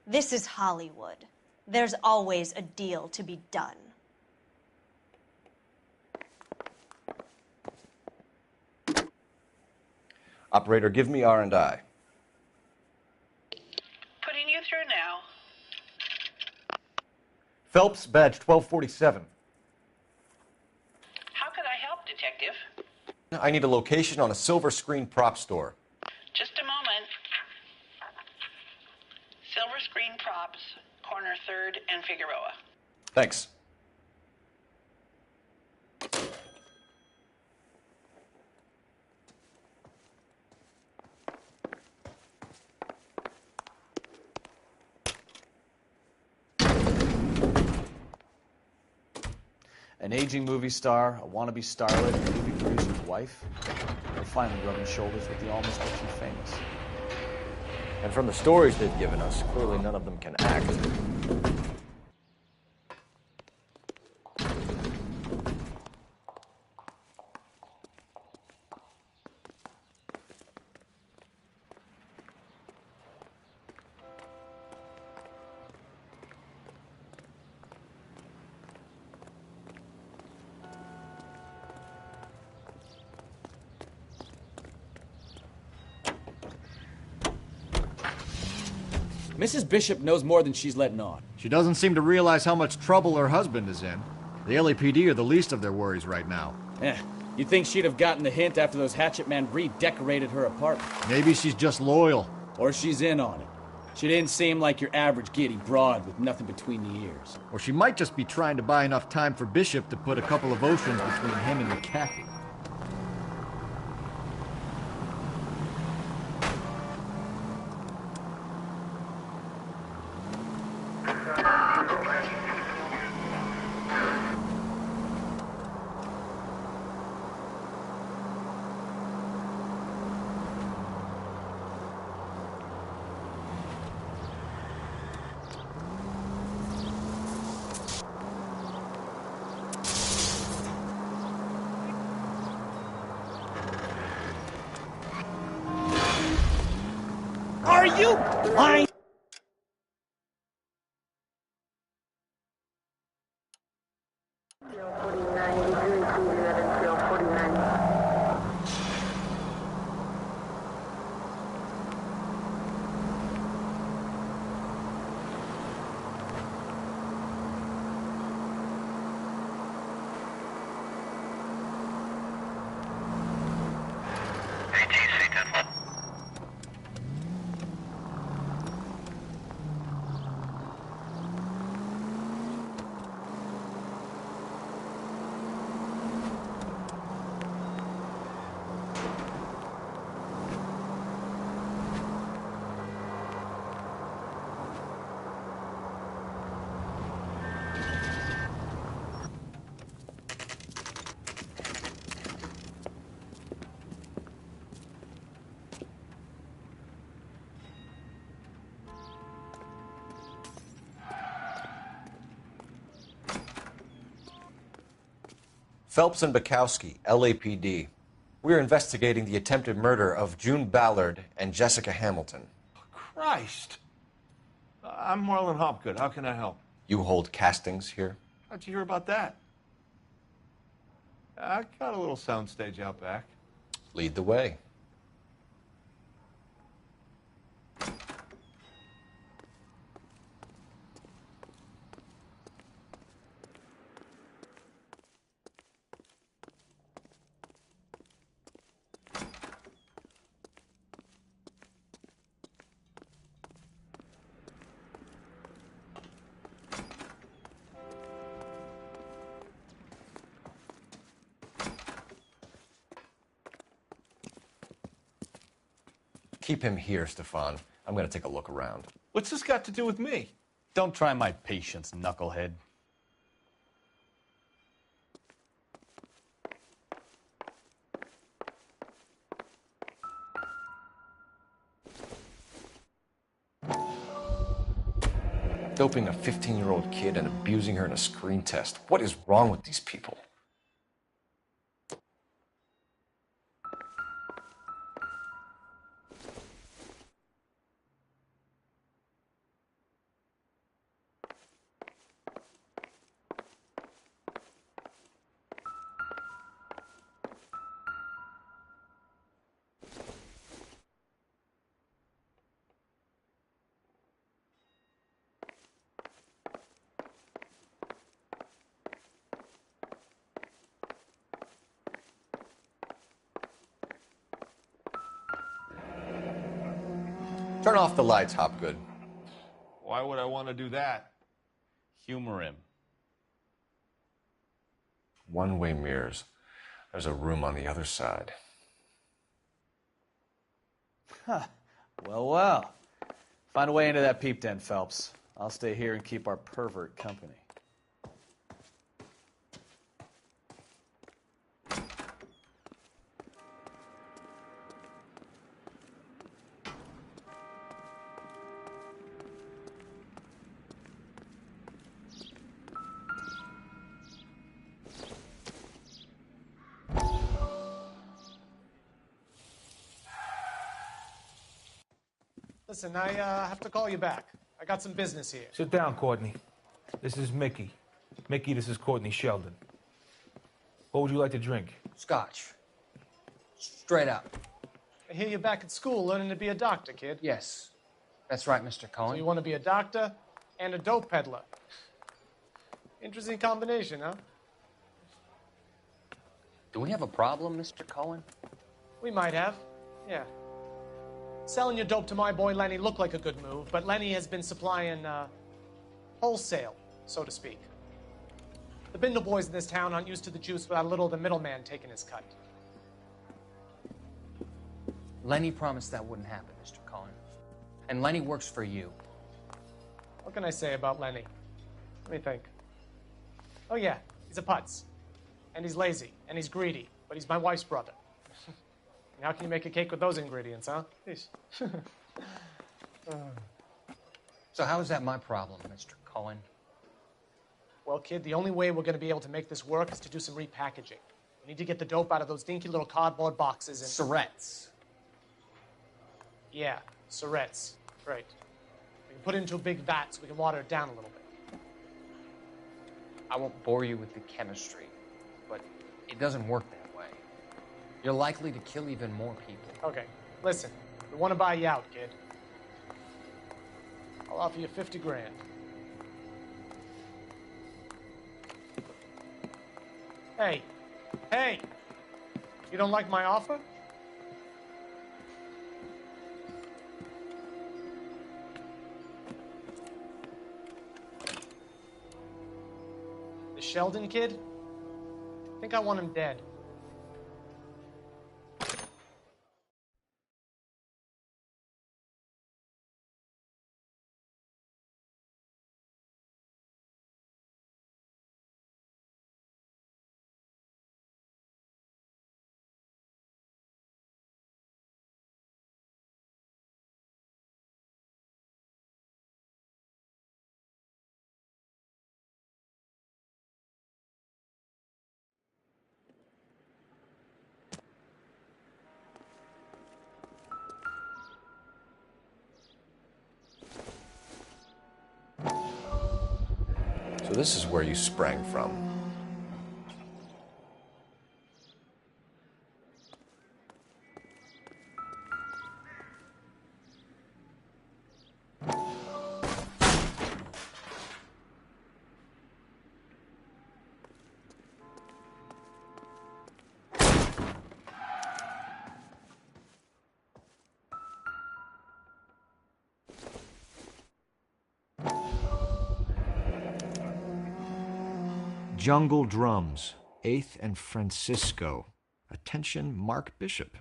This is Hollywood. There's always a deal to be done. Operator, give me R&I. Phelps, badge 1247. How could I help, Detective? I need a location on a silver screen prop store. Just a moment. Silver Screen Props, corner 3rd and Figueroa. Thanks. An aging movie star, a wannabe starlet, and a movie producer's wife. They're finally rubbing shoulders with the almost rich and famous. And from the stories they've given us, clearly none of them can act. Mrs. Bishop knows more than she's letting on. She doesn't seem to realize how much trouble her husband is in. The LAPD are the least of their worries right now. You'd think she'd have gotten the hint after those hatchet men redecorated her apartment. Maybe she's just loyal. Or she's in on it. She didn't seem like your average giddy broad with nothing between the ears. Or she might just be trying to buy enough time for Bishop to put a couple of oceans between him and McCaffrey. Are you blind? Phelps and Bukowski, LAPD. We're investigating the attempted murder of June Ballard and Jessica Hamilton. Christ. I'm Marlon Hopgood. How can I help? You hold castings here? How'd you hear about that? I got a little soundstage out back. Lead the way. Keep him here, Stefan. I'm going to take a look around. What's this got to do with me? Don't try my patience, knucklehead. Doping a 15-year-old kid and abusing her in a screen test. What is wrong with these people? Turn off the lights, Hopgood. Why would I want to do that? Humor him. One-way mirrors. There's a room on the other side. Huh. Well, well. Find a way into that peep den, Phelps. I'll stay here and keep our pervert company. Listen, I have to call you back. I got some business here. Sit down, Courtney. This is Mickey. Mickey, this is Courtney Sheldon. What would you like to drink? Scotch. Straight up. I hear you're back at school learning to be a doctor, kid. Yes. That's right, Mr. Cohen. So you want to be a doctor and a dope peddler. Interesting combination, huh? Do we have a problem, Mr. Cohen? We might have. Yeah. Selling your dope to my boy Lenny looked like a good move, but Lenny has been supplying, wholesale, so to speak. The Bindle boys in this town aren't used to the juice without a little of the middleman taking his cut. Lenny promised that wouldn't happen, Mr. Cohen. And Lenny works for you. What can I say about Lenny? Let me think. Oh yeah, he's a putz. And he's lazy, and he's greedy, but he's my wife's brother. How can you make a cake with those ingredients, huh? So how is that my problem, Mr. Cohen? Well, kid, the only way we're going to be able to make this work is to do some repackaging. We need to get the dope out of those dinky little cardboard boxes and... Surrettes. Yeah, surrettes. Right. We can put it into a big vat so we can water it down a little bit. I won't bore you with the chemistry, but it doesn't work that way. You're likely to kill even more people. Okay, listen. We want to buy you out, kid. I'll offer you 50 grand. Hey. Hey! You don't like my offer? The Sheldon kid? I think I want him dead. So this is where you sprang from. Jungle Drums, 8th and Francisco. Attention, Mark Bishop.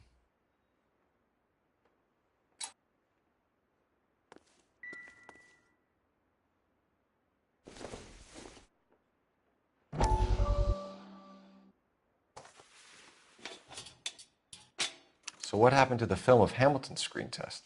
So what happened to the film of Hamilton's screen test?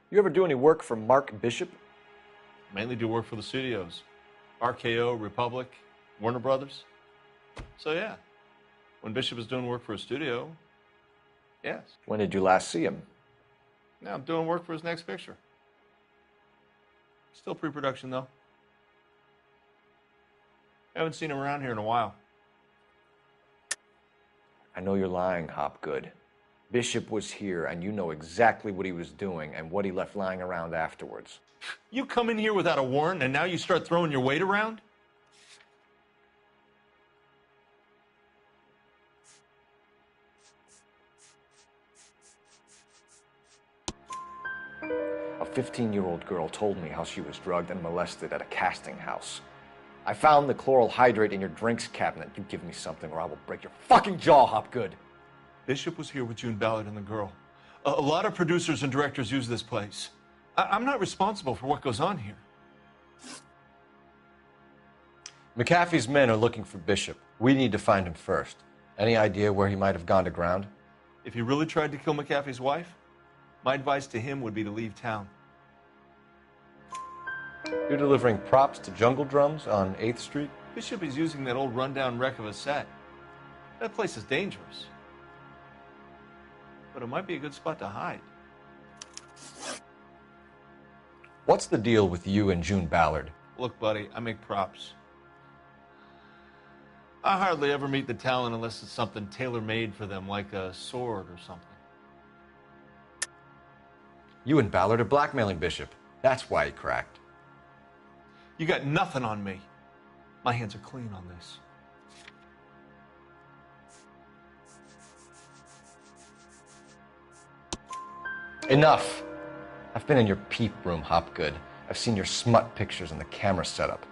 You ever do any work for Mark Bishop? Mainly do work for the studios. RKO, Republic, Warner Brothers. So yeah, when Bishop is doing work for a studio, yes. When did you last see him? Now I'm doing work for his next picture. Still pre-production though. Haven't seen him around here in a while. I know you're lying, Hopgood. Bishop was here, and you know exactly what he was doing and what he left lying around afterwards. You come in here without a warrant, and now you start throwing your weight around? A 15-year-old girl told me how she was drugged and molested at a casting house. I found the chloral hydrate in your drinks cabinet. You give me something or I will break your fucking jaw, Hopgood. Bishop was here with June Ballard and the girl. A lot of producers and directors use this place. I'm not responsible for what goes on here. McAfee's men are looking for Bishop. We need to find him first. Any idea where he might have gone to ground? If he really tried to kill McAfee's wife, my advice to him would be to leave town. You're delivering props to Jungle Drums on 8th Street? Bishop is using that old rundown wreck of a set. That place is dangerous. But it might be a good spot to hide. What's the deal with you and June Ballard? Look, buddy, I make props. I hardly ever meet the talent unless it's something tailor-made for them, like a sword or something. You and Ballard are blackmailing Bishop. That's why he cracked. You got nothing on me. My hands are clean on this. Enough. I've been in your peep room, Hopgood. I've seen your smut pictures and the camera setup.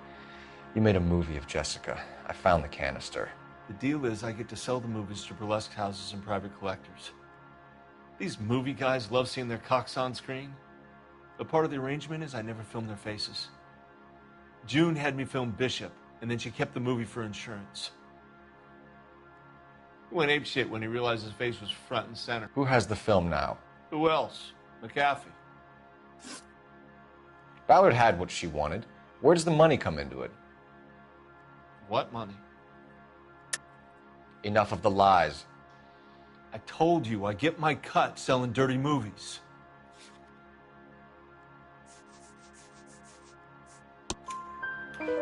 You made a movie of Jessica. I found the canister. The deal is I get to sell the movies to burlesque houses and private collectors. These movie guys love seeing their cocks on screen. But part of the arrangement is I never film their faces. June had me film Bishop, and then she kept the movie for insurance. He went apeshit when he realized his face was front and center. Who has the film now? Who else? McAfee. Ballard had what she wanted. Where does the money come into it? What money? Enough of the lies. I told you I get my cut selling dirty movies.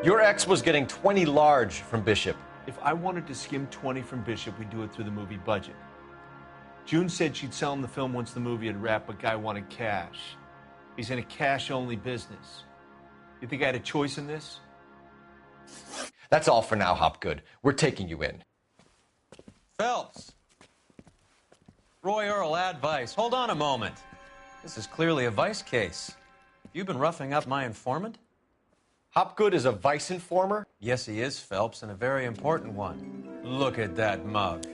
Your ex was getting 20 large from Bishop. If I wanted to skim 20 from Bishop, we'd do it through the movie budget. June said she'd sell him the film once the movie had wrapped, but Guy wanted cash. He's in a cash-only business. You think I had a choice in this? That's all for now, Hopgood. We're taking you in. Phelps. Roy Earl, advice. Hold on a moment. This is clearly a vice case. You've been roughing up my informant? Hopgood is a vice informer? Yes, he is, Phelps, and a very important one. Look at that mug.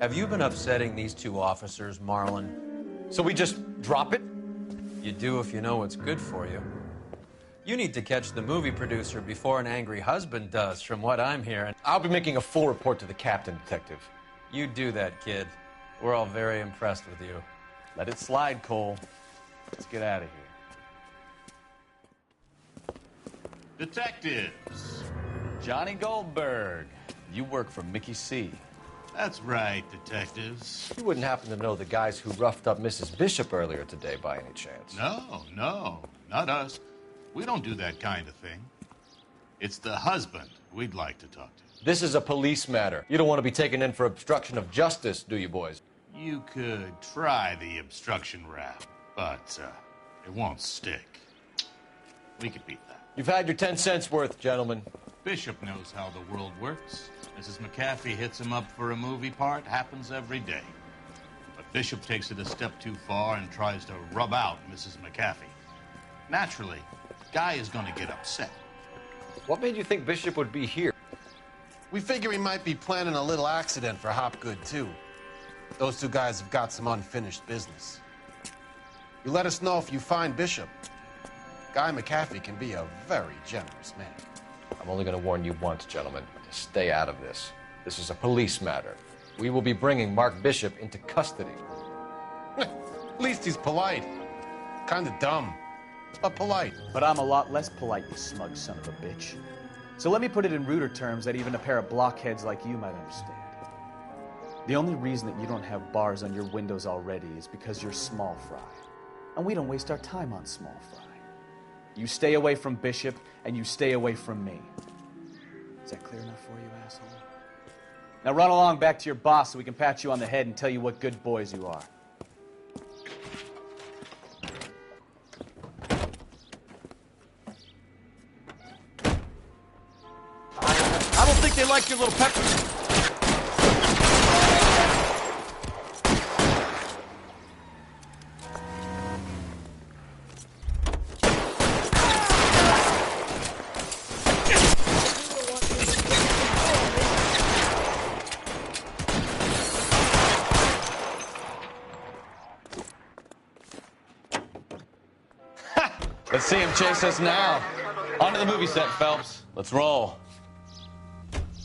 Have you been upsetting these two officers, Marlon? So we just drop it? You do if you know what's good for you. You need to catch the movie producer before an angry husband does, from what I'm hearing. I'll be making a full report to the captain, Detective. You do that, kid. We're all very impressed with you. Let it slide, Cole. Let's get out of here. Detectives. Johnny Goldberg. You work for Mickey C. That's right, detectives. You wouldn't happen to know the guys who roughed up Mrs. Bishop earlier today by any chance? No, not us. We don't do that kind of thing. It's the husband we'd like to talk to. This is a police matter. You don't want to be taken in for obstruction of justice, do you, boys? You could try the obstruction rap, but it won't stick. We could beat that. You've had your 10 cents worth, gentlemen. Bishop knows how the world works. Mrs. McAfee hits him up for a movie part. Happens every day. But Bishop takes it a step too far and tries to rub out Mrs. McAfee. Naturally, Guy is going to get upset. What made you think Bishop would be here? We figure he might be planning a little accident for Hopgood, too. Those two guys have got some unfinished business. You let us know if you find Bishop. Guy McAfee can be a very generous man. I'm only going to warn you once, gentlemen, to stay out of this. This is a police matter. We will be bringing Mark Bishop into custody. At least he's polite. Kinda dumb, but polite. But I'm a lot less polite, you smug son of a bitch. So let me put it in ruder terms that even a pair of blockheads like you might understand. The only reason that you don't have bars on your windows already is because you're small fry. And we don't waste our time on small fry. You stay away from Bishop, and you stay away from me. Is that clear enough for you, asshole? Now run along back to your boss so we can pat you on the head and tell you what good boys you are. I don't think they like your little pepper. Let's see him chase us now. On to the movie set, Phelps. Let's roll.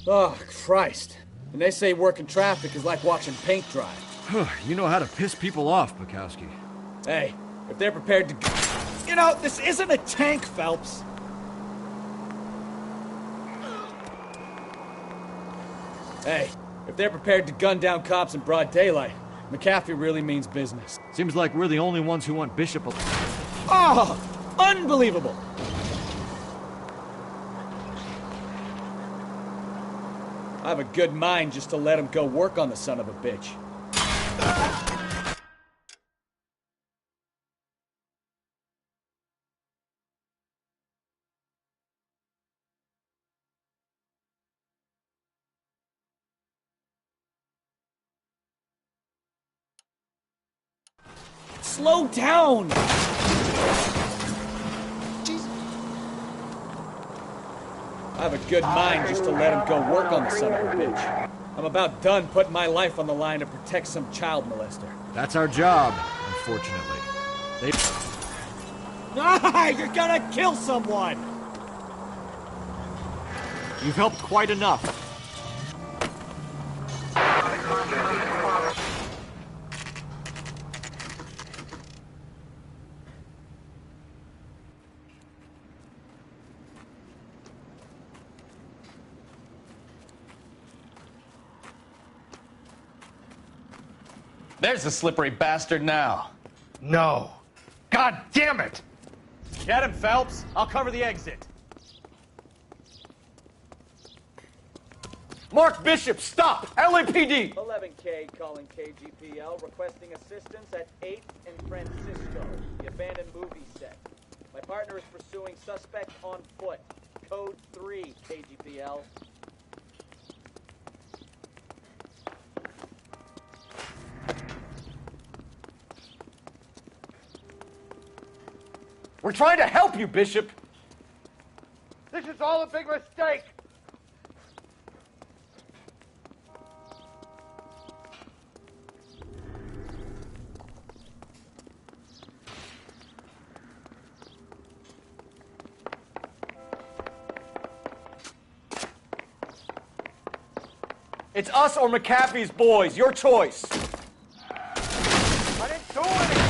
Oh, Christ. And they say working traffic is like watching paint dry. You know how to piss people off, Bukowski. Hey, if they're prepared to... You know, this isn't a tank, Phelps. Hey, if they're prepared to gun down cops in broad daylight, McAfee really means business. Seems like we're the only ones who want Bishop. Oh, unbelievable. I have a good mind just to let him go work on the son of a bitch. Slow down! I have a good mind just to let him go work on the son of a bitch. I'm about done putting my life on the line to protect some child molester. That's our job, unfortunately. Ah, you're gonna kill someone! You've helped quite enough. There's the slippery bastard now. No. God damn it! Get him, Phelps. I'll cover the exit. Mark Bishop, stop! LAPD! 11K calling KGPL, requesting assistance at 8th and Francisco, the abandoned movie set. My partner is pursuing suspect on foot. Code 3, KGPL. We're trying to help you, Bishop! This is all a big mistake! It's us or McAfee's boys. Your choice. I didn't do anything!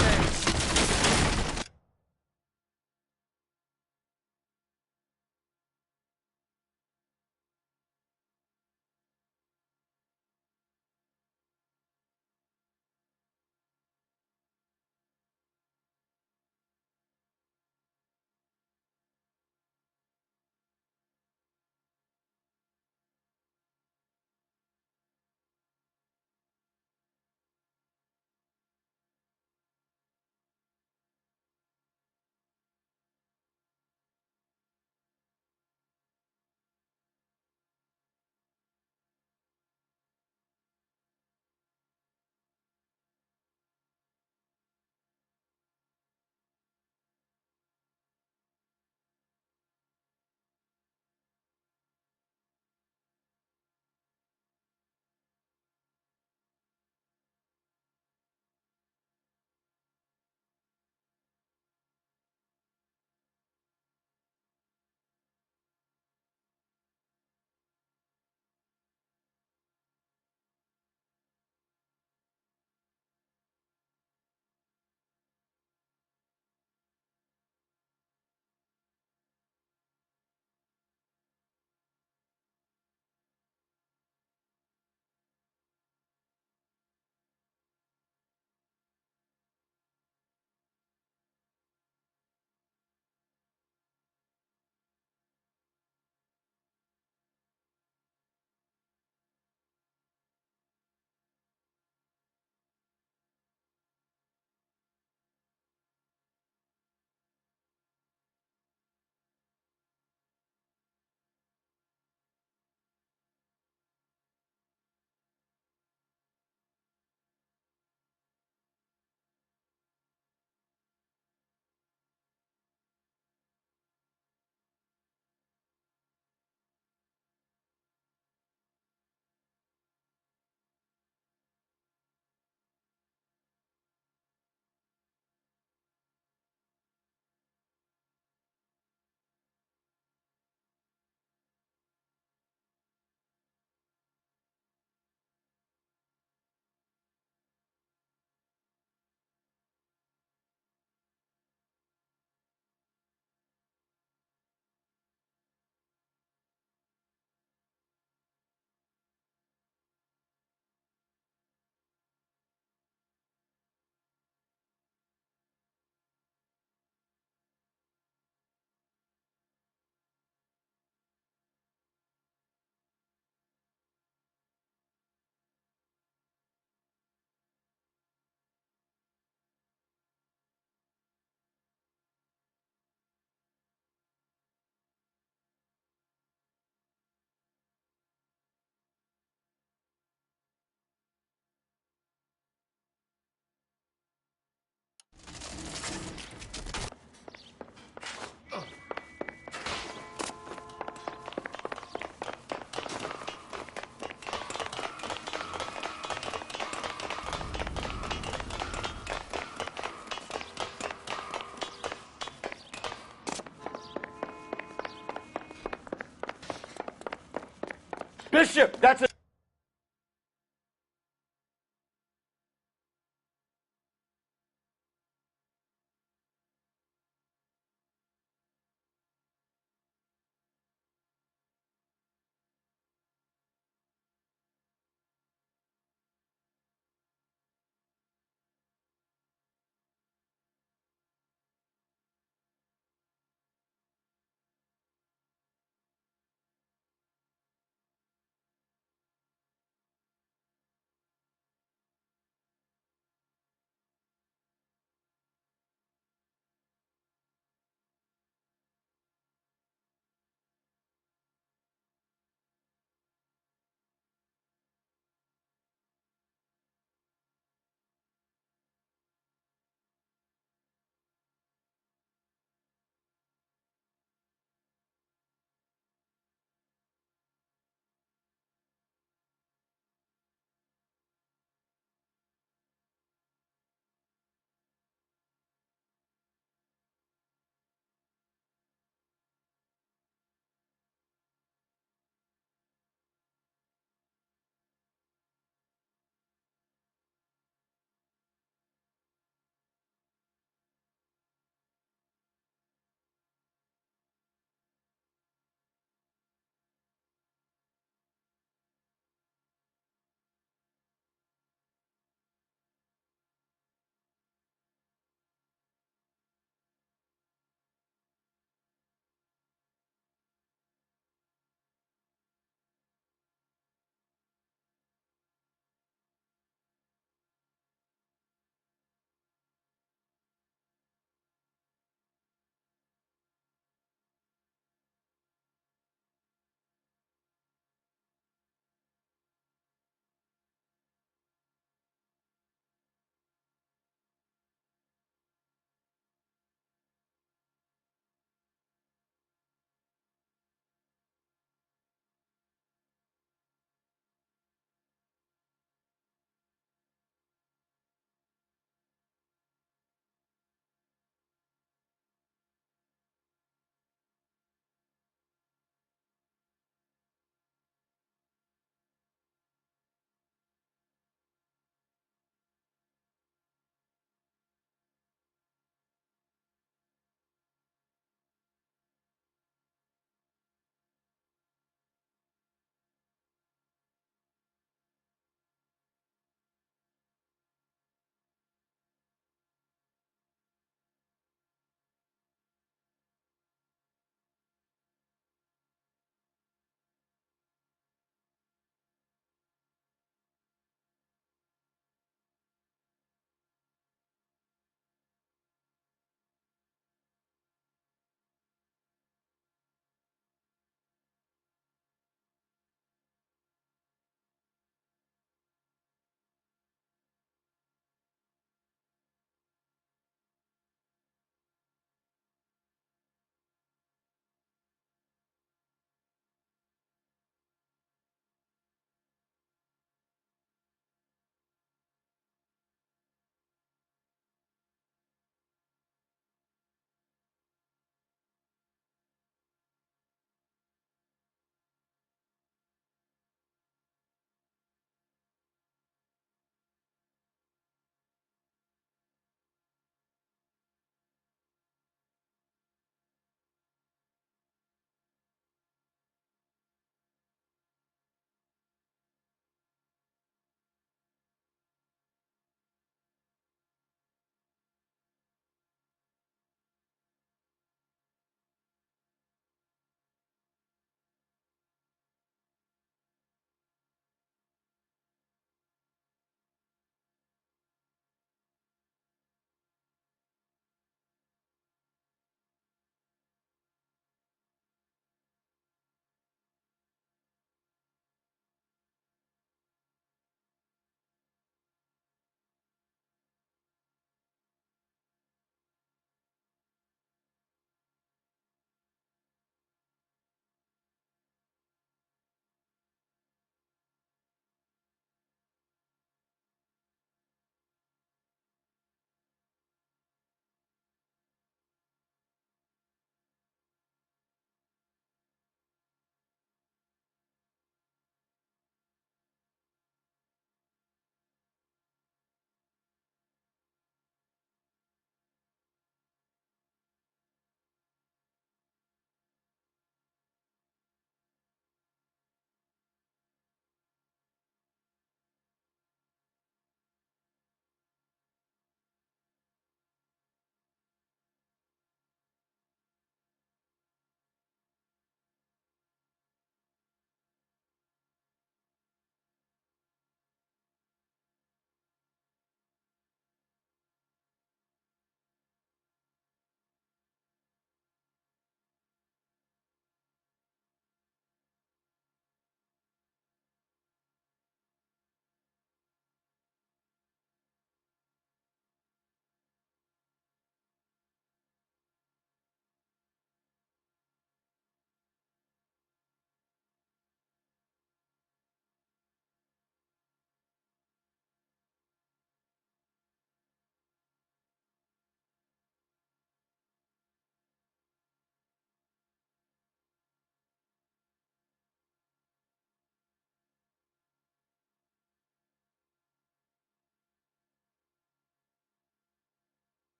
Bishop, that's a...